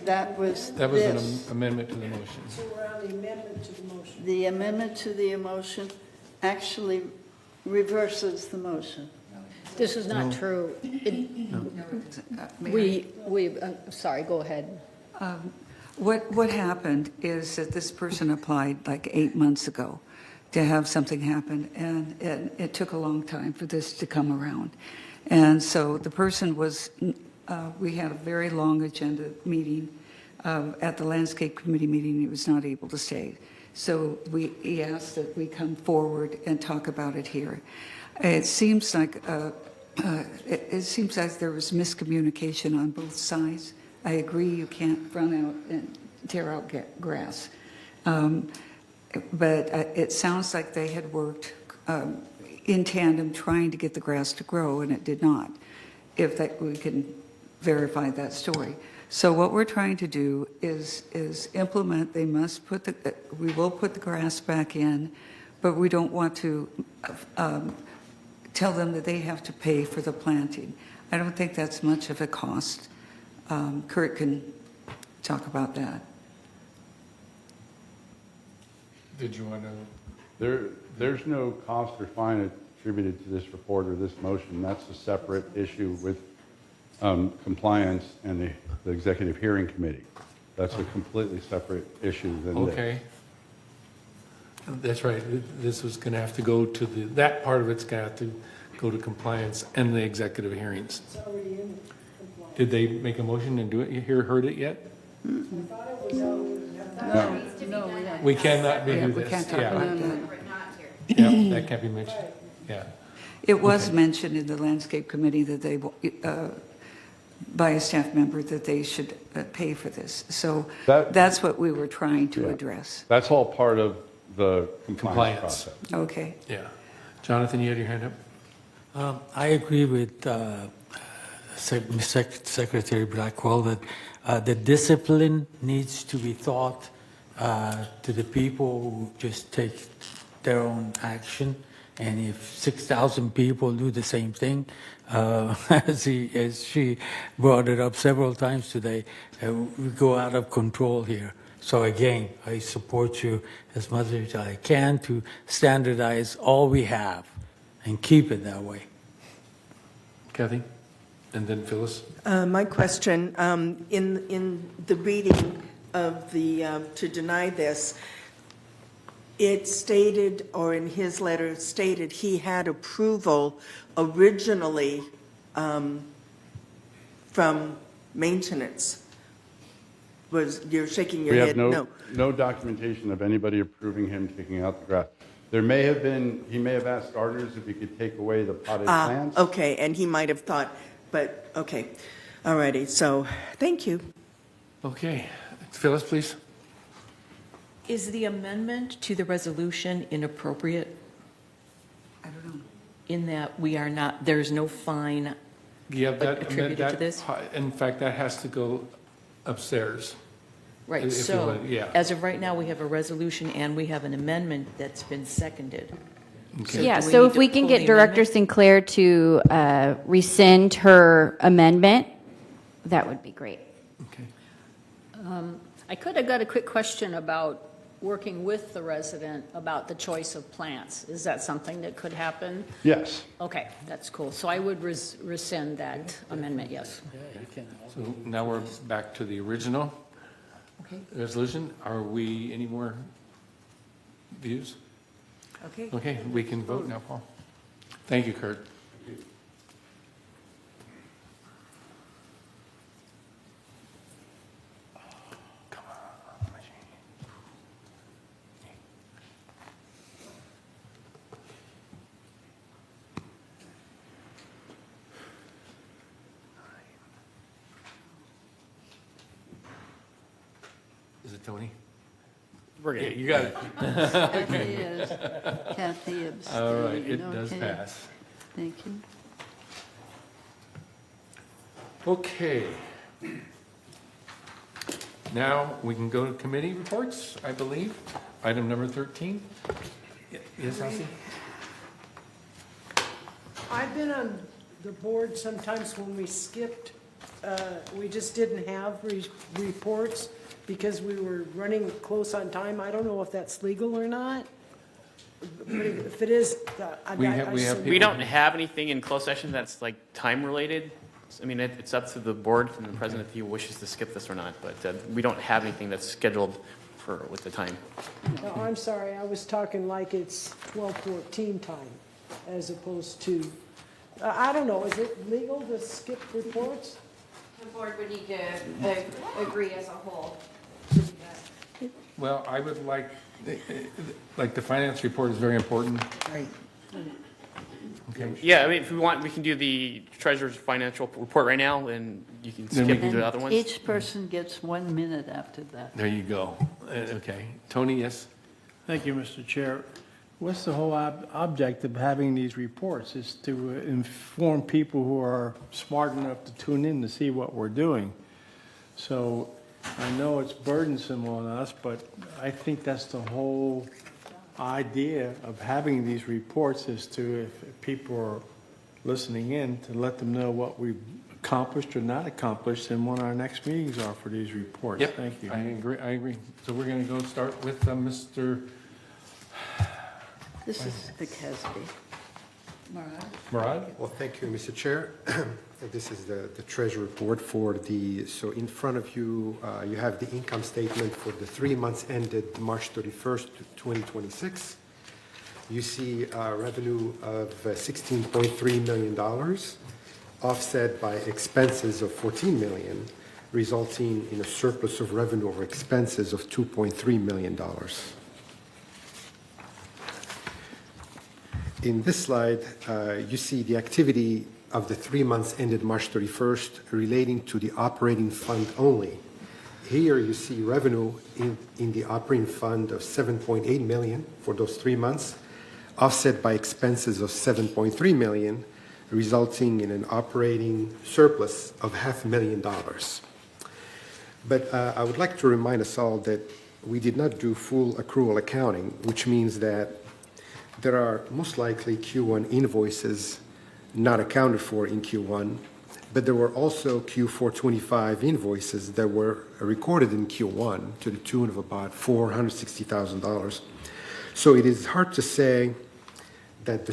that was That was this. an amendment to the motion. So we're on the amendment to the motion. The amendment to the motion actually reverses the motion. This is not true. Sorry, go ahead. What happened is that this person applied like 8 months ago to have something happen, and it took a long time for this to come around. And so the person was, we had a very long agenda meeting. At the Landscape Committee meeting, he was not able to stay. So he asked that we come forward and talk about it here. It seems like there was miscommunication on both sides. I agree you can't run out and tear out grass. But it sounds like they had worked in tandem trying to get the grass to grow, and it did not, if we can verify that story. So what we're trying to do is implement, we will put the grass back in, but we don't want to tell them that they have to pay for the planting. I don't think that's much of a cost. Kurt can talk about that. Did you want to? There's no cost or fine attributed to this report or this motion. That's a separate issue with compliance and the Executive Hearing Committee. That's a completely separate issue than this. Okay. That's right. This was going to have to go to that part of it's going to have to go to compliance and the executive hearings. It's already in compliance. Did they make a motion and do it? You heard it yet? I thought it was already. No, We cannot do Yeah, we this. can't talk Yeah. about that. Yeah, that can't be mentioned. Yeah. It was mentioned in the Landscape Committee that they, by a staff member, that they should pay for this. So that's what we were trying to address. That's all part of the compliance process. Okay. Yeah. Jonathan, you had your hand up? I agree with Secretary Blackwell that the discipline needs to be taught to the people who just take their own action. And if 6,000 people do the same thing, as she brought it up several times today, we go out of control here. So again, I support you as much as I can to standardize all we have and keep it that way. Kathy? And then Phyllis? My question, in the reading of the, to deny this, it stated, or in his letter stated, he had approval originally from maintenance. You're shaking your We head, have no. no documentation of anybody approving him taking out the grass. There may have been, he may have asked starters if he could take away the potted plants. Okay, and he might have thought, but, okay, all righty, so, thank you. Okay. Phyllis, please. Is the amendment to the resolution inappropriate? I don't know. In that we are not, there's no fine Yeah, attributed to this? In fact, that has to go upstairs. Right, If you so want, yeah. as of right now, we have a resolution and we have an amendment that's been seconded. Okay. Yeah, do so need if to we can pull get the Director amendment? Sinclair to rescind her amendment, that would be great. I could have got a quick question about working with the resident about the choice of plants. Is that something that could happen? Yes. Okay, that's cool. So I would rescind that amendment, yes. So now we're back to the original Okay. resolution. Are we any more views? Okay. Okay, we can vote now, Paul. Thank you, Kurt. Is it Tony? We're good. Yeah, you got it. Kathy abstained. All right, it does Okay. pass. Thank you. Okay. Now, we can go to committee reports, I believe. Item number 13. Yes, Elsie? I've been on the board sometimes when we skipped, we just didn't have reports because we were running close on time. I don't know if that's legal or not. But if it is, We don't have anything in closed session that's like time related. I mean, it's up to the board and the president if he wishes to skip this or not, but we don't have anything that's scheduled with the time. No, I'm sorry, I was talking like it's 12:14 time as opposed to, I don't know, is it legal to skip reports? The board would need to agree as a whole. Well, I would like the finance report is very important. Right. Okay. Yeah, I mean, if we want, we can do the treasurer's financial report right now, and you can Then we skip the other ones. Each person gets 1 minute after that. There you go. Okay. Tony, yes? Thank you, Mr. Chair. What's the whole object of having these reports? Is to inform people who are smart enough to tune in to see what we're doing. So I know it's burdensome on us, but I think that's the whole idea of having these reports, is to, if people are listening in, to let them know what we've accomplished or not accomplished and when our next meetings are for these reports. Yep. Thank you. I agree. So we're going to go start with Mr. This is the Casby. Murad? Well, thank you, Mr. Chair. This is the treasury report so in front of you, you have the income statement for the 3 months ended March 31st, 2026. You see revenue of $16.3 million, offset by expenses of $14 million, resulting in a surplus of revenue over expenses of $2.3 million. In this slide, you see the activity of the 3 months ended March 31st relating to the operating fund only. Here you see revenue in the operating fund of $7.8 million for those 3 months, offset by expenses of $7.3 million, resulting in an operating surplus of $500,000. But I would like to remind us all that we did not do full accrual accounting, which means that there are most likely Q1 invoices not accounted for in Q1, but there were also Q4 25 invoices that were recorded in Q1 to the tune of about $460,000. So it is hard to say that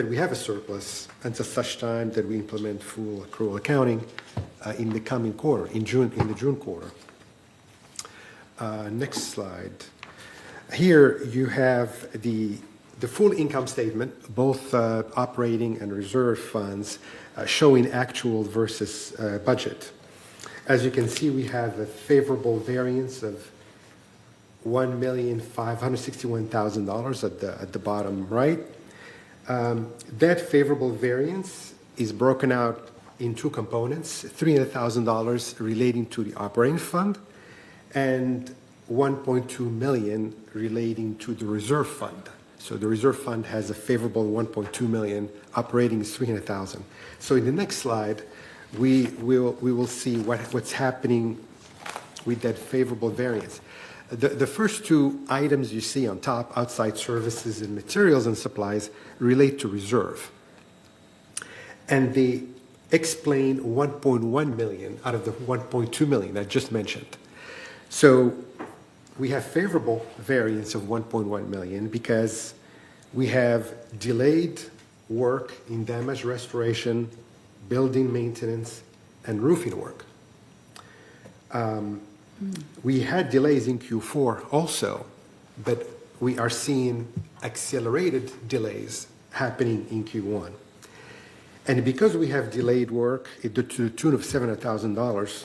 we have a surplus until such time that we implement full accrual accounting in the coming quarter, in the June quarter. Next slide. Here you have the full income statement, both operating and reserve funds, showing actual versus budget. As you can see, we have a favorable variance of $1,561,000 at the bottom right. That favorable variance is broken out in two components: $300,000 relating to the operating fund and $1.2 million relating to the reserve fund. So the reserve fund has a favorable $1.2 million, operating is $300,000. So in the next slide, we will see what's happening with that favorable variance. The first two items you see on top, outside services and materials and supplies, relate to reserve. And they explain $1.1 million out of the $1.2 million I just mentioned. So we have favorable variance of $1.1 million because we have delayed work in damage restoration, building maintenance, and roofing work. We had delays in Q4 also, but we are seeing accelerated delays happening in Q1. And because we have delayed work to the tune of $700,000,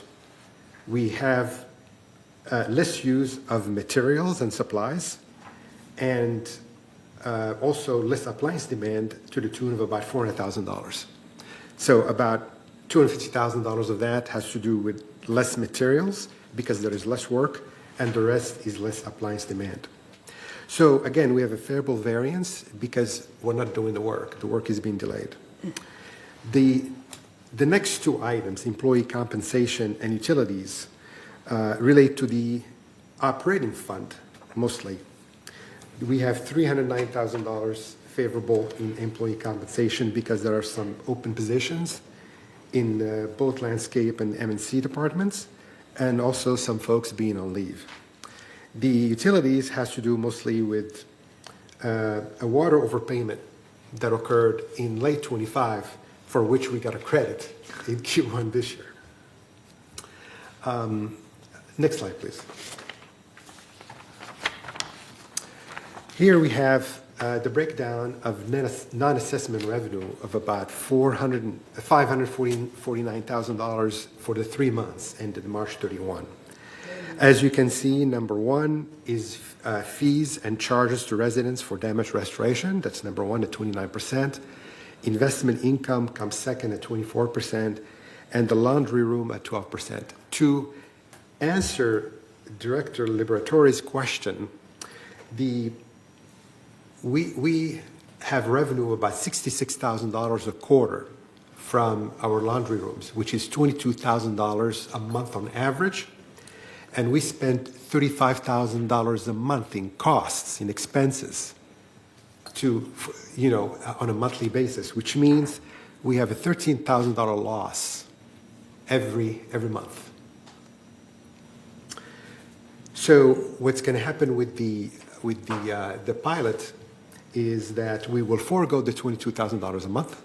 we have less use of materials and supplies, and also less appliance demand to the tune of about $400,000. So about $250,000 of that has to do with less materials because there is less work, and the rest is less appliance demand. So again, we have a favorable variance because we're not doing the work. The work is being delayed. The next two items, employee compensation and utilities, relate to the operating fund mostly. We have $309,000 favorable in employee compensation because there are some open positions in both landscape and M&C departments, and also some folks being on leave. The utilities has to do mostly with a water overpayment that occurred in late 25, for which we got a credit in Q1 this year. Next slide, please. Here we have the breakdown of non-assessment revenue of about $549,000 for the 3 months ended March 31. As you can see, number one is fees and charges to residents for damage restoration. That's number one at 29%. Investment income comes second at 24%, and the laundry room at 12%. To answer Director Liberatore's question, we have revenue of about $66,000 a quarter from our laundry rooms, which is $22,000 a month on average. And we spent $35,000 a month in costs, in expenses, on a monthly basis, which means we have a $13,000 loss every month. So what's going to happen with the pilot is that we will forego the $22,000 a month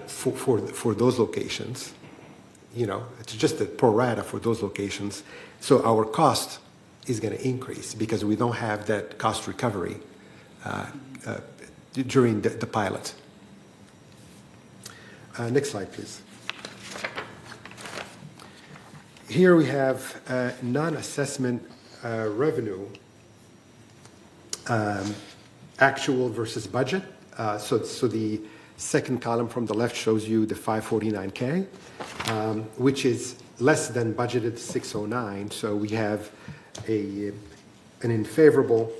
for those locations. It's just a pro rata for those locations. So our cost is going to increase because we don't have that cost recovery during the pilot. Next slide, please. Here we have non-assessment revenue, actual versus budget. So the second column from the left shows you the 549K, which is less than budgeted 609. So we have an unfavorable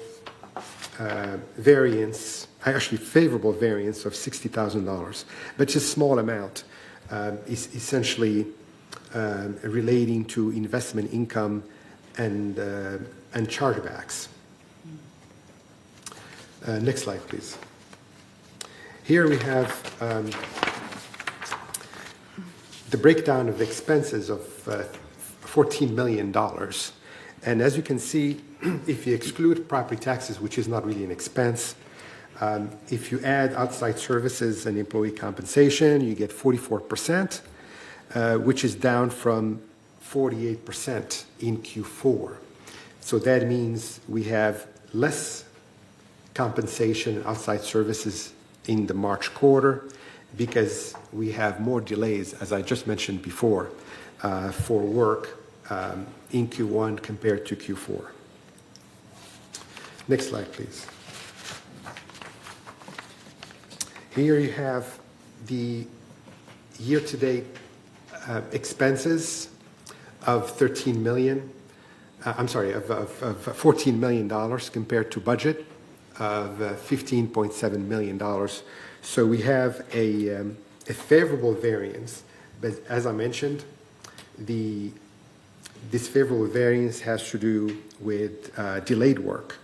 variance, actually favorable variance of $60,000, but it's a small amount, essentially relating to investment income and chargebacks. Next slide, please. Here we have the breakdown of expenses of $14 million. And as you can see, if you exclude property taxes, which is not really an expense, if you add outside services and employee compensation, you get 44%, which is down from 48% in Q4. So that means we have less compensation and outside services in the March quarter because we have more delays, as I just mentioned before, for work in Q1 compared to Q4. Next slide, please. Here you have the year-to-date expenses of $14 million compared to budget of $15.7 million. So we have a favorable variance, but as I mentioned, this favorable variance has to do with delayed work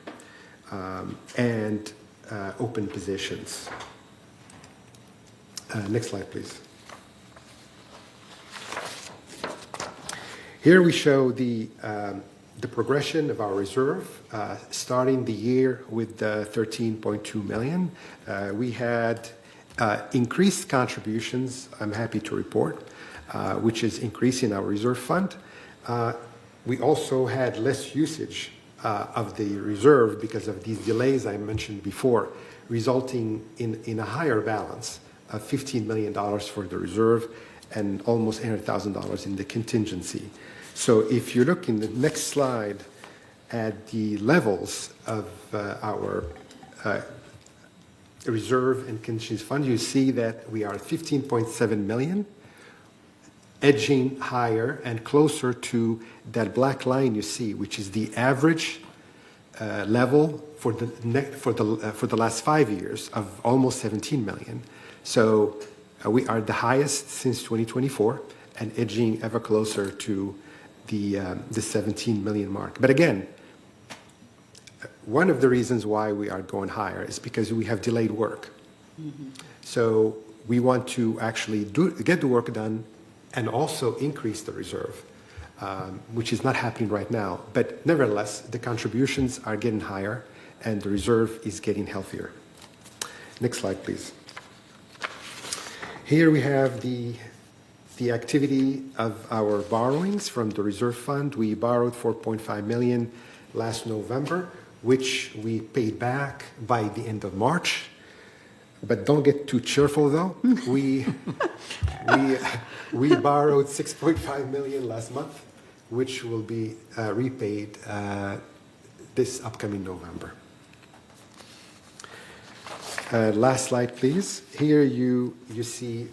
and open positions. Next slide, please. Here we show the progression of our reserve, starting the year with $13.2 million. We had increased contributions, I'm happy to report, which is increasing our reserve fund. We also had less usage of the reserve because of these delays I mentioned before, resulting in a higher balance of $15 million for the reserve and almost $800,000 in the contingency. So if you look in the next slide at the levels of our reserve and contingency fund, you see that we are at 15.7 million, edging higher and closer to that black line you see, which is the average level for the last 5 years of almost 17 million. So we are the highest since 2024 and edging ever closer to the 17 million mark. But again, one of the reasons why we are going higher is because we have delayed work. So we want to actually get the work done and also increase the reserve, which is not happening right now. But nevertheless, the contributions are getting higher and the reserve is getting healthier. Next slide, please. Here we have the activity of our borrowings from the reserve fund. We borrowed 4.5 million last November, which we paid back by the end of March. But don't get too cheerful, though. We borrowed 6.5 million last month, which will be repaid this upcoming November. Last slide, please. Here you see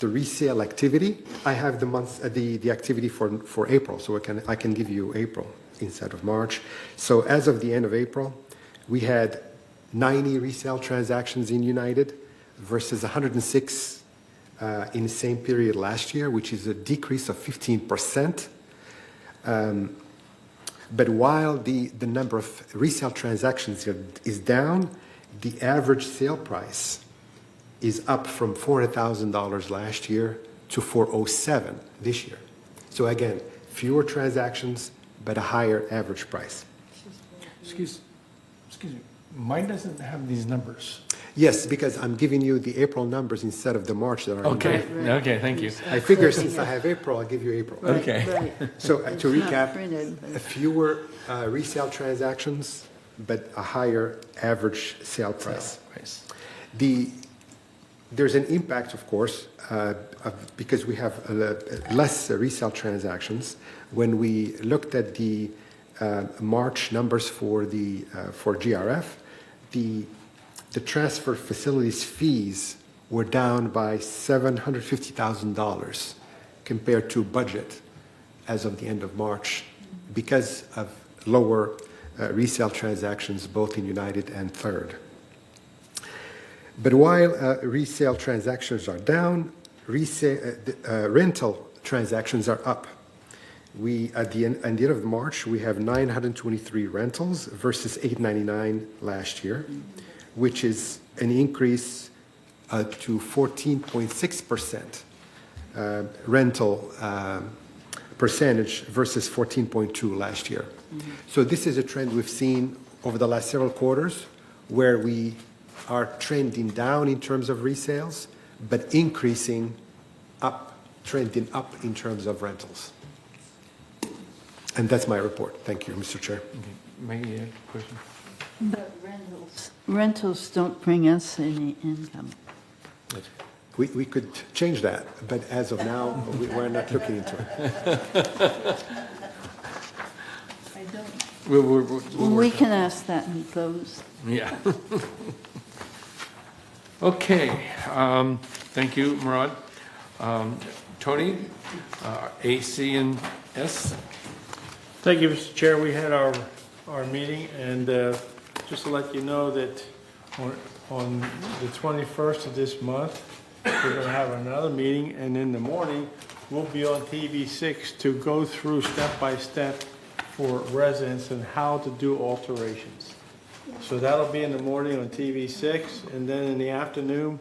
the resale activity. I have the months, the activity for April, so I can give you April instead of March. So as of the end of April, we had 90 resale transactions in United versus 106 in the same period last year, which is a decrease of 15%. But while the number of resale transactions is down, the average sale price is up from $400,000 last year to $407,000 this year. So again, fewer transactions, but a higher average price. Excuse me. Mine doesn't have these numbers. Yes, because I'm giving you the April numbers instead of the March that are in Okay, there. okay, thank you. I figure since I have April, I'll give you April. Okay. So to It's not recap, printed, but- fewer resale transactions, but a higher average sale price. There's an impact, of course, because we have less resale transactions. When we looked at the March numbers for GRF, the transfer facilities fees were down by $750,000 compared to budget as of the end of March because of lower resale transactions both in United and Third. But while resale transactions are down, rental transactions are up. At the end of March, we have 923 rentals versus 899 last year, which is an increase to 14.6% rental percentage versus 14.2 last year. So this is a trend we've seen over the last several quarters where we are trending down in terms of resales, but trending up in terms of rentals. And that's my report. Thank you, Mr. Chair. Maggie, question? But rentals don't bring us any income. We could change that, but as of now, we're not looking into it. I don't. We'll We can ask that in close. Yeah. Okay, thank you, Murad. Tony, AC&S? Thank you, Mr. Chair. We had our meeting, and just to let you know that on the 21st of this month, we're going to have another meeting, and in the morning, we'll be on TV6 to go through step-by-step for residents and how to do alterations. So that'll be in the morning on TV6, and then in the afternoon,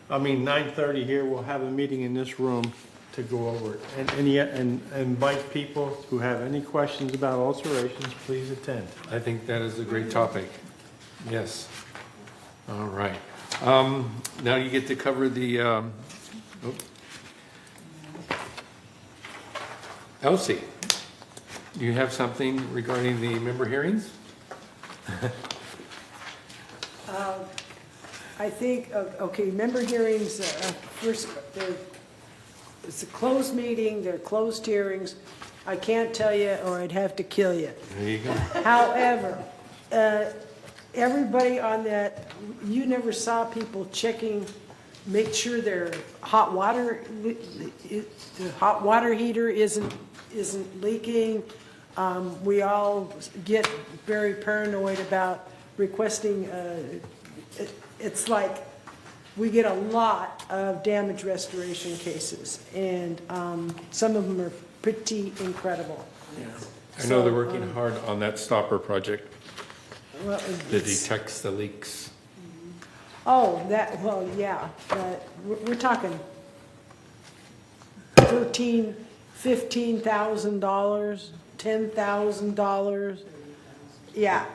9:30 here, we'll have a meeting in this room to go over it. And invite people who have any questions about alterations, please attend. I think that is a great topic. Yes. All right. Now you get to cover the Elsie. Do you have something regarding the member hearings? I think, okay, member hearings, first, it's a closed meeting, they're closed hearings. I can't tell you, or I'd have to kill you. There you go. However, everybody on that, you never saw people checking, make sure their hot water, the hot water heater isn't leaking. We all get very paranoid about requesting, it's like, we get a lot of damage restoration cases, and some of them are pretty incredible. I know they're working hard on that stopper project Well, that it's- detects the leaks. Oh, that, well, yeah, but we're talking $13,000, $15,000, $10,000. Yeah,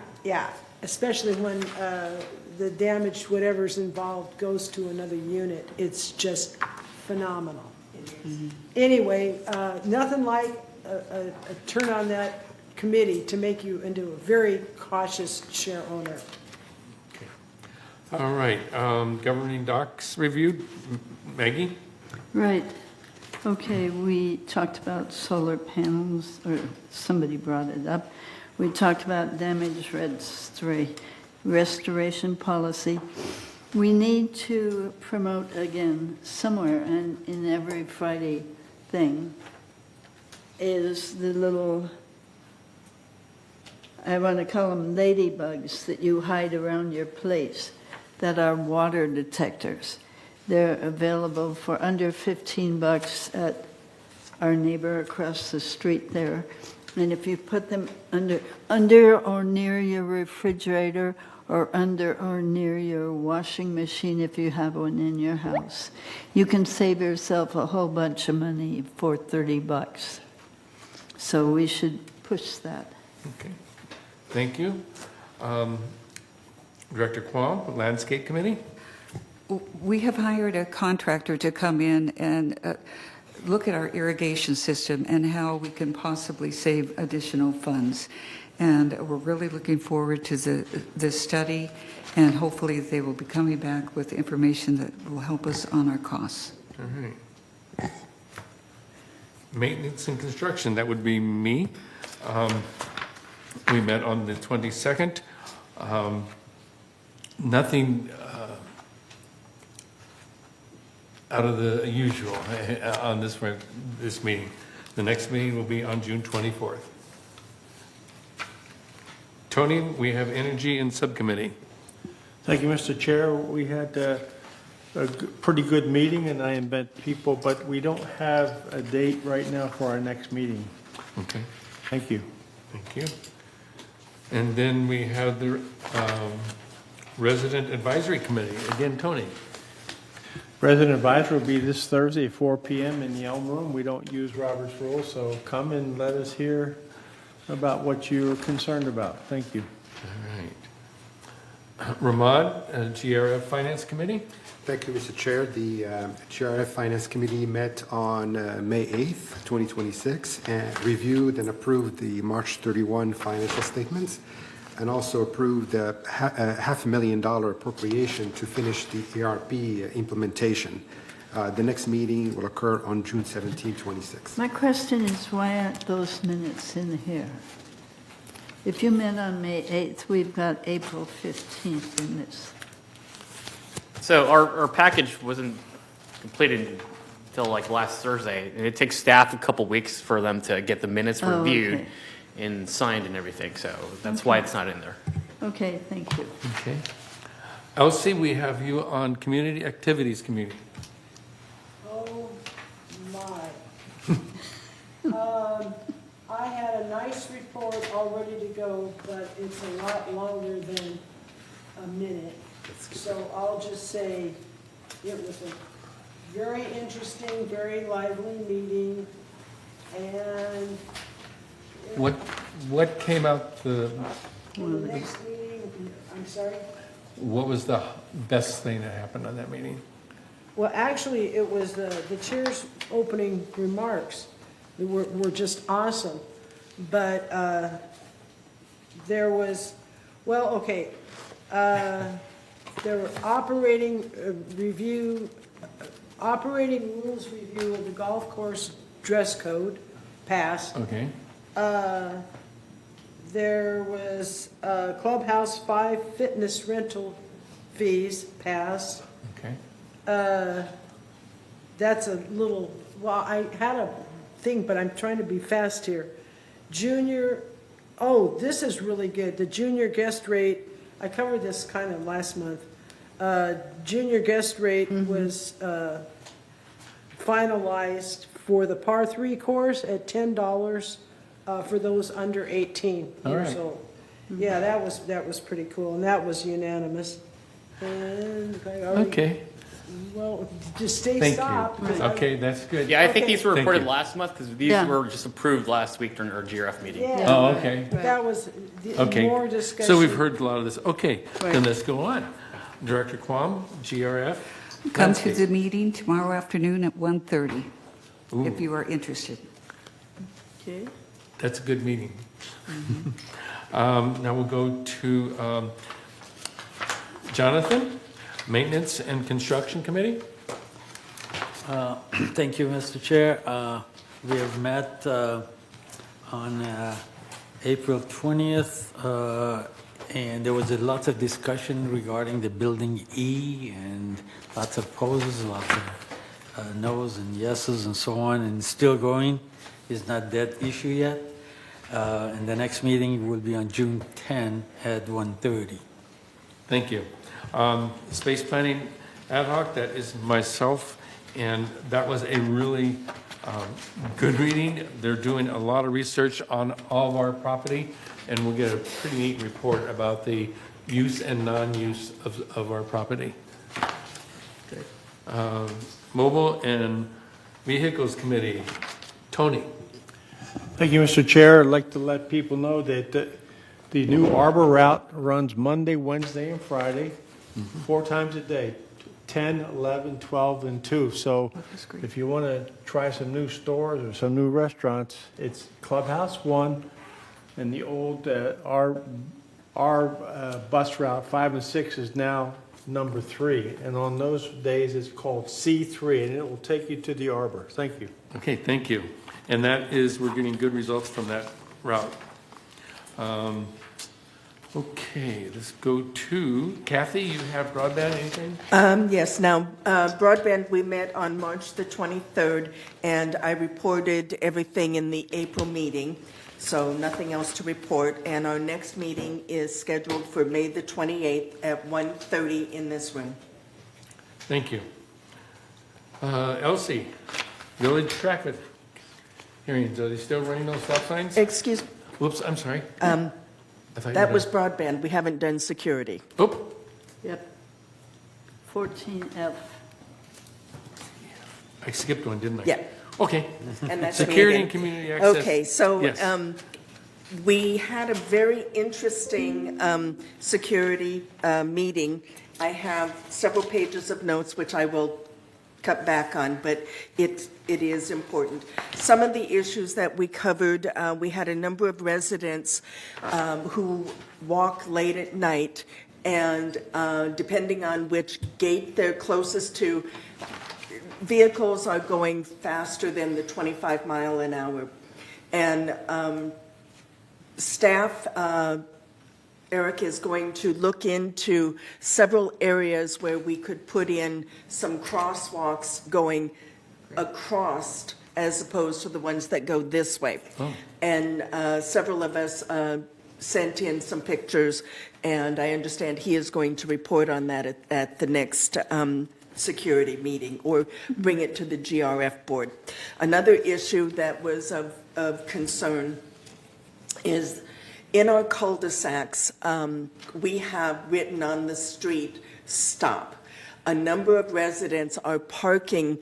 especially when the damage, whatever's involved, goes to another unit. It's just phenomenal. Anyway, nothing like a turn on that committee to make you into a very cautious share owner. All right, governing docs reviewed. Maggie? Right. Okay, we talked about solar panels, or somebody brought it up. We talked about damage restoration policy. We need to promote again somewhere, and in every Friday thing, is the little, I want to call them ladybugs that you hide around your place that are water detectors. They're available for under $15 at our neighbor across the street there. And if you put them under or near your refrigerator, or under or near your washing machine if you have one in your house, you can save yourself a whole bunch of money for $30. So we should push that. Okay, thank you. Director Quam, Landscape Committee? We have hired a contractor to come in and look at our irrigation system and how we can possibly save additional funds. And we're really looking forward to the study, and hopefully they will be coming back with information that will help us on our costs. All right. Maintenance and construction, that would be me. We met on the 22nd. Nothing out of the usual on this meeting. The next meeting will be on June 24th. Tony, we have Energy and Subcommittee. Thank you, Mr. Chair. We had a pretty good meeting, and I met people, but we don't have a date right now for our next meeting. Okay. Thank you. Thank you. And then we have the Resident Advisory Committee. Again, Tony. Resident Advisor will be this Thursday at 4 p.m. in the Elm Room. We don't use Robert's Rules, so come and let us hear about what you're concerned about. Thank you. All right. Ramad, GRF Finance Committee. Thank you, Mr. Chair. The GRF Finance Committee met on May 8th, 2026, and reviewed and approved the March 31 financial statements, and also approved a $500,000 appropriation to finish the ERP implementation. The next meeting will occur on June 17, 26. My question is, why aren't those minutes in here? If you met on May 8th, we've got April 15th in this. So our package wasn't completed until like last Thursday, and it takes staff a couple weeks for them to get the minutes Oh, reviewed okay. and signed and everything, so that's why it's not in there. Okay, thank you. Okay. Elsie, we have you on Community Activities Committee. Oh, my. I had a nice report all ready to go, but it's a lot longer than a minute. So I'll just say it was a very interesting, very lively meeting, and What came out in the next meeting, I'm sorry? what was the best thing that happened on that meeting? Well, actually, it was the chair's opening remarks. They were just awesome. but there was, well, okay, there were operating rules review of the golf course dress code passed. Okay. There was Clubhouse 5 fitness rental fees passed. Okay. That's a little, well, I had a thing, but I'm trying to be fast here. This is really good. The junior guest rate, I covered this kind of last month. Junior guest rate was finalized for the par 3 course at $10 for those under 18 All years right. old. Yeah, that was pretty cool, and that was unanimous. And I already- Okay. Well, just stay Thank stopped. you. because Okay, that's good. Yeah, I think Okay. these were Thank reported you. last month because these Yeah. were just approved last week during our GRF meeting. Yeah. Oh, okay. That was Okay. more discussion. So we've heard a lot of this. Okay, Right. then let's go on. Director Quam, GRF. Come to the meeting tomorrow afternoon at 1:30 Ooh. if you are interested. Okay. That's a good meeting. Now we'll go to Jonathan, Maintenance and Construction Committee. Thank you, Mr. Chair. We have met on April 20th, and there was a lot of discussion regarding the Building E, and lots of poses, lots of no's and yeses and so on, and it's still going. It's not that issue yet. And the next meeting will be on June 10 at 1:30. Thank you. Space Planning Ad hoc, that is myself, and that was a really good meeting. They're doing a lot of research on all of our property, and we'll get a pretty neat report about the use and non-use of our property. Mobile and Vehicles Committee, Tony. Thank you, Mr. Chair. I'd like to let people know that the new Arbor route runs Monday, Wednesday, and Friday, 4 times a day, 10, 11, 12, and 2. So if you want to try some new stores or some new restaurants, it's Clubhouse 1 and the old, our bus route 5 and 6 is now number 3. And on those days, it's called C3, and it will take you to the Arbor. Thank you. Okay, thank you. And that is, we're getting good results from that route. Okay, let's go to Kathy. You have broadband, anything? Yes, now, broadband, we met on March the 23rd, and I reported everything in the April meeting, so nothing else to report. And our next meeting is scheduled for May the 28th at 1:30 in this room. Thank you. Elsie, Village Traffic Hearings, are they still running those stop signs? Excuse, Whoops, I'm sorry. I thought you that were was done. broadband, we haven't done security. Oop, Yep. 14F. I skipped one, didn't I? Yeah. Okay. And that's Security me and again. community access. Okay, so Yes. we had a very interesting security meeting. I have several pages of notes, which I will cut back on, but it is important. Some of the issues that we covered, we had a number of residents who walk late at night, and depending on which gate they're closest to, vehicles are going faster than the 25 mile an hour. And staff, Eric is going to look into several areas where we could put in some crosswalks going across as opposed to the ones that go this way. Oh. And several of us sent in some pictures, and I understand he is going to report on that at the next security meeting or bring it to the GRF board. Another issue that was of concern is in our cul-de-sacs, we have written on the street, stop. A number of residents are parking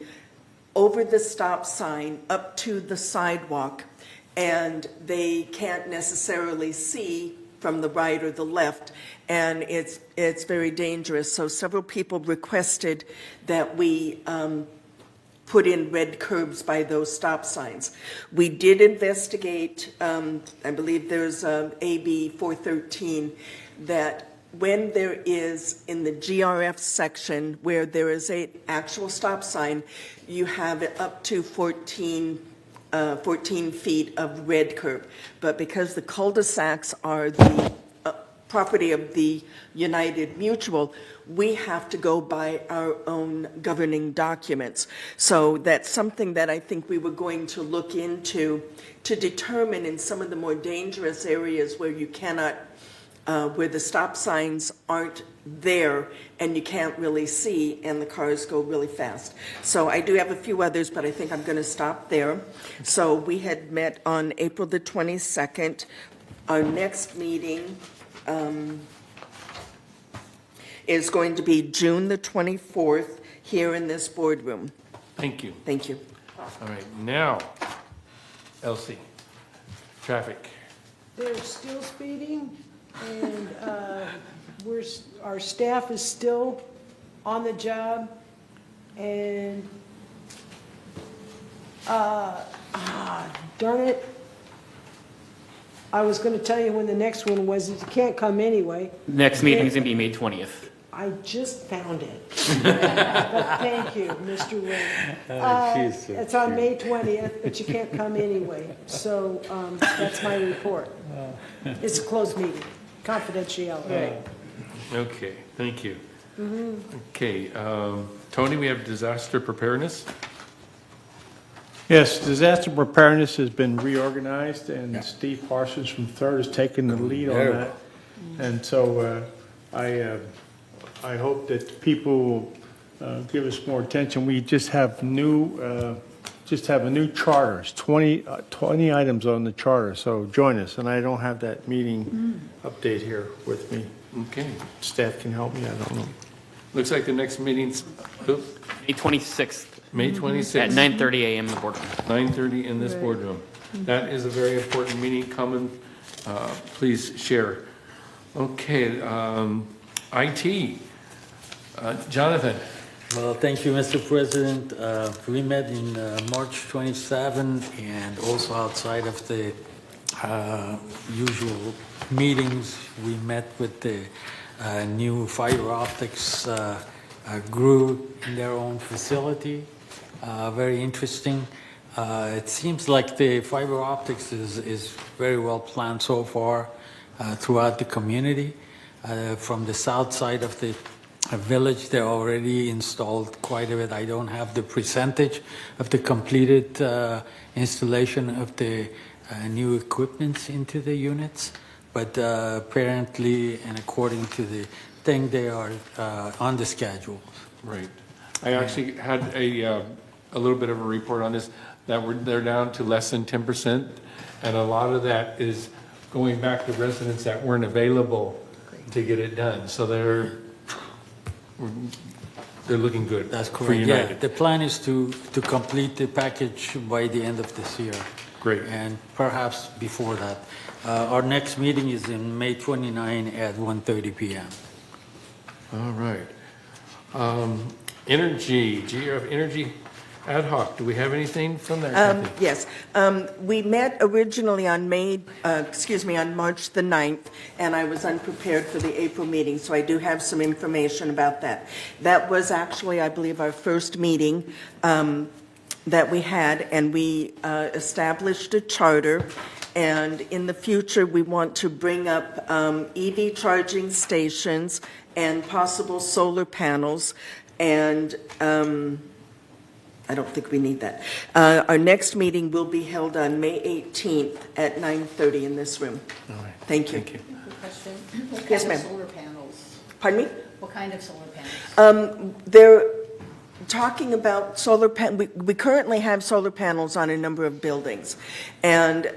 over the stop sign up to the sidewalk, and they can't necessarily see from the right or the left, and it's very dangerous. So several people requested that we put in red curbs by those stop signs. We did investigate, I believe there's AB 413, that when there is in the GRF section where there is an actual stop sign, you have it up to 14 feet of red curb. But because the cul-de-sacs are the property of the United Mutual, we have to go by our own governing documents. So that's something that I think we were going to look into to determine in some of the more dangerous areas where you cannot, where the stop signs aren't there and you can't really see and the cars go really fast. So I do have a few others, but I think I'm going to stop there. So we had met on April the 22nd. Our next meeting is going to be June the 24th here in this boardroom. Thank you. Thank you. All right, now, Elsie, traffic. They're still speeding, and our staff is still on the job, and darn it, I was going to tell you when the next one was. You can't come anyway. Next meeting is going to be May 20th. I just found it. But thank you, Mr. Wynn. It's on May 20th, but you can't come anyway. So that's my report. It's a closed meeting, confidentiality. Okay, thank you. Okay, Tony, we have disaster preparedness. Yes, disaster preparedness has been reorganized, and Steve Parsons from Third has taken the lead on that. And so I hope that people will give us more attention. We just have a new charter. It's 20 items on the charter, so join us. And I don't have that meeting update here with me. Okay. Staff can help me, I don't know. Looks like the next meeting's May 26th. May 26th. At 9:30 a.m. in the boardroom. 9:30 in this boardroom. That is a very important meeting. Come and please share. Okay, IT. Jonathan. Well, thank you, Mr. President. We met in March 27, and also outside of the usual meetings, we met with the new fiber optics group in their own facility. Very interesting. It seems like the fiber optics is very well planned so far throughout the community. From the south side of the village, they already installed quite a bit. I don't have the percentage of the completed installation of the new equipment into the units, but apparently, and according to the thing, they are on the schedule. Right. I actually had a little bit of a report on this, that they're down to less than 10%, and a lot of that is going back to residents that weren't available to get it done. So they're looking good. That's for correct. United. Yeah, the plan is to complete the package by the end of this year. Great. And perhaps before that. Our next meeting is in May 29 at 1:30 p.m. All right. Energy, GRF Energy Ad Hoc. Do we have anything from there, Kathy? Yes. We met originally on on March the 9th, and I was unprepared for the April meeting, so I do have some information about that. That was actually, I believe, our first meeting that we had, and we established a charter. And in the future, we want to bring up EV charging stations and possible solar panels. And I don't think we need that. Our next meeting will be held on May 18th at 9:30 in this room. All right. Thank you. Thank you. Question? What Yes, kind of ma'am. solar panels? Pardon me? What kind of solar panels? They're talking about we currently have solar panels on a number of buildings. And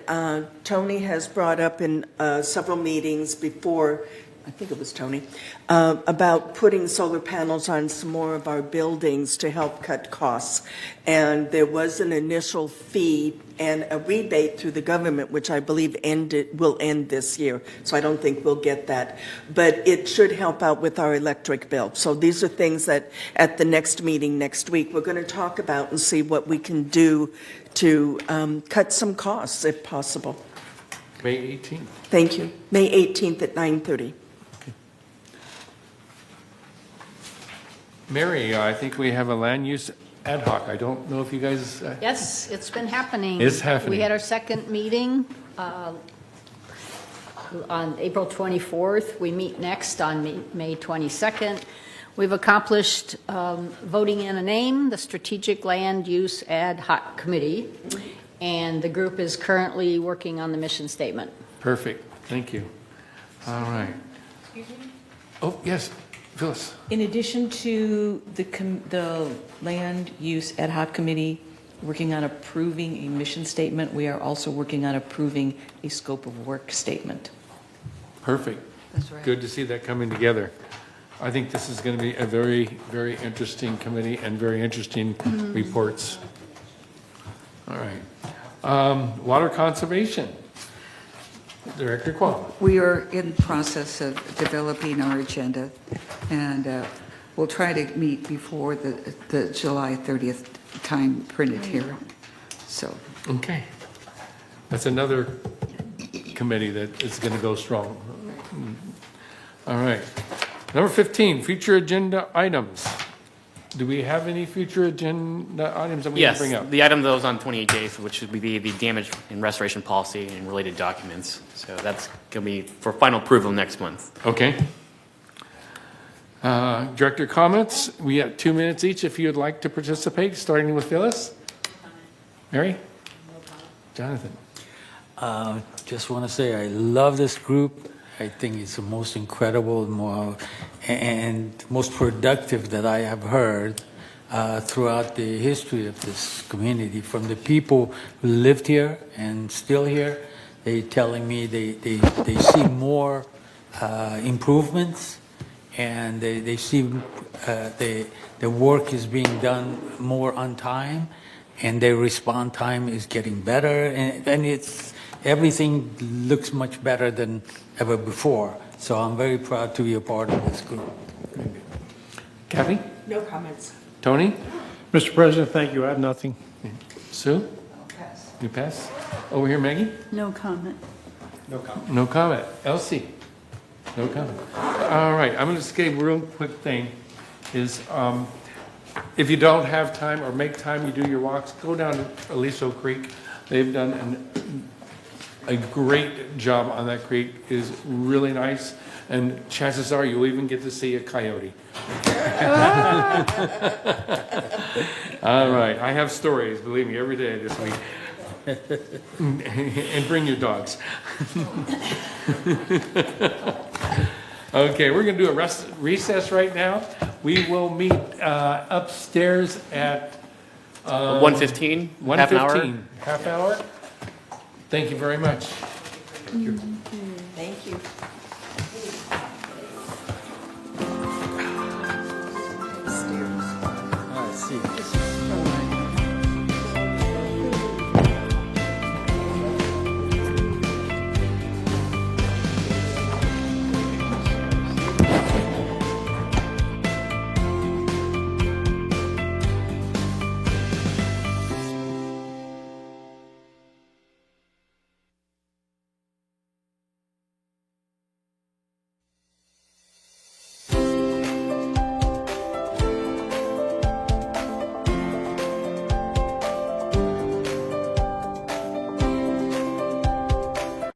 Tony has brought up in several meetings before I think it was Tony, about putting solar panels on some more of our buildings to help cut costs. And there was an initial fee and a rebate through the government, which I believe will end this year. So I don't think we'll get that. But it should help out with our electric bill. So these are things that at the next meeting next week, we're going to talk about and see what we can do to cut some costs if possible. May 18th. Thank you. May 18th at 9:30. Mary, I think we have a land use ad hoc. I don't know if you guys, Yes, it's been happening. It's happening. We had our second meeting on April 24th. We meet next on May 22nd. We've accomplished voting in a name, the Strategic Land Use Ad Hoc Committee, and the group is currently working on the mission statement. perfect. Thank you. All right. Oh, yes, Phyllis. In addition to the Land Use Ad Hoc Committee working on approving a mission statement, we are also working on approving a scope of work statement. Perfect. That's right. Good to see that coming together. I think this is going to be a very, very interesting committee and very interesting reports. All right. Water conservation. Director Quam. We are in the process of developing our agenda, and we'll try to meet before the July 30th time printed here. So. Okay. That's another committee that is going to go strong. All right. Number 15, future agenda items. Do we have any future agenda items that we can Yes, bring up? the item that was on 28 days, which would be the damage and restoration policy and related documents. So that's going to be for final approval next month. Okay. Director comments. We have 2 minutes each if you'd like to participate, starting with Phyllis. Mary? Jonathan? Just want to say I love this group. I think it's the most incredible and most productive that I have heard throughout the history of this community. From the people who lived here and still here, they telling me they see more improvements, and they see the work is being done more on time, and their response time is getting better, and it's everything looks much better than ever before. So I'm very proud to be a part of this group. Kathy? No comments. Tony? Mr. President, thank you. I have nothing. Sue? You pass? Over here, Maggie? No comment. No comment. Elsie? No comment. All right, I'm going to say a real quick thing is if you don't have time or make time, you do your walks, go down to Aliso Creek. They've done a great job on that creek. It is really nice, and chances are you'll even get to see a coyote. All right, I have stories, believe me, every day this week. And bring your dogs. Okay, we're going to do a recess right now. We will meet upstairs at 1:15, half an hour. 1:15, half hour. Thank you very much. Thank you.